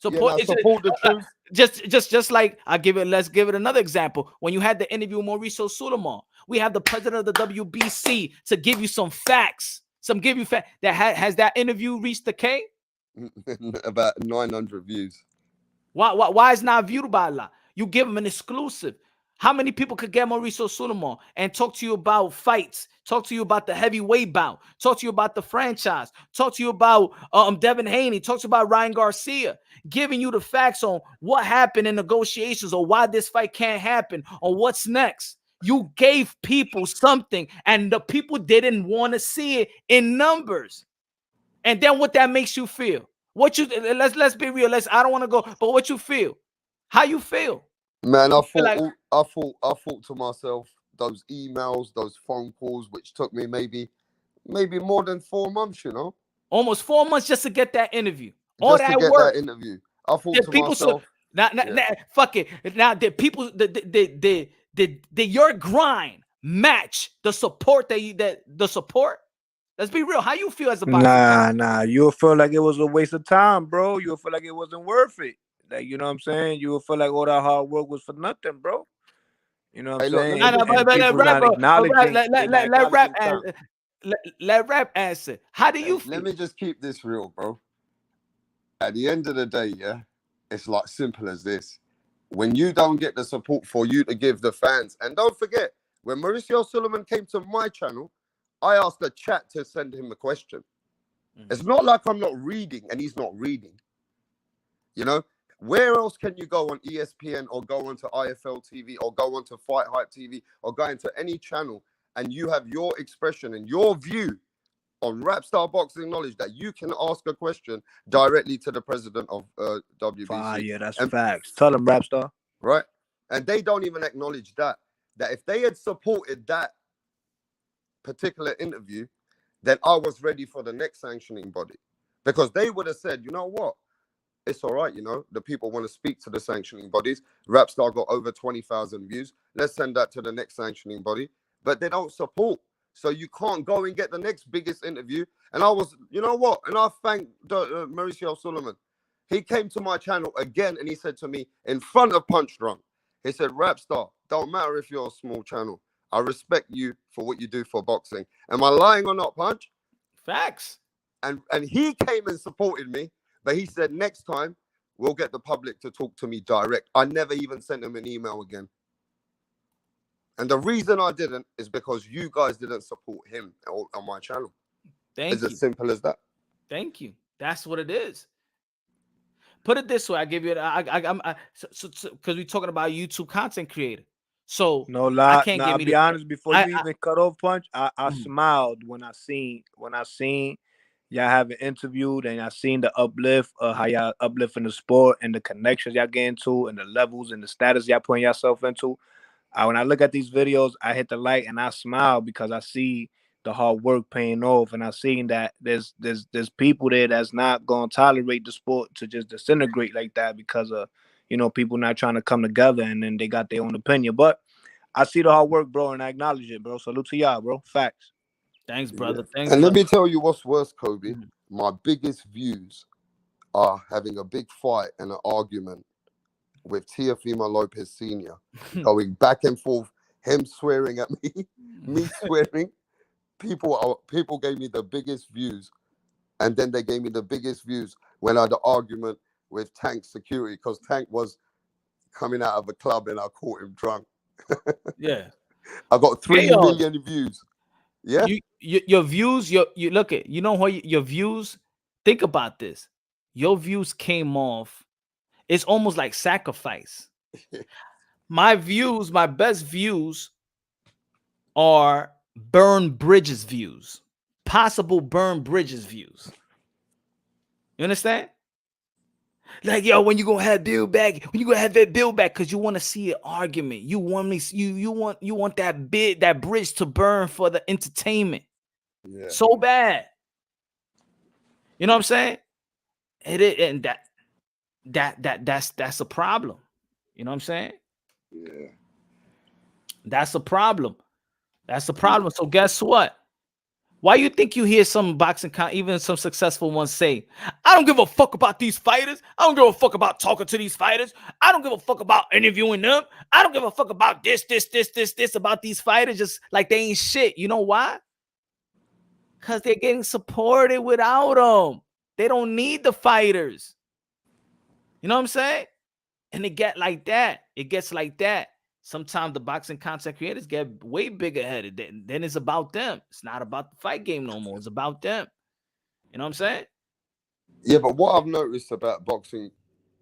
Support the truth. Just like let's give it another example. When you had the interview with Mauricio Sulaiman, we have the president of the WBC to give you some facts. Has that interview reached the K? About 900 views. Why is not viewed by a lot? You give them an exclusive. How many people could get Mauricio Sulaiman and talk to you about fights, talk to you about the heavyweight bout, talk to you about the franchise, talk to you about Devin Haney, talk to you about Ryan Garcia, giving you the facts on what happened in negotiations or why this fight can't happen or what's next. You gave people something and the people didn't want to see it in numbers. And then what that makes you feel? Let's be real. I don't want to go, but what you feel? How you feel? Man, I thought to myself, those emails, those phone calls, which took me maybe more than 4 months, you know, almost 4 months just to get that interview. I thought to myself, fuck it. Now, did your grind match the support the support? Let's be real. How you feel as a boxer? Nah. You'll feel like it was a waste of time, bro. You'll feel like it wasn't worth it. Like, you know what I'm saying? You will feel like all that hard work was for nothing, bro. You know what I'm saying? Let rap answer. How do you feel? Let me just keep this real, bro. At the end of the day, yeah, it's like simple as this. When you don't get the support for you to give the fans, and don't forget, when Mauricio Sulaiman came to my channel, I asked the chat to send him a question. It's not like I'm not reading and he's not reading. You know? Where else can you go on ESPN or go onto IFL TV or go onto Fight Hype TV or go into any channel and you have your expression and your view on Rapstar Boxing Knowledge that you can ask a question directly to the president of WBC. Yeah, that's And facts. Tell them, Rapstar. right, and they don't even acknowledge that if they had supported that particular interview, then I was ready for the next sanctioning body, because they would have said, you know what, it's all right, you know, the people want to speak to the sanctioning bodies. Rapstar got over 20,000 views. Let's send that to the next sanctioning body. But they don't support. So you can't go and get the next biggest interview. And I was, you know what? And I thank Mauricio Suleiman. He came to my channel again and he said to me in front of Punch Drunk, he said, Rapstar, don't matter if you're a small channel. I respect you for what you do for boxing. Am I lying or not, Punch? Facts. And he came and supported me. But he said, next time, we'll get the public to talk to me direct. I never even sent him an email again. And the reason I didn't is because you guys didn't support him on my channel. It's as simple as that. Thank you. That's what it is. Put it this way. I give you because we're talking about YouTube content creator. So no lie. I can't I'll be honest. Before you even cut off Punch, I smiled when I seen y'all having interviewed and I seen the uplift of how y'all uplifting the sport and the connections y'all get into and the levels and the status y'all putting yourself into. When I look at these videos, I hit the like and I smile because I see the hard work paying off, and I seen that there's people there that's not gonna tolerate the sport to just disintegrate like that because of, you know, people not trying to come together and then they got their own opinion. But I see the hard work, bro, and I acknowledge it, bro. Salute to y'all, bro. Facts. Thanks, brother. Yeah. Thanks. And let me tell you what's worse, Kobe. My biggest views are having a big fight and an argument with Teofimo Lopez Sr. going back and forth, him swearing at me, me swearing. People gave me the biggest views, and then they gave me the biggest views when I had the argument with Tank Security, because Tank was coming out of a club and I caught him drunk. Yeah, I got 3 million views. Yeah, your views, you look at, you know what, your views. Think about this. Your views came off. It's almost like sacrifice. My views, my best views are burn bridges views, possible burn bridges views. You understand? Like, yo, when you gonna have Bill back? When you gonna have that Bill back? Because you want to see an argument. You want me. You want that bridge to burn for the entertainment. Yeah. So bad. You know what I'm saying? And that's a problem. You know what I'm saying? Yeah. That's a problem. That's a problem. So guess what? Why you think you hear some boxing, even some successful ones say, I don't give a fuck about these fighters. I don't give a fuck about talking to these fighters. I don't give a fuck about interviewing them. I don't give a fuck about this about these fighters, just like they ain't shit. You know why? Because they're getting supported without them. They don't need the fighters. You know what I'm saying? And it gets like that. It gets like that. Sometimes the boxing content creators get way bigger headed. Then it's about them. It's not about the fight game no more. It's about them. You know what I'm saying? Yeah, but what I've noticed about boxing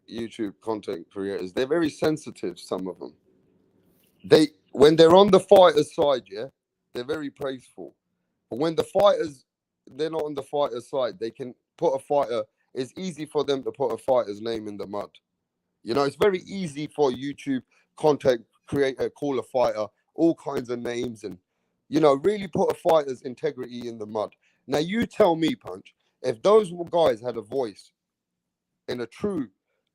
YouTube content creators, they're very sensitive, some of them. When they're on the fighter's side, yeah, they're very praiseful. But when they're not on the fighter's side, they can put a fighter, it's easy for them to put a fighter's name in the mud. You know, it's very easy for YouTube content creator, call a fighter all kinds of names and, you know, really put a fighter's integrity in the mud. Now, you tell me, Punch, if those guys had a voice in a true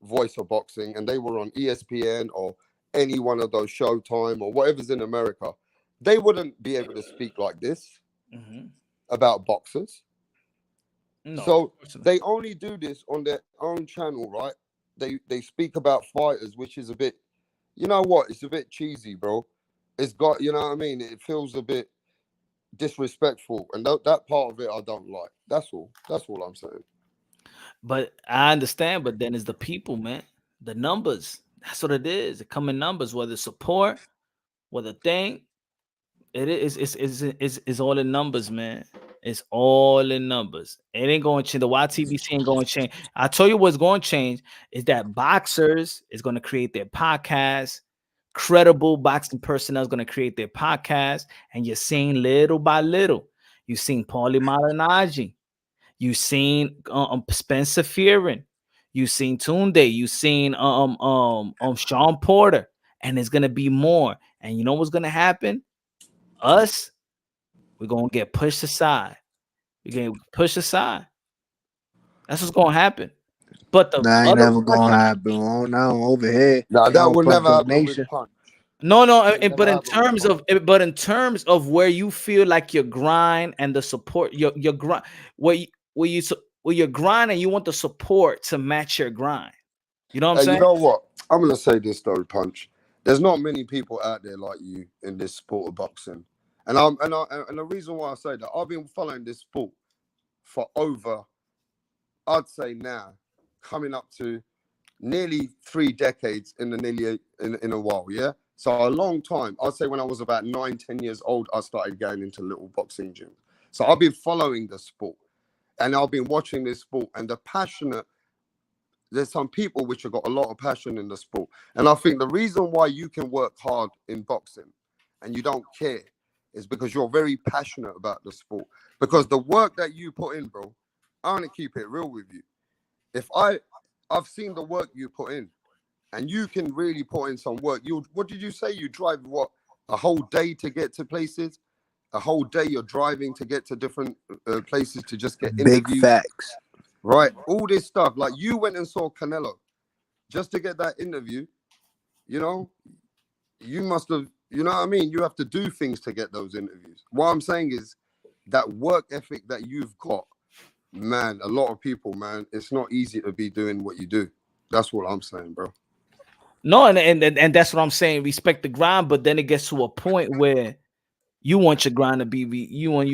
voice of boxing and they were on ESPN or any one of those Showtime or whatever's in America, they wouldn't be able to speak like this about boxers. No, so they only do this on their own channel, right? They speak about fighters, which is a bit, you know what? It's a bit cheesy, bro. It's got, you know what I mean? It feels a bit disrespectful. And that part of it I don't like. That's all. That's all I'm saying. But I understand, but then it's the people, man. The numbers. That's what it is. It come in numbers, whether support, whether thing. It is all in numbers, man. It's all in numbers. It ain't going to change. The YTBC ain't going to change. I tell you what's going to change is that boxers is going to create their podcast. Credible boxing personnel is going to create their podcast. And you're seeing little by little. You seen Paulie Malignaggi. You seen Spencer Fearon. You seen Tunde. You seen Sean Porter. And there's gonna be more. And you know what's gonna happen? Us, we're gonna get pushed aside. We're gonna push aside. That's what's gonna happen. But the That ain't other never gonna happen. Oh, no, over here. Nah, that Y'all will Punch never Drunk happen with Nation. Punch. no, It'll but never in happen with terms Punch. of where you feel like your grind and the support, your grind, where your grind and you want the support to match your grind. You know what I'm Hey, you saying? know what? I'm gonna say this though, Punch. There's not many people out there like you in this sport of boxing, and the reason why I say that, I've been following this sport for over, I'd say now, coming up to nearly 3 decades in the in a while, yeah. So a long time. I'd say when I was about 9, 10 years old, I started going into little boxing gyms. So I've been following the sport, and I've been watching this sport, and the passionate. There's some people which have got a lot of passion in the sport, and I think the reason why you can work hard in boxing and you don't care is because you're very passionate about the sport. Because the work that you put in, bro, I'm gonna keep it real with you. If I've seen the work you put in, and you can really put in some work. You, what did you say? You drive what, a whole day to get to places? A whole day you're driving to get to different places to just get Big interviews, facts. right? All this stuff. Like you went and saw Canelo just to get that interview. You know, you must have. You know what I mean? You have to do things to get those interviews. What I'm saying is that work ethic that you've got, man. A lot of people, man, it's not easy to be doing what you do. That's what I'm saying, bro. No, and that's what I'm saying. Respect the grind, but then it gets to a point where you want your grind to be you want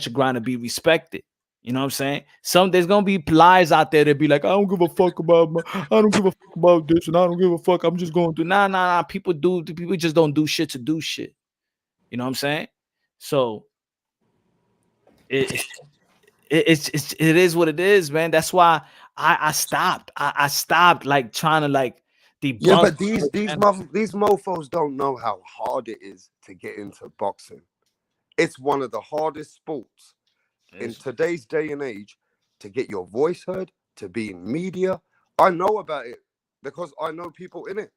your grind to be respected. You know what I'm saying? There's gonna be lies out there that be like, I don't give a fuck about I don't give a fuck about this, and I don't give a fuck. I'm just going to nah. People just don't do shit to do shit. You know what I'm saying? So it it is what it is, man. That's why I stopped. I stopped like trying to like Yeah, debunk. but these mofos don't know how hard it is to get into boxing. It's one of the hardest sports in today's day and age to get your voice heard, to be in media. I know about it because I know people in it.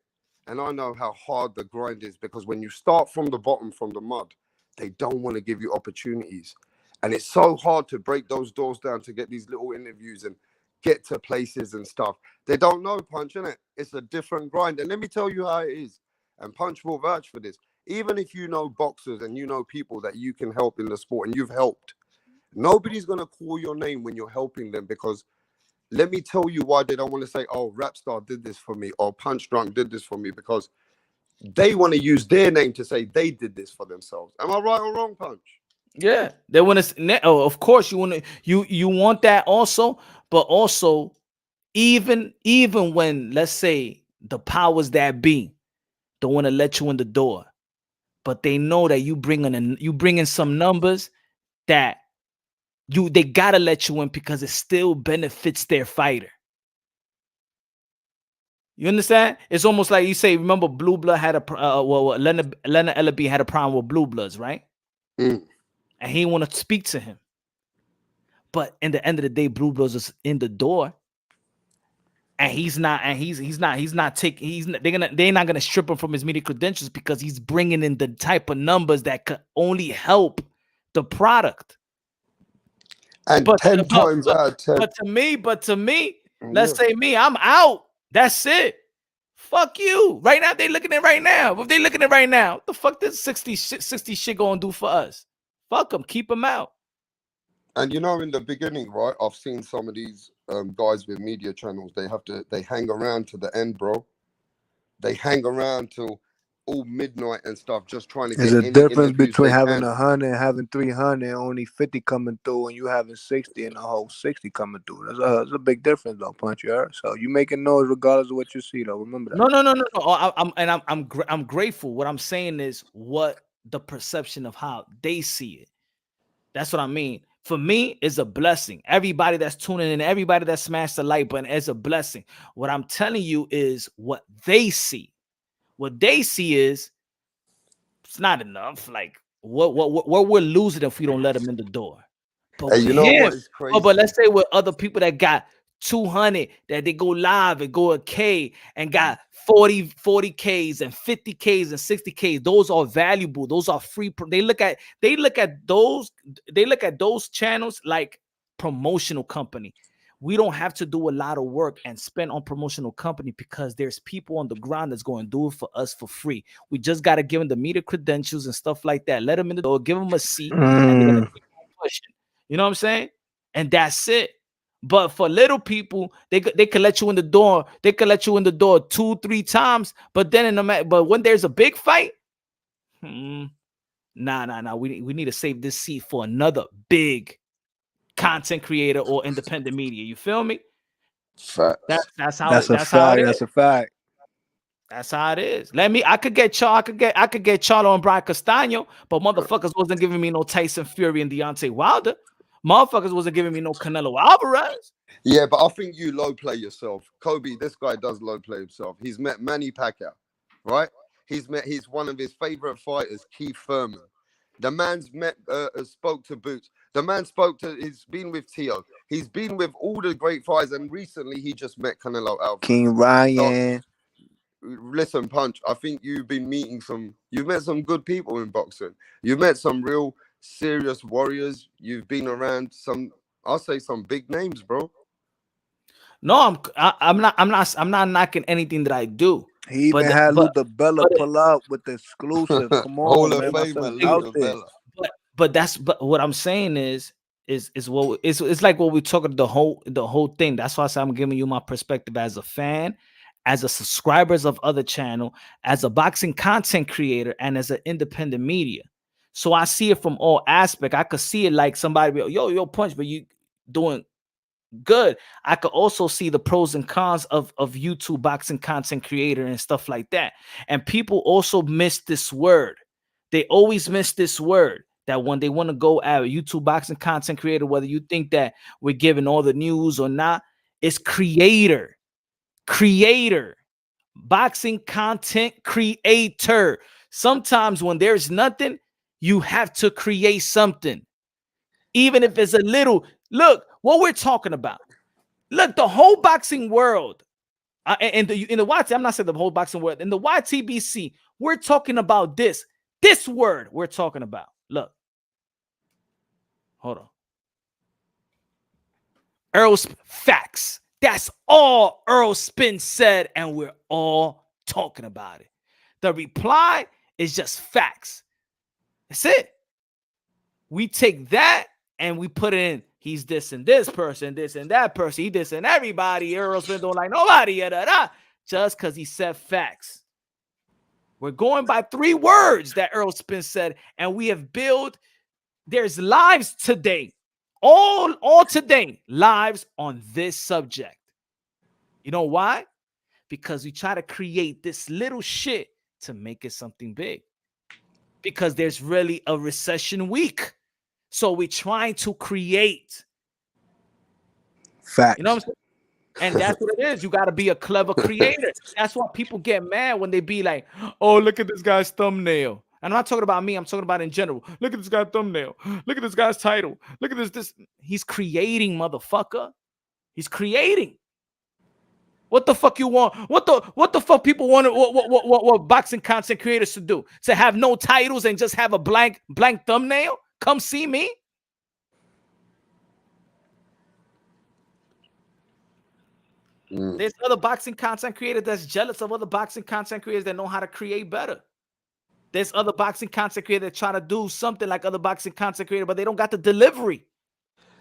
And I know how hard the grind is, because when you start from the bottom, from the mud, they don't want to give you opportunities. And it's so hard to break those doors down to get these little interviews and get to places and stuff. They don't know, Punch, innit? It's a different grind. And let me tell you how it is. And Punch will vouch for this. Even if you know boxers and you know people that you can help in the sport and you've helped, nobody's going to call your name when you're helping them, because let me tell you why they don't want to say, oh, Rapstar did this for me, or Punch Drunk did this for me, because they want to use their name to say they did this for themselves. Am I right or wrong, Punch? Yeah, they want to. Oh, of course, you want to. You want that also, but also even when, let's say, the powers that be don't want to let you in the door, but they know that you bring in some numbers that they gotta let you in because it still benefits their fighter. You understand? It's almost like you say. Remember, Blue Blood had Leonard Ellaby had a problem with Blue Bloods, right? Mm. And he want to speak to him. But in the end of the day, Blue Bloods is in the door, and he's not taking. They're not gonna strip him from his media credentials because he's bringing in the type of numbers that could only help the product. And But 10 times out of 10. but to me, Yeah. let's say me, I'm out. That's it. Fuck you. Right now, they looking at it right now. If they looking at it right now, what the fuck this 60 shit gonna do for us? Fuck them. Keep them out. And you know, in the beginning, right, I've seen some of these guys with media channels, they hang around to the end, bro. They hang around till all midnight and stuff, just trying to There's get a any difference interviews between they having can. 100 and having 300, only 50 coming through, and you having 60 and a whole 60 coming through. That's a big difference, though, Punch. You heard? So you making noise regardless of what you see, though. Remember that. No. I'm grateful. What I'm saying is what the perception of how they see it. That's what I mean. For me, it's a blessing. Everybody that's tuning in, everybody that smashed the like button, is a blessing. What I'm telling you is what they see. What they see is it's not enough. Like, what we're losing if we don't let him in the door. But Hey, with you know what him, is crazy? but let's say with other people that got 200 that they go live and go a K and got 40Ks and 50Ks and 60Ks. Those are valuable. Those are free. They look at those channels like promotional company. We don't have to do a lot of work and spend on promotional company because there's people on the ground that's going to do it for us for free. We just got to give them the media credentials and stuff like that. Let them in the door, give them a seat, and they're going to keep on pushing. You know what I'm saying? And that's it. But for little people, they can let you in the door. They can let you in the door 2-3 times. But then but when there's a big fight, nah. We need to save this seat for another big content creator or independent media. You feel me? Facts. That's how That's it a fact. is. That's a fact. That's how it is. I could get Charlo and Brian Castano, but motherfuckers wasn't giving me no Tyson Fury and Deontay Wilder. Motherfuckers wasn't giving me no Canelo Alvarez. Yeah, but I think you low play yourself. Kobe, this guy does low play himself. He's met Manny Pacquiao, right? He's one of his favorite fighters, Keith Thurman. The man's spoke to Boots. He's been with Tio. He's been with all the great fighters, and recently he just met Canelo Alvarez. King Ryan. Listen, Punch, I think you've met some good people in boxing. You've met some real serious warriors. You've been around I'll say some big names, bro. No, I'm not knocking anything that I do. He even had Luther Bella pull up with the exclusive. Come on, man. My son's out there. But what I'm saying is what it's like what we talking the whole thing. That's why I say I'm giving you my perspective as a fan, as a subscribers of other channel, as a boxing content creator, and as an independent media. So I see it from all aspects. I could see it like somebody be, yo, Punch, but you doing good. I could also see the pros and cons of YouTube boxing content creator and stuff like that. And people also miss this word. They always miss this word that when they want to go at a YouTube boxing content creator, whether you think that we're giving all the news or not, it's creator, boxing content creator. Sometimes when there's nothing, you have to create something. Even if it's a little, look, what we're talking about. Look, the whole boxing world, in the YT, I'm not saying the whole boxing world, in the YTBC, we're talking about this word we're talking about. Look, hold on. Errol facts. That's all Errol Spence said, and we're all talking about it. The reply is just facts. That's it. We take that and we put in, he's this and this person, this and that person, he this and everybody. Errol Spence don't like nobody, just because he said facts. We're going by 3 words that Errol Spence said, and we have built, there's lives today, all today, lives on this subject. You know why? Because we try to create this little shit to make it something big. Because there's really a recession week. So we're trying to create. Facts. You know what I'm saying? And that's what it is. You got to be a clever creator. That's why people get mad when they be like, oh, look at this guy's thumbnail. And I'm not talking about me. I'm talking about in general. Look at this guy's thumbnail. Look at this guy's title. Look at this. He's creating, motherfucker. He's creating. What the fuck you want? What the fuck people want? What boxing content creators to do? To have no titles and just have a blank thumbnail? Come see me. There's other boxing content creators that's jealous of other boxing content creators that know how to create better. There's other boxing content creators that try to do something like other boxing content creators, but they don't got the delivery.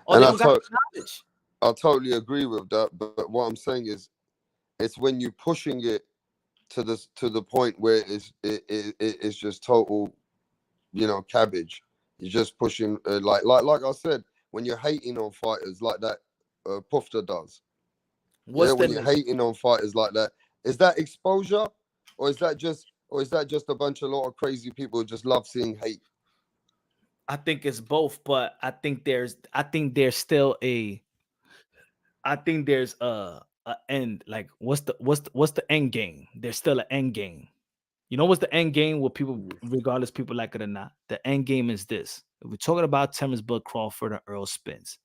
Or they don't got the knowledge. I totally agree with that. But what I'm saying is, it's when you're pushing it to the point where it's just total, cabbage. You're just pushing like I said, when you're hating on fighters like that, Pufta does. When you're hating on fighters like that, is that exposure, or is that just a lot of crazy people who just love seeing hate? I think it's both, but I think there's still a end. Like what's the end game? There's still an end game. You know what's the end game? What people, regardless people like it or not, the end game is this. If we're talking about Terrence Bud Crawford or Errol Spence,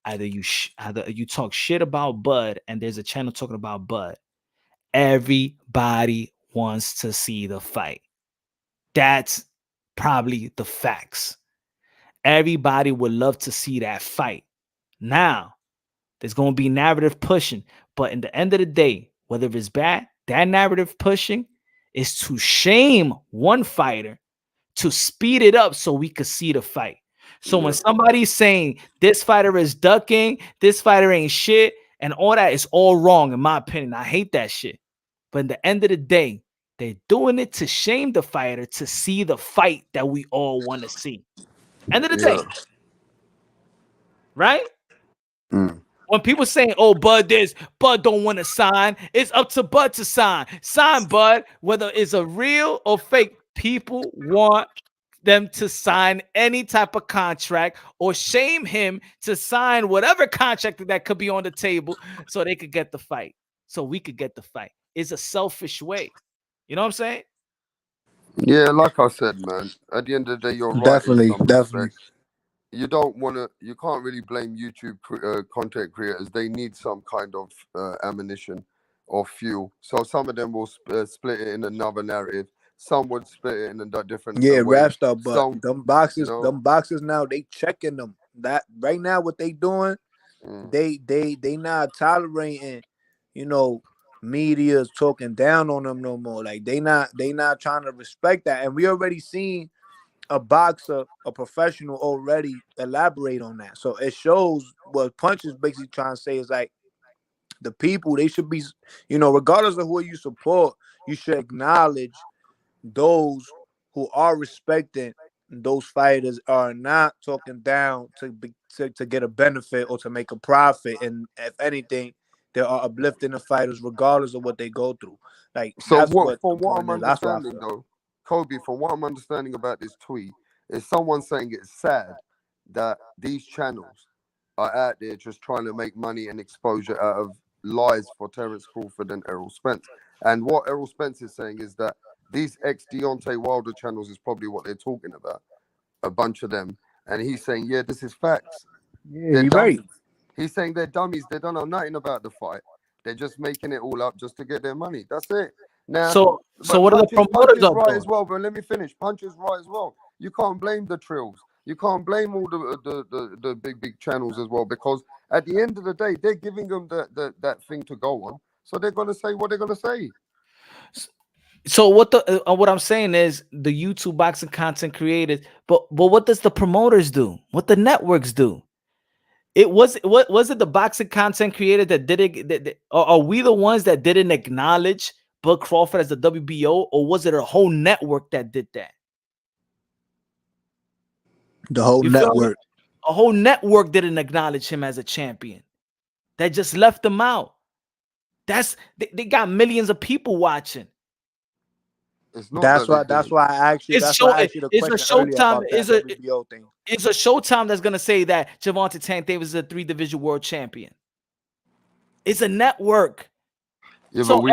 either you talk shit about Bud and there's a channel talking about Bud. Everybody wants to see the fight. That's probably the facts. Everybody would love to see that fight. Now, there's going to be narrative pushing, but in the end of the day, whether it's bad, that narrative pushing is to shame one fighter to speed it up so we could see the fight. So when somebody's saying this fighter is ducking, this fighter ain't shit, and all that is all wrong, in my opinion. I hate that shit. But in the end of the day, they're doing it to shame the fighter to see the fight that we all want to see. End of the day. Right? When people saying, oh, Bud don't want to sign, it's up to Bud to sign. Sign, Bud. Whether it's a real or fake, people want them to sign any type of contract or shame him to sign whatever contract that could be on the table so they could get the fight. So we could get the fight. It's a selfish way. You know what I'm saying? Yeah, like I said, man, at the end of the day, you're right. Definitely, In some definitely. respects. You don't want to, you can't really blame YouTube content creators. They need some kind of ammunition or fuel. So some of them will split it in another narrative. Some would split it in a different way. Rap stuff, but Some, them boxes, you know, them boxes now, they checking them. That right now, what they doing, they not tolerating, you know, media's talking down on them no more. Like they not trying to respect that. And we already seen a boxer, a professional already elaborate on that. So it shows what Punch is basically trying to say is like the people, they should be, you know, regardless of who you support, you should acknowledge those who are respecting those fighters, are not talking down to get a benefit or to make a profit. And if anything, they are uplifting the fighters regardless of what they go through. Like so that's what, what for the what point I'm is. That's what I understanding feel. though, Kobe, for what I'm understanding about this tweet, is someone saying it's sad that these channels are out there just trying to make money and exposure out of lies for Terrence Crawford and Errol Spence. And what Errol Spence is saying is that these ex-Deontay Wilder channels is probably what they're talking about, a bunch of them. And he's saying, yeah, this is facts. Yeah, They're you're dummies. right. He's saying they're dummies. They don't know nothing about the fight. They're just making it all up just to get their money. That's it. Now, So but what are the Punch promoters is up right doing? as well. But let me finish. Punch is right as well. You can't blame the trills. You can't blame all the big channels as well, because at the end of the day, they're giving them that thing to go on. So they're gonna say what they're gonna say. So what I'm saying is the YouTube boxing content creators, but what does the promoters do? What the networks do? It was what was it the boxing content creator that did it? Are we the ones that didn't acknowledge Bud Crawford as the WBO, or was it a whole network that did that? The whole You feel me? network. A whole network didn't acknowledge him as a champion. That just left him out. They got millions of people watching. It's not That's that they why I asked you. That's why I asked you the It's a question earlier Showtime. about that WBO thing. It's a Showtime that's gonna say that Gervonta Tank Davis is a 3-division world champion. It's a network. Yeah, So but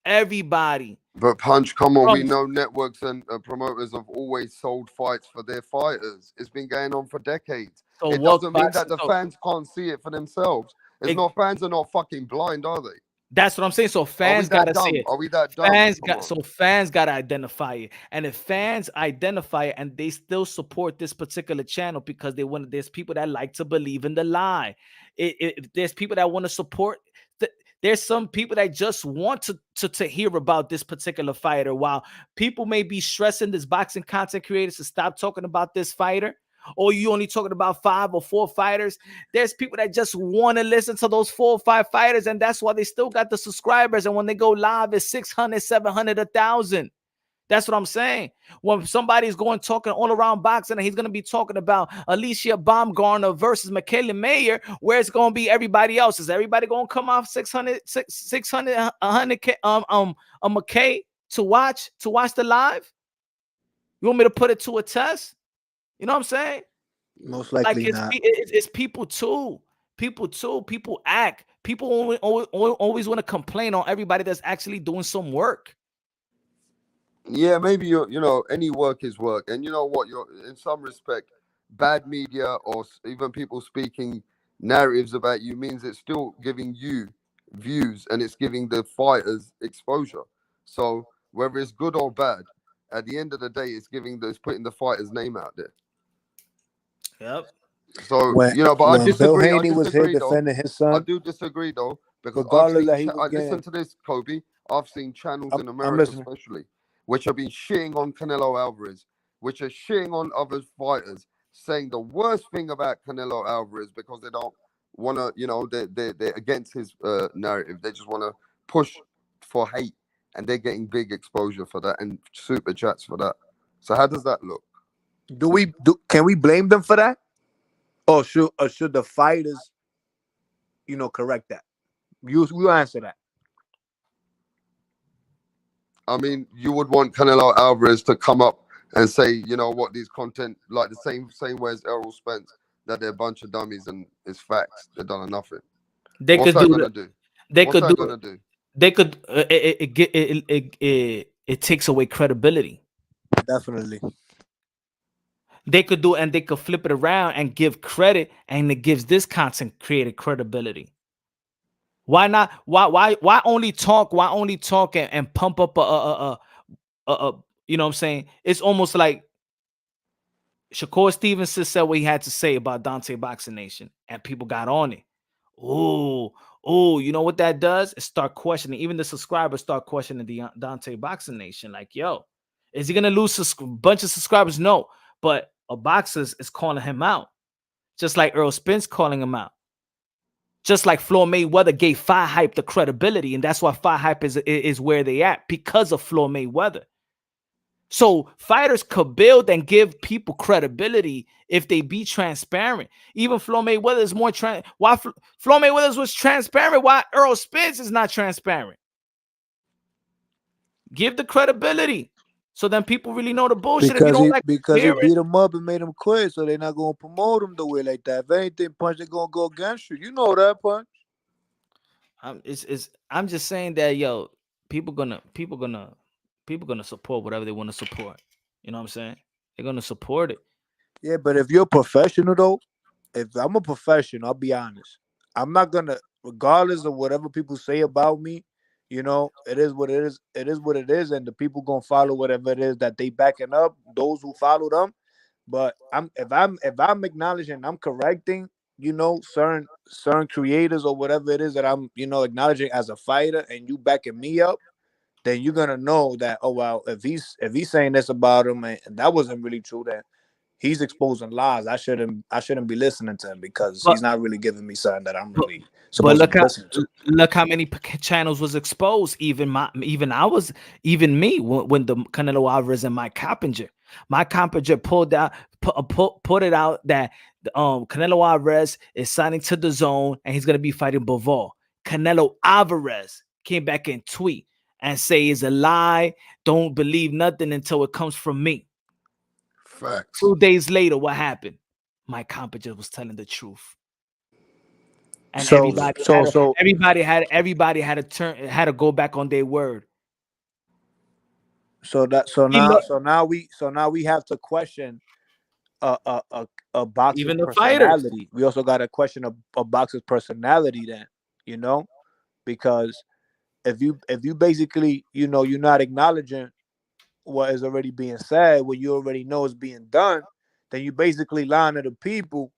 everybody. But Punch, come on, From- we know networks and promoters have always sold fights for their fighters. It's been going on for decades. So It what doesn't mean boxing- that the so- fans can't see it for themselves. It's not, fans are not fucking blind, are they? That's what I'm saying. So fans gotta see it. Are we that dumb? Fans gotta identify it. And if fans identify it and they still support this particular channel because they want, there's people that like to believe in the lie. There's people that want to support. There's some people that just want to hear about this particular fighter. While people may be stressing this boxing content creators to stop talking about this fighter, or you only talking about 5 or 4 fighters, there's people that just want to listen to those 4 or 5 fighters, and that's why they still got the subscribers. And when they go live, it's 600, 700, 1,000. That's what I'm saying. When somebody's going talking all around boxing, and he's going to be talking about Alicia Baumgartner versus Michaela Mayer, where it's going to be everybody else. Is everybody going to come off 600, 100K, a McKay to watch the live? You want me to put it to a test? You know what I'm saying? Most likely like not. It's people too. People act. People always want to complain on everybody that's actually doing some work. Yeah, maybe you know, any work is work, and you know what? You're in some respect, bad media or even people speaking narratives about you means it's still giving you views and it's giving the fighters exposure. So whether it's good or bad, at the end of the day, it's putting the fighter's name out there. Yep. So When you know, but I when Bill disagree. I Haney was here disagree though. defending his I son, do disagree though because I've regardless seen. that he was I listen getting, to this, Kobe. I've seen channels in I'm America, listening. especially, which have been shitting on Canelo Alvarez, which are shitting on other fighters, saying the worst thing about Canelo Alvarez because they don't want to, you know, they're against his narrative. They just want to push for hate, and they're getting big exposure for that and super chats for that. So how does that look? Can we blame them for that, or should the fighters, correct that? You answer that. I mean, you would want Canelo Alvarez to come up and say, you know what, these content like the same way as Errol Spence, that they're a bunch of dummies and it's facts. They're done nothing. They What's could that do gonna it. do? They What's could that do it. gonna do? They could. It takes away credibility. Definitely. They could do, and they could flip it around and give credit, and it gives this content creator credibility. Why not? Why only talk? Why only talk and pump up you know what I'm saying? It's almost like Shakur Stevenson said what he had to say about Dante Boxing Nation, and people got on it. Oh, you know what that does? It start questioning. Even the subscribers start questioning the Dante Boxing Nation. Like, yo, is he gonna lose a bunch of subscribers? No, but a boxer is calling him out, just like Errol Spence calling him out. Just like Floyd Mayweather gave Fight Hype the credibility, and that's why Fight Hype is where they at, because of Floyd Mayweather. So fighters could build and give people credibility if they be transparent. Even Floyd Mayweather is more why Floyd Mayweather was transparent? Why Errol Spence is not transparent? Give the credibility, so then people really know the bullshit. If you Because don't he like because to he hear it, beat him up and made him quit, so they're not gonna promote him the way like that. If anything, Punch, they're gonna go against you. You know that, Punch. I'm just saying that, yo, people gonna support whatever they want to support. You know what I'm saying? They're gonna support it. Yeah, but if you're a professional though, if I'm a professional, I'll be honest. I'm not gonna, regardless of whatever people say about me, it is what it is. It is what it is, and the people gonna follow whatever it is that they backing up. Those who follow them. But if I'm acknowledging, I'm correcting, certain creators or whatever it is that I'm, acknowledging as a fighter, and you backing me up, then you're gonna know that, oh well, if he's saying this about him and that wasn't really true, then he's exposing lies. I shouldn't be listening to him because But he's not really giving me something that I'm but, really but supposed to look be how listening to. many channels was exposed. Even me when the Canelo Alvarez and Mike Coppinger put it out that Canelo Alvarez is signing to the Zone and he's gonna be fighting Bivol. Canelo Alvarez came back and tweet and say it's a lie. Don't believe nothing until it comes from me. Facts. 2 days later, what happened? Mike Coppinger was telling the truth. And So so so everybody had to go back on their word. so that so He now look, so now we have to question a boxer's even the fighters. personality. We also got to question a boxer's personality then, you know, because if you basically, you're not acknowledging what is already being said, what you already know is being done, then you basically lying to the people,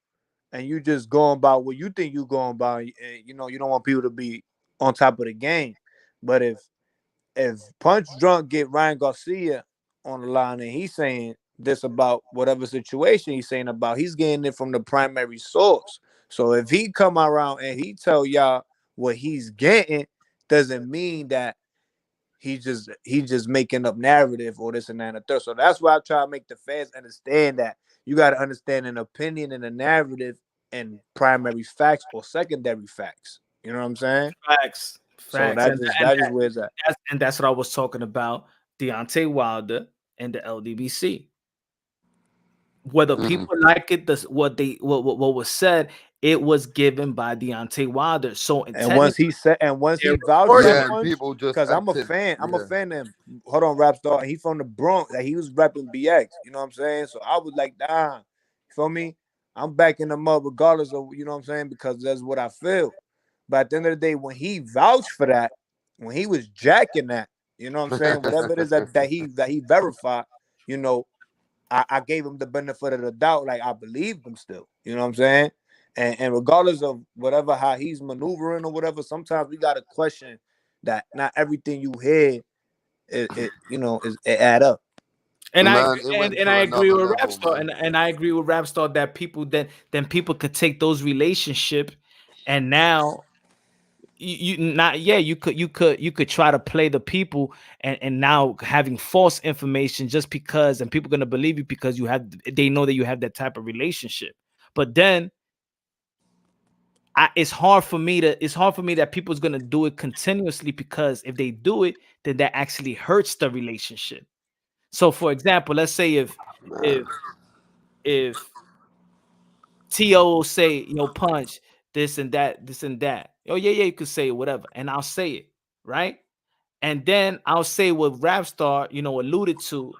and you just going about what you think you're going about. And, you don't want people to be on top of the game. But if Punch Drunk get Ryan Garcia on the line and he's saying this about whatever situation he's saying about, he's getting it from the primary source. So if he come around and he tell y'all what he's getting, doesn't mean that he just making up narrative or this and that and the third. So that's why I try to make the fans understand that you got to understand an opinion and a narrative and primary facts or secondary facts. You know what I'm saying? Facts. So Facts. that just that is where it's at. That's what I was talking about. Deontay Wilder and the LDBC. Whether Mhm. people like it, this what was said, it was given by Deontay Wilder. So and And once technically, he said, and once they're he vouched for recording Yeah, it. and Punch, people just because acted. I'm a Yeah. fan of him. Hold on, rap star. He from the Bronx. Like, he was repping BX. You know what I'm saying? So I was like, nah, you feel me? I'm backing him up regardless of, you know what I'm saying, because that's what I feel. But at the end of the day, when he vouched for that, when he was jacking that, you know what I'm saying, whatever it is that he verified, you know, I gave him the benefit of the doubt. Like, I believed him still. You know what I'm saying? And regardless of whatever how he's maneuvering or whatever, sometimes we gotta question that not everything you hear it you know is it add up. And I Man, it went and I to agree another with level, Rapstar, man. and I agree with Rapstar that people that then people could take those relationship, and now you not yeah you could try to play the people, and now having false information just because, and people gonna believe you because they know that you have that type of relationship. But then it's hard for me that people's gonna do it continuously, because if they do it, then that actually hurts the relationship. So for example, let's say if Man. if T.O. say, Punch, this and that. Oh, yeah, you could say it, whatever. And I'll say it, right? And then I'll say what Rapstar, alluded to,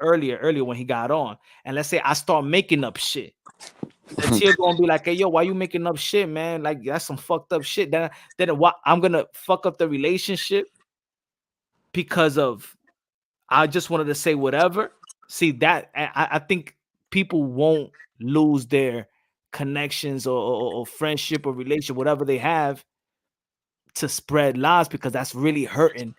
earlier when he got on. And let's say I start making up shit. Then T.O. gonna be like, hey, yo, why you making up shit, man? Like, that's some fucked up shit. Then what, I'm gonna fuck up the relationship because of I just wanted to say whatever. See that I think people won't lose their connections or friendship or relationship, whatever they have, to spread lies, because that's really hurting.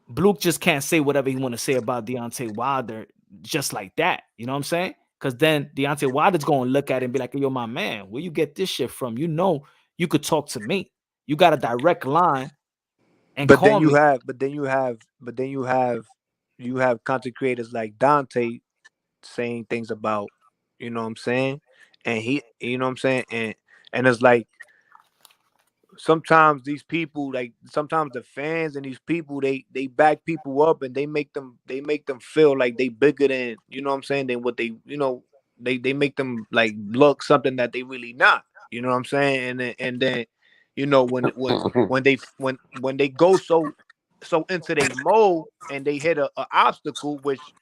Blue just can't say whatever he want to say about Deontay Wilder just like that. You know what I'm saying? Because then Deontay Wilder's going to look at it and be like, yo, my man, where you get this shit from? You could talk to me. You got a direct line and But then call you me. have you have content creators like Dante saying things about, you know what I'm saying? And he, you know what I'm saying? And it's like sometimes these people, like sometimes the fans and these people, they back people up, and they make them feel like they bigger than, you know what I'm saying, than what they, they make them like look something that they really not, you know what I'm saying? And then when they go so into their mode, and they hit a obstacle, which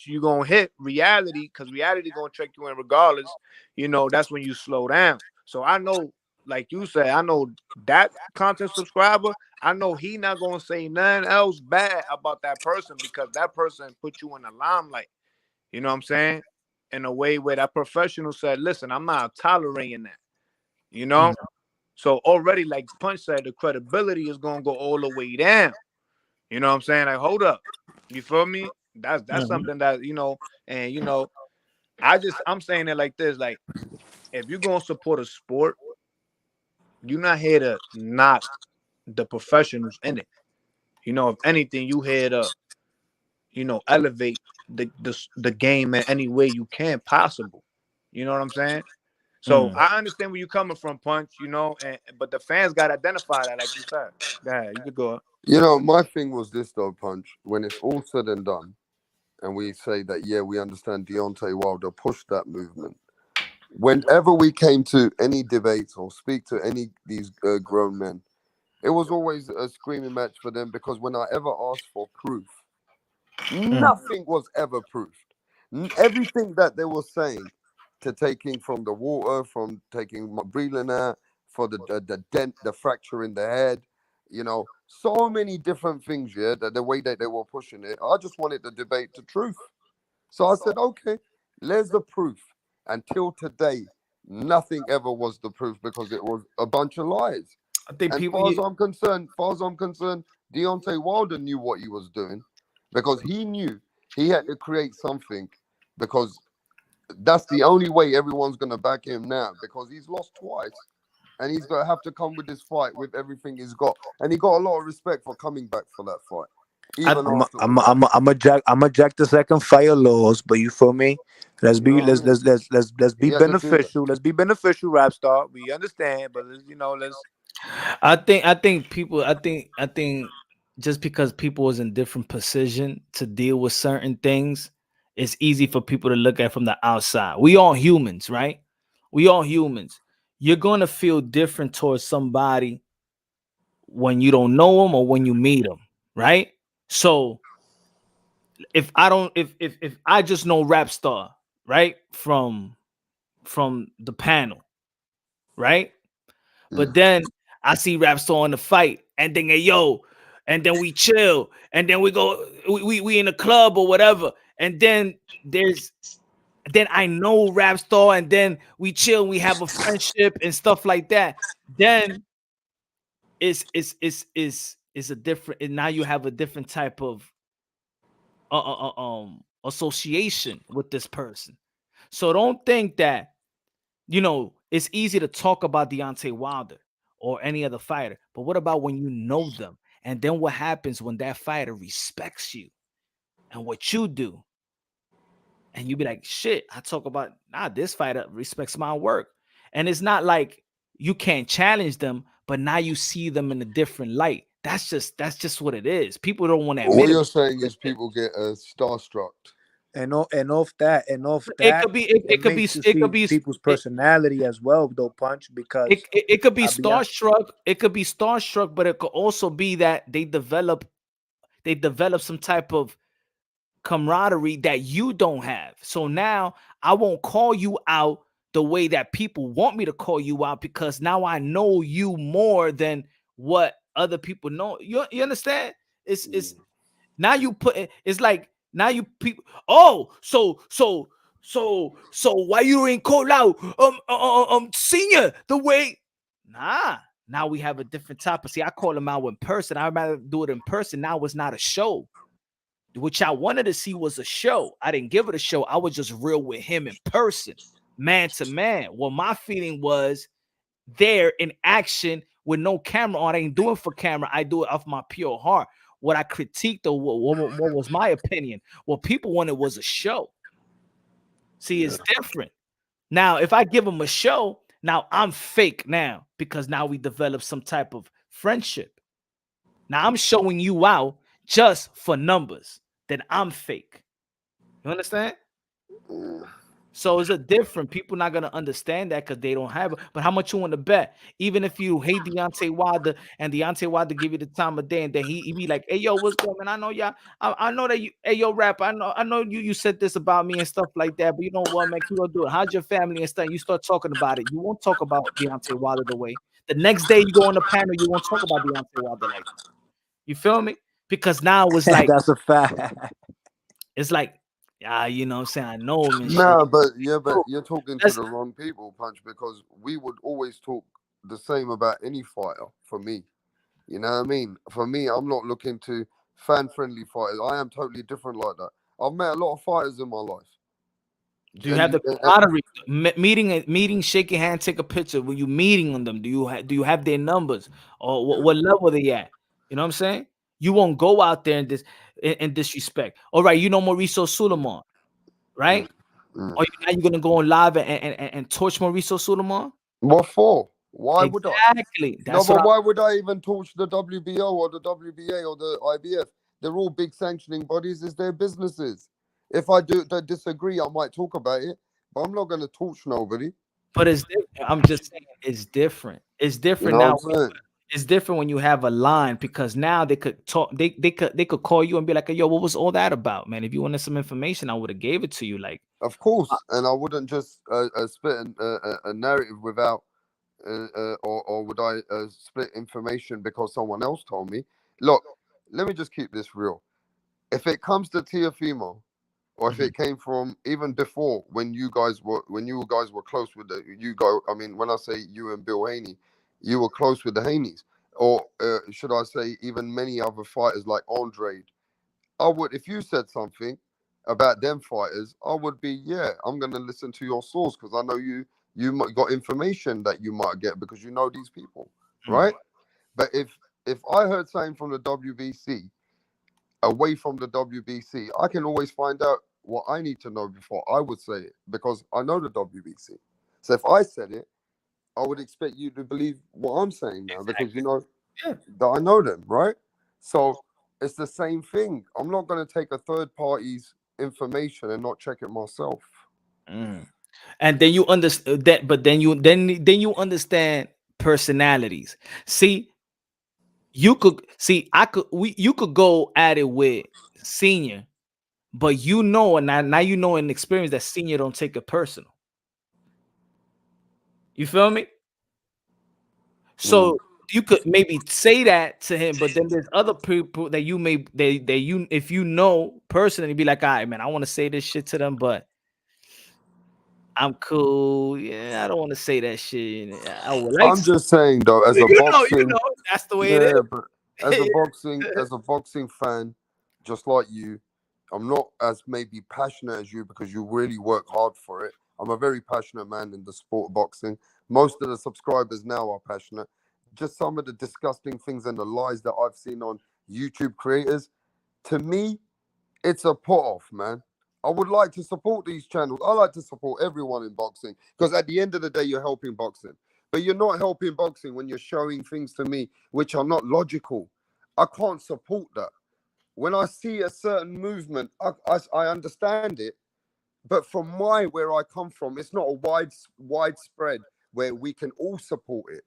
you gonna hit reality, because reality gonna check you in regardless, that's when you slow down. So I know, like you said, I know that content subscriber, I know he not gonna say nothing else bad about that person, because that person put you in the limelight. You know what I'm saying? In a way where that professional said, "Listen, I'm not tolerating that." You know. So already, like Punch said, the credibility is gonna go all the way down. You know what I'm saying? Like, hold up, you feel me? That's Mhm. something that, and I'm saying it like this: like, if you're gonna support a sport, you're not here to knock the professionals in it. If anything, you here to, elevate the game in any way you can possible. You know what I'm saying? So Mm. I understand where you're coming from, Punch. But the fans got to identify that, like you said. Go ahead, you could go. My thing was this though, Punch. When it's all said and done, and we say that, yeah, we understand Deontay Wilder pushed that movement. Whenever we came to any debates or speak to any these grown men, it was always a screaming match for them, because when I ever asked for proof, Mm. nothing was ever proved. Everything that they were saying, to taking from the water, from taking my breathing out, for the dent, the fracture in the head, so many different things. Yeah, that the way that they were pushing it, I just wanted the debate to truth. So I said, okay, there's the proof. Until today, nothing ever was the proof, because it was a bunch of lies. I think And people. far as I'm concerned, Deontay Wilder knew what he was doing, because he knew he had to create something, because that's the only way everyone's gonna back him now, because he's lost twice. And he's gonna have to come with this fight with everything he's got. And he got a lot of respect for coming back for that fight, I even I'm a, after I'm a, all that. I'm a, I'm a jack I'm a jack the second fire laws, but you feel me? Let's You know be what I let's mean? let's let's let's let's be He had to do that. beneficial. Let's be beneficial, rap star. We understand, but let's. I think people I think just because people was in different position to deal with certain things, it's easy for people to look at from the outside. We all humans, right? We all humans. You're gonna feel different towards somebody when you don't know them or when you meet them, right? So if I don't, if I just know Rap Star, right, from the panel, right, but Mm. then I see Rap Star in the fight, and then hey yo, and then we chill, and then we go, we in the club or whatever, and then there's then I know Rap Star, and then we chill, we have a friendship and stuff like that. Then it's a different, and now you have a different type of association with this person. So don't think that it's easy to talk about Deontay Wilder or any other fighter, but what about when you know them? And then what happens when that fighter respects you and what you do? And you be like, shit, I talk about this fighter respects my work. And it's not like you can't challenge them, but now you see them in a different light. That's just what it is. People don't want to What admit it. you're saying is people get starstruck. And off It that, could be it, it it could be makes you it could see be people's it, personality as well, though, Punch. it, Because it, it could be I'll be hon- starstruck. It could be starstruck, but it could also be that they develop some type of camaraderie that you don't have. So now I won't call you out the way that people want me to call you out because now I know you more than what other people know. You understand? It's now you put it's like now you people. Oh, so why you ain't call out senior the way? Nah. Now we have a different topic. See, I call him out in person. I'd rather do it in person. Now it's not a show. Which I wanted to see was a show. I didn't give it a show. I was just real with him in person, man to man. Well, my feeling was there in action with no camera on. I ain't doing for camera. I do it off my pure heart. What I critiqued or what was my opinion? What people wanted was a show. See, it's different. Now, if I give them a show, now I'm fake now because now we develop some type of friendship. Now I'm showing you out just for numbers. Then I'm fake. You understand? Mm. So it's a different. People not gonna understand that because they don't have it. But how much you want to bet? Even if you hate Deontay Wilder and Deontay Wilder give you the time of day, and then he be like, "Hey yo, what's good, man? I know y'all. I know that you. Hey yo, rap. I know you said this about me and stuff like that. But you know what, man? Keep on doing. How's your family and stuff? You start talking about it. You won't talk about Deontay Wilder the way. The next day you go on the panel, you won't talk about Deontay Wilder like that. You feel me? Because now it's like that's a fact. it's like, you know what I'm saying? I know him and shit. No, but Bro, you're talking to That's the wrong people, Punch, because we would always talk the same about any fighter for me. You know what I mean? For me, I'm not looking to fan friendly fighters. I am totally different like that. I've met a lot of fighters in my life. Do you And have the camaraderie? Meeting, shaking hand, take a picture. When you meeting on them, do you have their numbers or what level they at? You know what I'm saying? You won't go out there and disrespect. All right, you know Mauricio Suleiman, mm, right? mm. Or now you're gonna go on live and torch Mauricio Suleiman? What for? Why would I? Exactly. No, That's what but I. why would I even torch the WBO or the WBA or the IBF? They're all big sanctioning bodies. It's their businesses. If I do disagree, I might talk about it, but I'm not going to torch nobody. But it's different. I'm just saying it's different. It's You different know now. what I'm saying? It's different when you have a line because now they could talk. They could call you and be like, "Yo, what was all that about, man? If you wanted some information, I would have gave it to you." Like, Of uh, course, and I wouldn't just spit a narrative without, or would I split information because someone else told me? Look, let me just keep this real. If it comes to Tiafimo, or if mhm, it came from even before when you guys were close with the you go. I mean, when I say you and Bill Haney, you were close with the Haneys, or should I say even many other fighters like Andre. I would, if you said something about them fighters, I would be, yeah, I'm gonna listen to your source because I know you might got information that you might get because you know these people, mm. right? But if I heard something from the WBC away from the WBC, I can always find out what I need to know before I would say it because I know the WBC. So if I said it, I would expect you to believe what I'm saying now because you Exactly. know Yeah. that I know them, right? So it's the same thing. I'm not going to take a third party's information and not check it myself. And then you understand that, but then you understand personalities. See, you could go at it with Senior, but you know, and now you know in experience that Senior don't take it personal. You feel me? So you could maybe say that to him, but then there's other people that you may they you if you know personally be like, all right, man, I want to say this shit to them, but I'm cool. Yeah, I don't want to say that shit. I would like I'm to. just saying though, as a You boxing, know, that's the way it yeah, is. but as a boxing fan, just like you, I'm not as maybe passionate as you because you really work hard for it. I'm a very passionate man in the sport of boxing. Most of the subscribers now are passionate. Just some of the disgusting things and the lies that I've seen on YouTube creators, to me, it's a put off, man. I would like to support these channels. I like to support everyone in boxing because at the end of the day, you're helping boxing. But you're not helping boxing when you're showing things to me which are not logical. I can't support that. When I see a certain movement, I understand it. But from where I come from, it's not a widespread where we can all support it.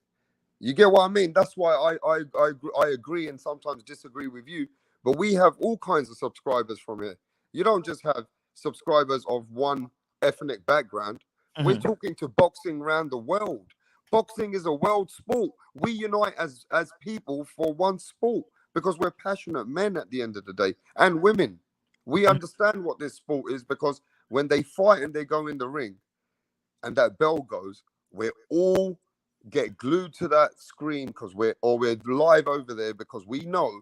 You get what I mean? That's why I agree and sometimes disagree with you. But we have all kinds of subscribers from here. You don't just have subscribers of one ethnic background. We're talking to boxing around the world. Boxing is a world sport. We unite as people for one sport because we're passionate men at the end of the day and women. We understand what this sport is because when they fight and they go in the ring and that bell goes, we're all get glued to that screen because we're live over there because we know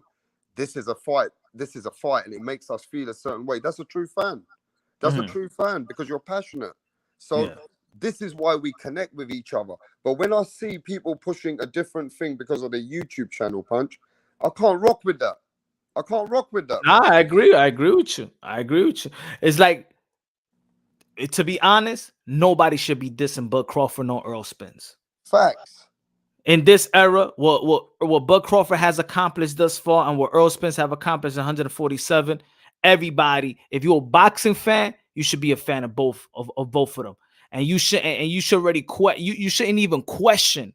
this is a fight. This is a fight, and it makes us feel a certain way. That's a true fan. That's a true fan because you're passionate. So Yeah. this is why we connect with each other. But when I see people pushing a different thing because of their YouTube channel, Punch, I can't rock with that. I can't rock with that, Nah, man. I agree. I agree with you. I agree with you. It's like, to be honest, nobody should be dissing Bud Crawford nor Earl Spence. Facts. In this era, what Bud Crawford has accomplished thus far and what Earl Spence have accomplished in 147, everybody, if you're a boxing fan, you should be a fan of both of them. And you should already you shouldn't even question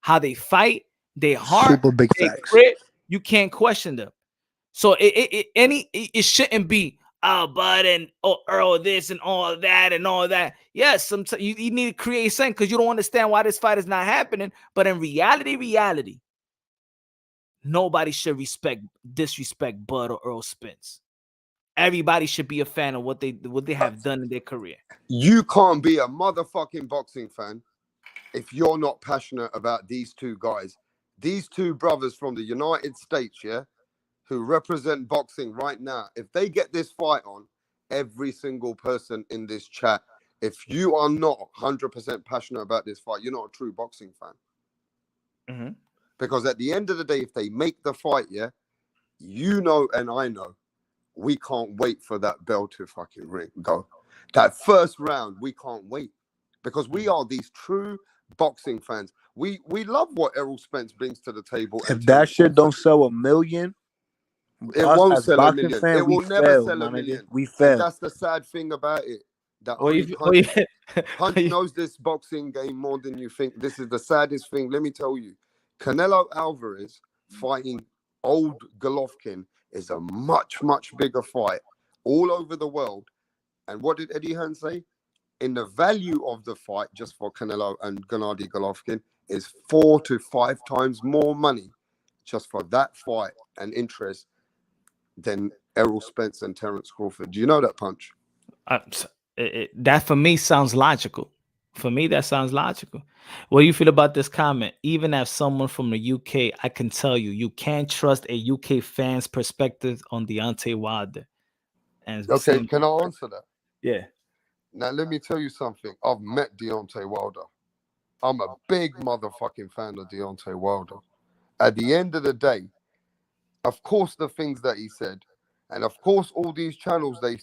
how they fight, their heart, Super big their facts. grit. You can't question them. So it shouldn't be Bud and Earl this and all that and all that. Yes, sometimes you need to create something because you don't understand why this fight is not happening. But in reality, nobody should disrespect Bud or Earl Spence. Everybody should be a fan of what they have done in their career. You can't be a motherfucking boxing fan if you're not passionate about these two guys. These two brothers from the United States, yeah, who represent boxing right now. If they get this fight on, every single person in this chat, if you are not 100% passionate about this fight, you're not a true boxing fan. Because at the end of the day, if they make the fight, yeah, you know and I know, we can't wait for that bell to fucking go. That first round, we can't wait because we are these true boxing fans. We love what Errol Spence brings to the table. If that shit don't sell 1 million, it us won't as sell a boxing million. fan, It we will never fail, sell my a nigga. million. We And fail. that's the sad thing about it. That Oh, only Punch yeah. knows this boxing game more than you think. This is the saddest thing. Let me tell you, Canelo Alvarez fighting old Golovkin is a much, much bigger fight all over the world. And what did Eddie Hearn say? In the value of the fight, just for Canelo and Gennady Golovkin, is 4 to 5 times more money just for that fight and interest than Errol Spence and Terence Crawford. Do you know that, Punch? That for me sounds logical. For me, that sounds logical. What do you feel about this comment? Even as someone from the UK, I can tell you can't trust a UK fan's perspective on Deontay Wilder. And Okay, can I answer that? Yeah. Now, let me tell you something. I've met Deontay Wilder. I'm a big motherfucking fan of Deontay Wilder. At the end of the day, of course, the things that he said, and of course, all these channels, they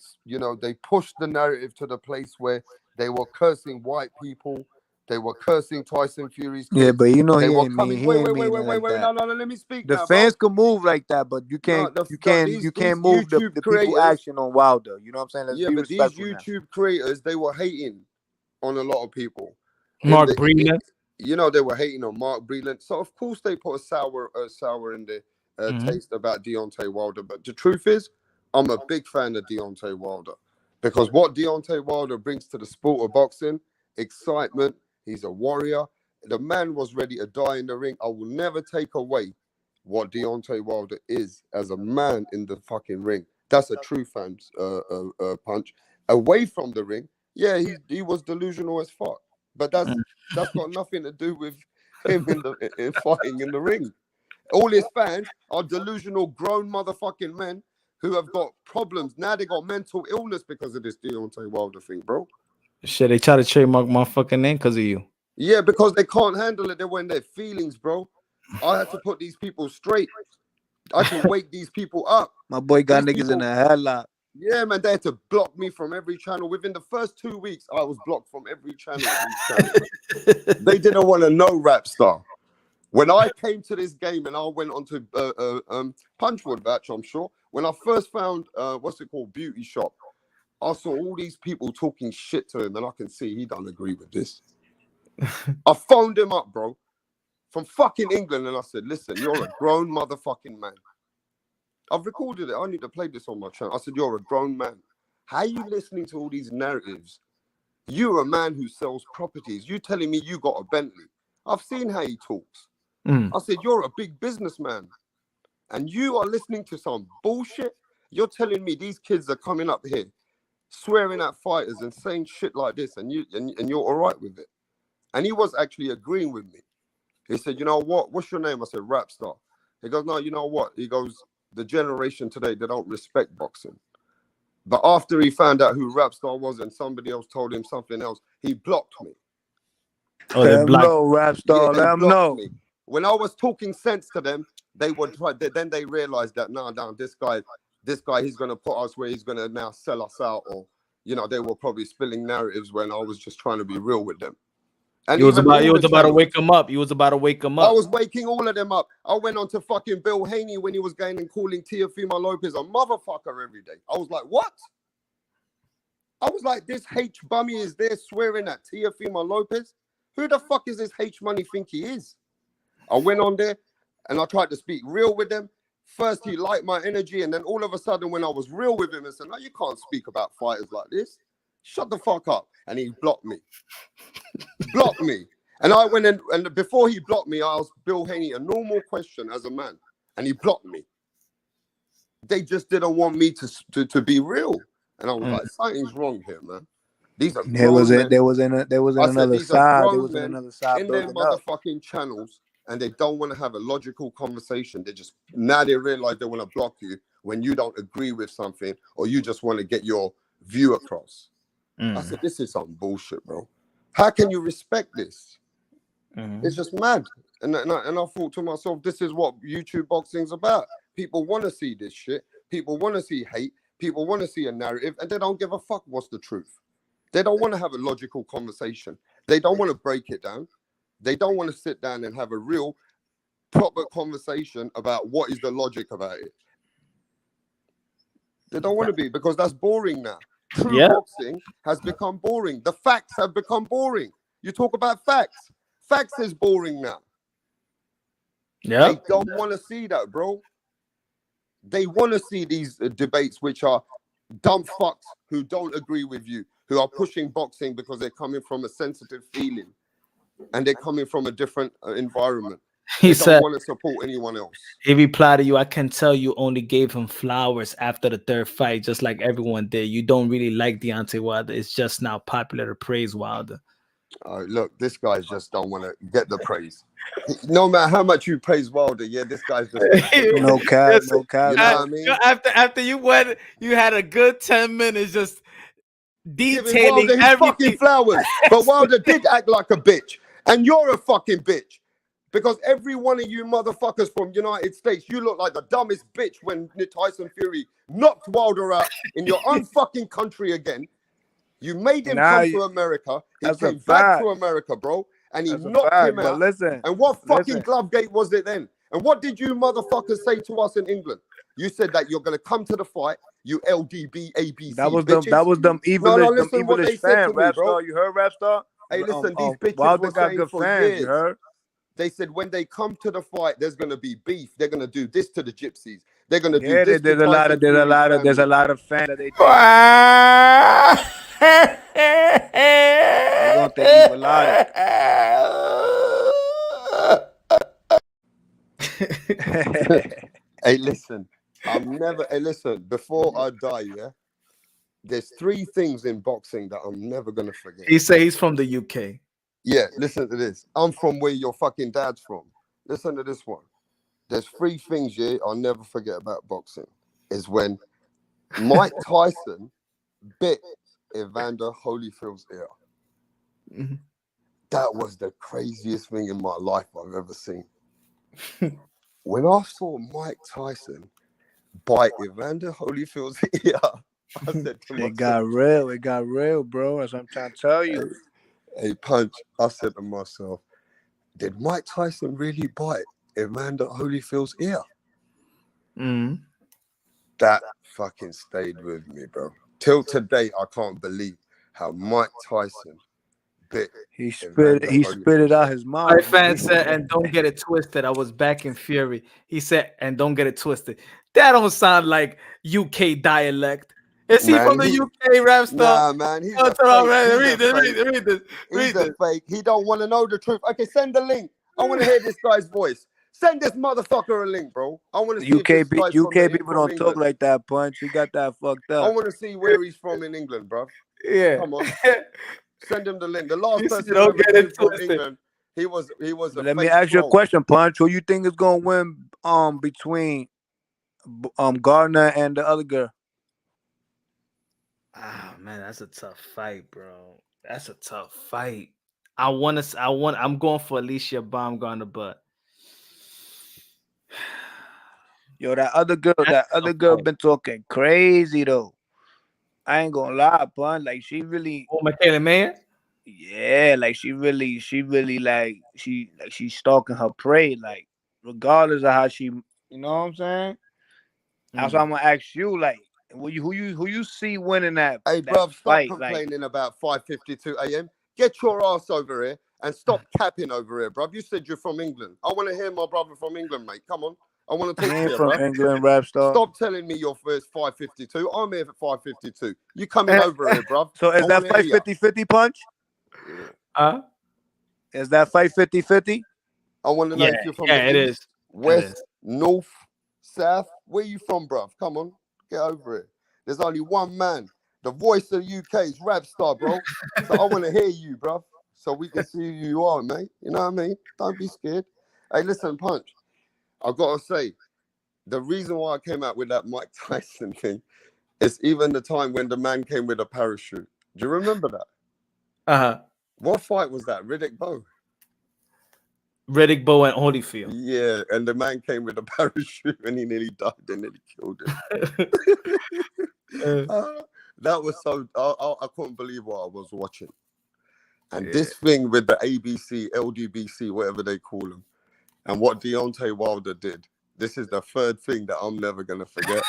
pushed the narrative to the place where they were cursing white people. They were cursing Tyson Fury's kids. Yeah, but you know They he were ain't coming. mean. He Wait, ain't wait, wait, mean wait, it wait, like wait. that. No, no, no. Let me speak The now, fans bro. can move like that, but you can't. These You can't move YouTube the people creators. action on Wilder. You know what I'm saying? Let's Yeah, be but these respectful now. YouTube creators, they were hating on a lot of people. Mark Breland. You know, they were hating on Mark Breland. So of course they put a sour in the taste about Deontay Wilder. But the truth is, I'm a big fan of Deontay Wilder because what Deontay Wilder brings to the sport of boxing, excitement. He's a warrior. The man was ready to die in the ring. I will never take away what Deontay Wilder is as a man in the fucking ring. That's a true fan's punch. Away from the ring, yeah, he was delusional as fuck. But that's got nothing to do with him in fighting in the ring. All his fans are delusional grown motherfucking men who have got problems. Now they got mental illness because of this Deontay Wilder thing, bro. Shit, they try to trademark my fucking name because of you. Yeah, because they can't handle it. They were in their feelings, bro. I had to put these people straight. I had to wake these people up. My boy got These niggas in people- a headlock. Yeah, man, they had to block me from every channel. Within the first 2 weeks, I was blocked from every channel. They didn't want to know Rap Star. When I came to this game and I went on to Punchwood Batch, I'm sure, when I first found, what's it called, Beauty Shop, I saw all these people talking shit to him and I can see he don't agree with this. I phoned him up, bro, from fucking England, and I said, listen, you're a grown motherfucking man. I've recorded it. I need to play this on my channel. I said, you're a grown man. How are you listening to all these narratives? You're a man who sells properties. You telling me you got a Bentley. I've seen how he talks. I said, you're a big businessman. And you are listening to some bullshit. You're telling me these kids are coming up here, swearing at fighters and saying shit like this, and you're all right with it. And he was actually agreeing with me. He said, you know what? What's your name? I said, Rap Star. He goes, no, you know what? He goes, the generation today, they don't respect boxing. But after he found out who Rap Star was and somebody else told him something else, he blocked me. Oh, they're Let him black. know, Rap Star. Yeah, Let him know. me. When I was talking sense to them, they would try. Then they realized that this guy, he's gonna put us where he's gonna now sell us out, or they were probably spilling narratives when I was just trying to be real with them. And You was about to wake them him up. You was about to wake him up. I was waking all of them up. I went on to fucking Bill Haney when he was going and calling Teofimo Lopez a motherfucker every day. I was like, what? I was like, this H bummy is there swearing at Teofimo Lopez? Who the fuck is this H money think he is? I went on there and I tried to speak real with them. First, he liked my energy, and then all of a sudden, when I was real with him and said, no, you can't speak about fighters like this. Shut the fuck up. And he blocked me. Blocked me. And I went in, and before he blocked me, I asked Bill Haney a normal question as a man, and he blocked me. They just didn't want me to be real. And I was like, something's wrong here, man. These are There was another side in their motherfucking channels, and they don't want to have a logical conversation. Now they realize they want to block you when you don't agree with something, or you just want to get your view across. I said, this is some bullshit, bro. How can you respect this? It's just mad. And I thought to myself, this is what YouTube boxing's about. People want to see this shit. People want to see hate. People want to see a narrative, and they don't give a fuck what's the truth. They don't want to have a logical conversation. They don't want to break it down. They don't want to sit down and have a real, proper conversation about what is the logic about it. They don't want to be, because that's boring now. True boxing has become boring. The facts have become boring. You talk about facts. Facts is boring now. Yeah. They don't want to see that, bro. They want to see these debates, which are dumb fucks who don't agree with you, who are pushing boxing because they're coming from a sensitive feeling and they're coming from a different environment. He don't want to support anyone else. He replied to you, I can tell you only gave him flowers after the third fight, just like everyone did. You don't really like Deontay Wilder. It's just now popular to praise Wilder. Look, this guy just don't want to get the praise. No matter how much you praise Wilder, this guy's just no cap. You know what I mean? After you went, you had a good 10 minutes just detailing Wilder his fucking flowers. But Wilder did act like a bitch, and you're a fucking bitch. Because every one of you motherfuckers from United States, you look like the dumbest bitch when Tyson Fury knocked Wilder out in your own fucking country again. You made him Nah, come to America. He that's a came back fact. to America, bro, and he That's a knocked fact. him But out. listen, And what fucking listen. glove gate was it then? And what did you motherfuckers say to us in England? You said that you're gonna come to the fight, you LDB ABC That was bitches. them No, evilish, them listen what they evilish said fans, to me, bro. Rapstar. You heard Rapstar? Hey, listen, these bitches Wilder were got saying good for fans. You years. heard? They said when they come to the fight, there's gonna be beef. They're gonna do this to the gypsies. They're gonna do Yeah, this to there's a lot of Tyson Fury's there's a family. lot of fans that they think they gonna think evil out it. Hey, listen, I'm never. Hey, listen, before I die, yeah, there's 3 things in boxing that I'm never gonna forget. He say he's from the UK. Yeah, listen to this. I'm from where your fucking dad's from. Listen to this one. There's 3 things, yeah, I'll never forget about boxing. Is when Mike Tyson bit Evander Holyfield's ear. Mhm. That was the craziest thing in my life I've ever seen. When I saw Mike Tyson bite Evander Holyfield's ear, I said to It myself, got real. It got real, bro. That's what I'm trying to tell you. hey, Punch, I said to myself, did Mike Tyson really bite Evander Holyfield's ear? Mhm. That fucking stayed with me, bro. Till today, I can't believe how Mike Tyson bit. He spit it out his mouth. My fan said, and don't get it twisted. I was back in Fury. He said, and don't get it twisted. That don't sound like UK dialect. Is he Man, from the UK, Rapstar? Nah, man, he's a fake. Read this. He's a fake. He don't want to know the truth. Okay, send the link. I want to hear this guy's voice. Send this motherfucker a link, bro. I want to see if this guy's UK people from don't England. talk like that, Punch. He got that fucked up. I want to see where he's from in England, bro. Yeah. Come on. Send him the link. The last You person don't ever get it from twisted. England, he was a Let me fake ask you a troll. question, Punch. Who you think is gonna win between Gardner and the other girl? Ah, man, that's a tough fight, bro. That's a tough fight. I'm going for Alicia Baumgartner, but Yo, that other girl been talking crazy though. I ain't gonna lie, Punch. Like she really, oh, Michaela Mayer. yeah, like she really like she's stalking her prey, like regardless of how she, you know what I'm saying? That's why I'm gonna ask you, like, who you see winning that? Hey, that bruv, stop fight? complaining about 5:52 a.m. Get your ass over here and stop capping over here, bruv. You said you're from England. I want to hear my brother from England, mate. Come on. I want to talk to you, from bruv. England, Rapstar. Stop telling me you're first 5:52. I'm here for 5:52. You coming over here, bruv. So is that fight 50-50, Punch? Is that fight 50-50? I want to know if you're from it the east, is. west, north, south. Where you from, bruv? Come on, get over it. There's only one man. The voice of UK is Rapstar, bro. So I want to hear you, bruv, so we can see who you are, mate. You know what I mean? Don't be scared. Hey, listen, Punch. I've got to say, the reason why I came out with that Mike Tyson thing is even the time when the man came with a parachute. Do you remember that? What fight was that? Riddick Bowe. Riddick Bowe and Holyfield. Yeah, and the man came with a parachute and he nearly died and nearly killed him. That was so. I couldn't believe what I was watching. And this thing with the ABC, LDBC, whatever they call them, and what Deontay Wilder did. This is the third thing that I'm never gonna forget.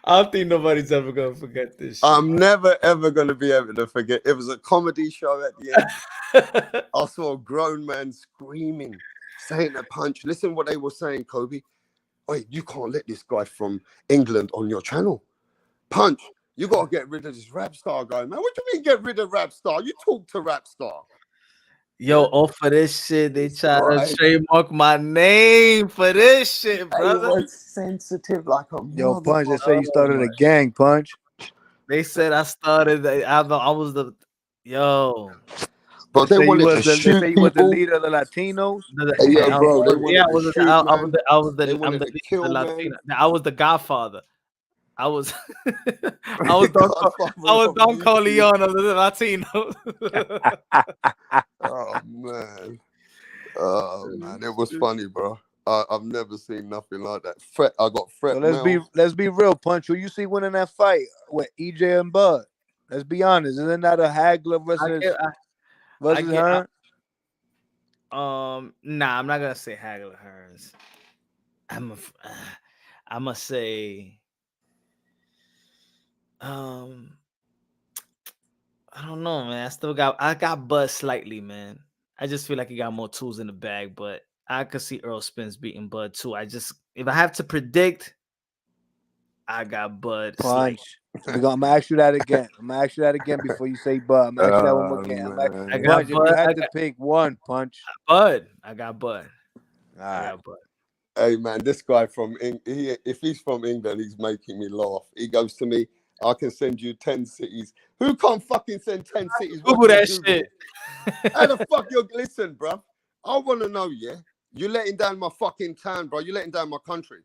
I don't think nobody's ever gonna forget this shit. I'm never ever gonna be able to forget. It was a comedy show at the end. I saw a grown man screaming, saying a Punch. Listen what they were saying, Kobe. Wait, you can't let this guy from England on your channel. Punch, you gotta get rid of this Rapstar guy, man. What do you mean get rid of Rapstar? You talk to Rapstar. Yo, off for this shit, they try to trademark my name for this shit, brother. They were sensitive like a Yo, Punch, they say you started a gang, Punch. They said I started. I was the But they wanted to they shoot say you was the people. leader of the Latinos. Yeah, bro. They wanted to shoot, I man. was the They wanted to kill, man. Latino. I was the Godfather. I was Don Corleone of the Latinos. Oh man, it was funny, bro. I've never seen nothing like that. Fret, I got Fret So Mills. let's be real, Punch. Who you see winning that fight with EJ and Bud? Let's be honest. Isn't that a Hagler versus Hearn? Nah, I'm not gonna say Hagler Hearns. I'm gonna say I don't know, man. I got Bud slightly, man. I just feel like he got more tools in the bag, but I could see Errol Spence beating Bud too. If I have to predict, I got Bud slightly. Punch. I'm gonna ask you that again. I'm gonna ask you that again before you say Bud. I'm gonna ask you that one more again. I Man. got Punch, if Bud. you had to pick one, Punch. Bud. I got Bud. All I right. got Bud. Hey man, this guy from if he's from England, he's making me laugh. He goes to me, I can send you 10 cities. Who can't fucking send 10 cities? What Google do you that Google? shit. How the fuck you listen, bro? I want to know, yeah. You're letting down my fucking town, bro. You're letting down my country.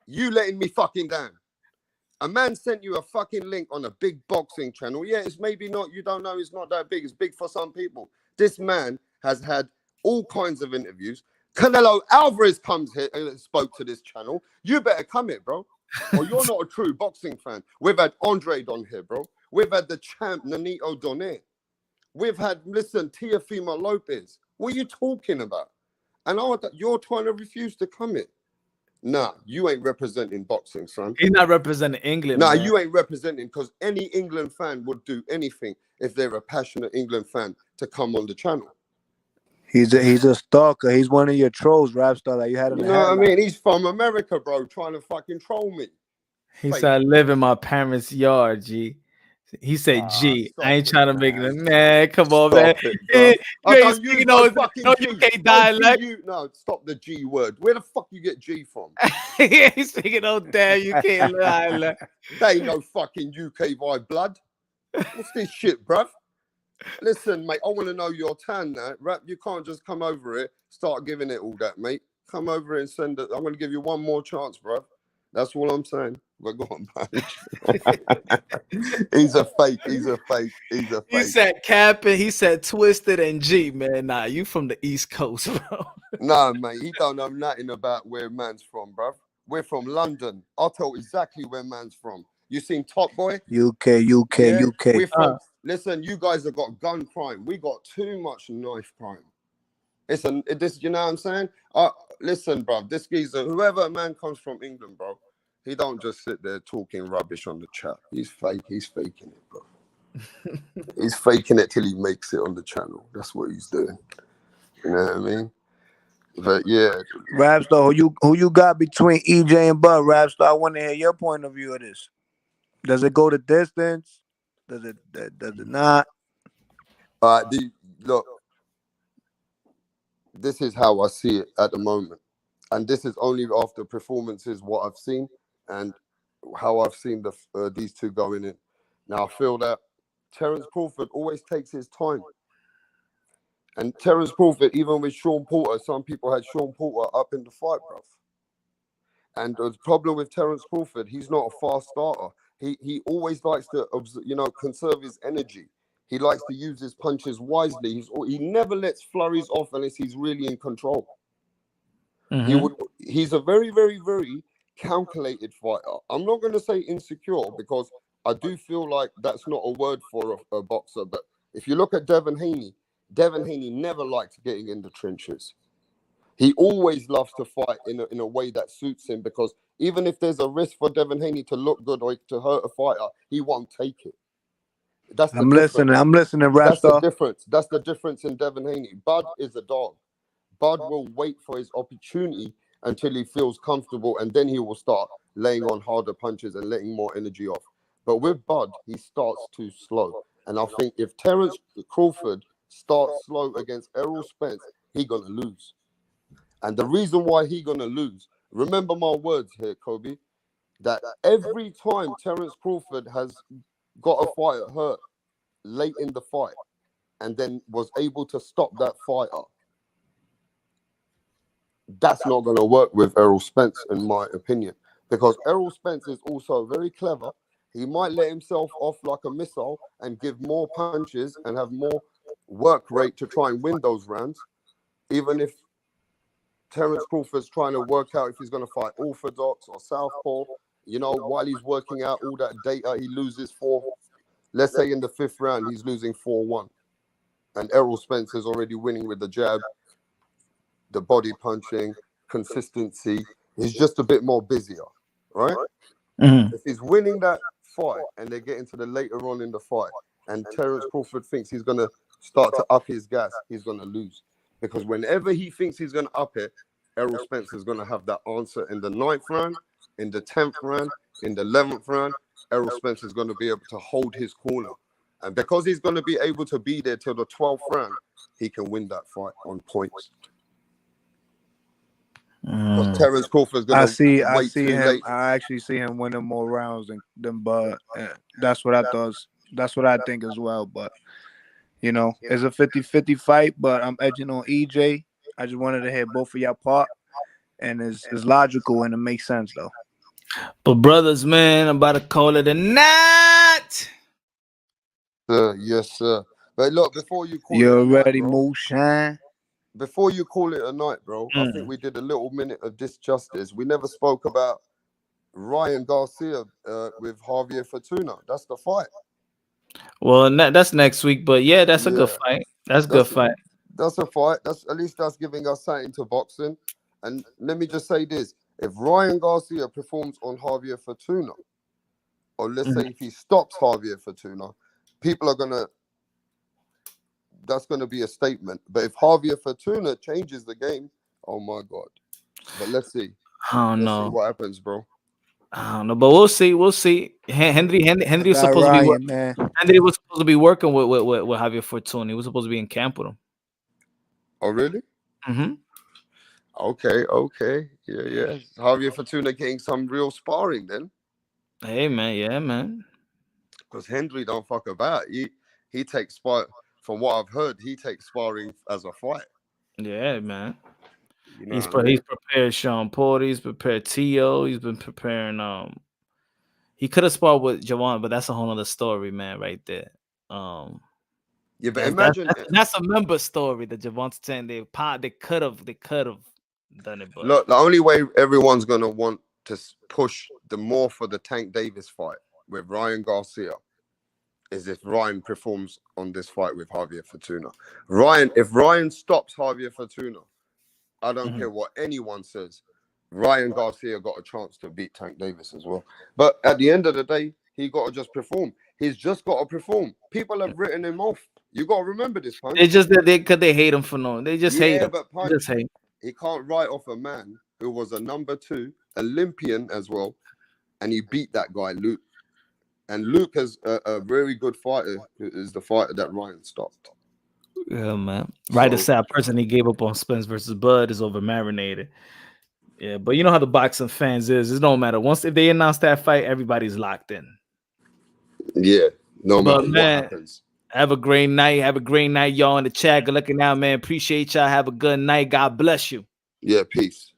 You letting me fucking down. A man sent you a fucking link on a big boxing channel. Yeah, it's maybe not, you don't know, it's not that big. It's big for some people. This man has had all kinds of interviews. Canelo Alvarez comes here and spoke to this channel. You better come here, bro. Or you're not a true boxing fan. We've had Andre on here, bro. We've had the champ Nonito Donaire. We've had, listen, Teofimo Lopez. What are you talking about? And you're trying to refuse to come here. Nah, you ain't representing boxing, son. He's not representing England. Nah, man. you ain't representing, because any England fan would do anything if they're a passionate England fan to come on the channel. He's a stalker. He's one of your trolls, rap star that you had in You the know what I headline. mean? He's from America, bro, trying to fucking troll me. He Fake. said, I live in my parents' yard, G. He said, G. I ain't trying to make it. Man, come on, man. It, bro. You I ain't don't use speaking no no fucking G. UK dialect. No, stop the G word. Where the fuck you get G from? He ain't speaking no damn UK dialect. They ain't no fucking UK by blood. What's this shit, bruv? Listen, mate, I want to know your tan now. Rap, you can't just come over here, start giving it all that, mate. Come over here and send it. I'm going to give you one more chance, bruv. That's all I'm saying. But go on, Punch. He's a fake. He's a fake. He's a fake. He said capping. He said twisted and G, man. Nah, you from the East Coast, bro. No, mate, he don't know nothing about where man's from, bruv. We're from London. I'll tell exactly where man's from. You seen Top Boy? UK. Yeah, we're from. Listen, you guys have got gun crime. We got too much knife crime. This, you know what I'm saying? Listen, bro, this geezer, whoever a man comes from England, bro, he don't just sit there talking rubbish on the chat. He's fake. He's faking it, bro. He's faking it till he makes it on the channel. That's what he's doing. You know what I mean? But yeah, Rapstar, who you got between EJ and Bud? Rapstar, I want to hear your point of view of this. Does it go the distance? Does it not? look, this is how I see it at the moment, and this is only after performances, what I've seen, and how I've seen these two going in. Now I feel that Terence Crawford always takes his time. And Terence Crawford, even with Sean Porter, some people had Sean Porter up in the fight, bruv. And the problem with Terence Crawford, he's not a fast starter. He always likes to, conserve his energy. He likes to use his punches wisely. He never lets flurries off unless he's really in control. Mm-hmm. He's a very, very, very calculated fighter. I'm not going to say insecure, because I do feel like that's not a word for a boxer. But if you look at Devin Haney never liked getting in the trenches. He always loves to fight in a way that suits him, because even if there's a risk for Devin Haney to look good or to hurt a fighter, he won't take it. I'm listening, Rapstar. That's the difference in Devin Haney. Bud is a dog. Bud will wait for his opportunity until he feels comfortable, and then he will start laying on harder punches and letting more energy off. But with Bud, he starts too slow. And I think if Terence Crawford starts slow against Errol Spence, he's going to lose. And the reason why he's going to lose, remember my words here, Kobe, that every time Terence Crawford has got a fighter hurt late in the fight and then was able to stop that fighter, that's not going to work with Errol Spence, in my opinion. Because Errol Spence is also very clever. He might let himself off like a missile and give more punches and have more work rate to try and win those rounds, even if Terence Crawford's trying to work out if he's going to fight orthodox or southpaw. You know, while he's working out all that data, he loses let's say in the 5th round, he's losing 4-1. And Errol Spence is already winning with the jab, the body punching, consistency. He's just a bit more busier, right? Mhm. If he's winning that fight and they get into the later on in the fight and Terence Crawford thinks he's going to start to up his gas, he's going to lose. Because whenever he thinks he's going to up it, Errol Spence is going to have that answer in the 9th round, in the 10th round, in the 11th round. Errol Spence is going to be able to hold his corner. And because he's going to be able to be there till the 12th round, he can win that fight on points. Because Terence Crawford's going to wait too late. I actually see him winning more rounds than Bud. That's what I thought. That's what I think as well. But, you know, it's a 50-50 fight, but I'm edging on EJ. I just wanted to hear both of y'all part. And it's logical and it makes sense, though. But, brothers, man, I'm about to call it a night. Yes, sir. But look, before you call You're it a night, ready, bro, Moonshine. before you call it a night, bro, I think we did a little minute of disjustice. We never spoke about Ryan Garcia with Javier Fortuna. That's the fight. Well, that's next week, but yeah, that's a good fight. That's a good fight. That's a fight. At least that's giving us something to boxing. And let me just say this: if Ryan Garcia performs on Javier Fortuna, or let's say if he stops Javier Fortuna, people are that's gonna be a statement. But if Javier Fortuna changes the game, oh my God! But let's see. I don't know. See what happens, bro. I don't know, but we'll see. We'll see. Henry was supposed to be man. Henry was supposed to be working with Javier Fortuna. He was supposed to be in camp with him. Oh, really? Mm-hmm. Okay. Yeah. Javier Fortuna getting some real sparring then. Hey, man. Yeah, man. Because Henry don't fuck about. He takes from what I've heard, he takes sparring as a fight. Yeah, man. You know He's prepared Sean Porter. He's prepared T.O. He's been preparing. He could have sparred with Javon, but that's a whole other story, man, right there. Yeah, but imagine that's a member story. The Javon 10, they could have done it. But look, the only way everyone's gonna want to push more for the Tank Davis fight with Ryan Garcia is if Ryan performs on this fight with Javier Fortuna. If Ryan stops Javier Fortuna, I don't care what anyone says. Ryan Garcia got a chance to beat Tank Davis as well. But at the end of the day, he got to just perform. He's just got to perform. People have written him off. You got to remember this, Punch. It's just that they hate him for no. They just hate him. But Punch, he can't write off a man who was a number 2 Olympian as well, and he beat that guy, Luke. And Luke is a very good fighter. Is the fighter that Ryan stopped. Yeah, man. Right aside person he gave up on Spence versus Bud is over marinated. Yeah, but you know how the boxing fans is. It don't matter. If they announce that fight, everybody's locked in. Yeah, no matter what happens. Have a great night. Have a great night, y'all in the chat. Good looking out, man. Appreciate y'all. Have a good night. God bless you. Yeah, peace.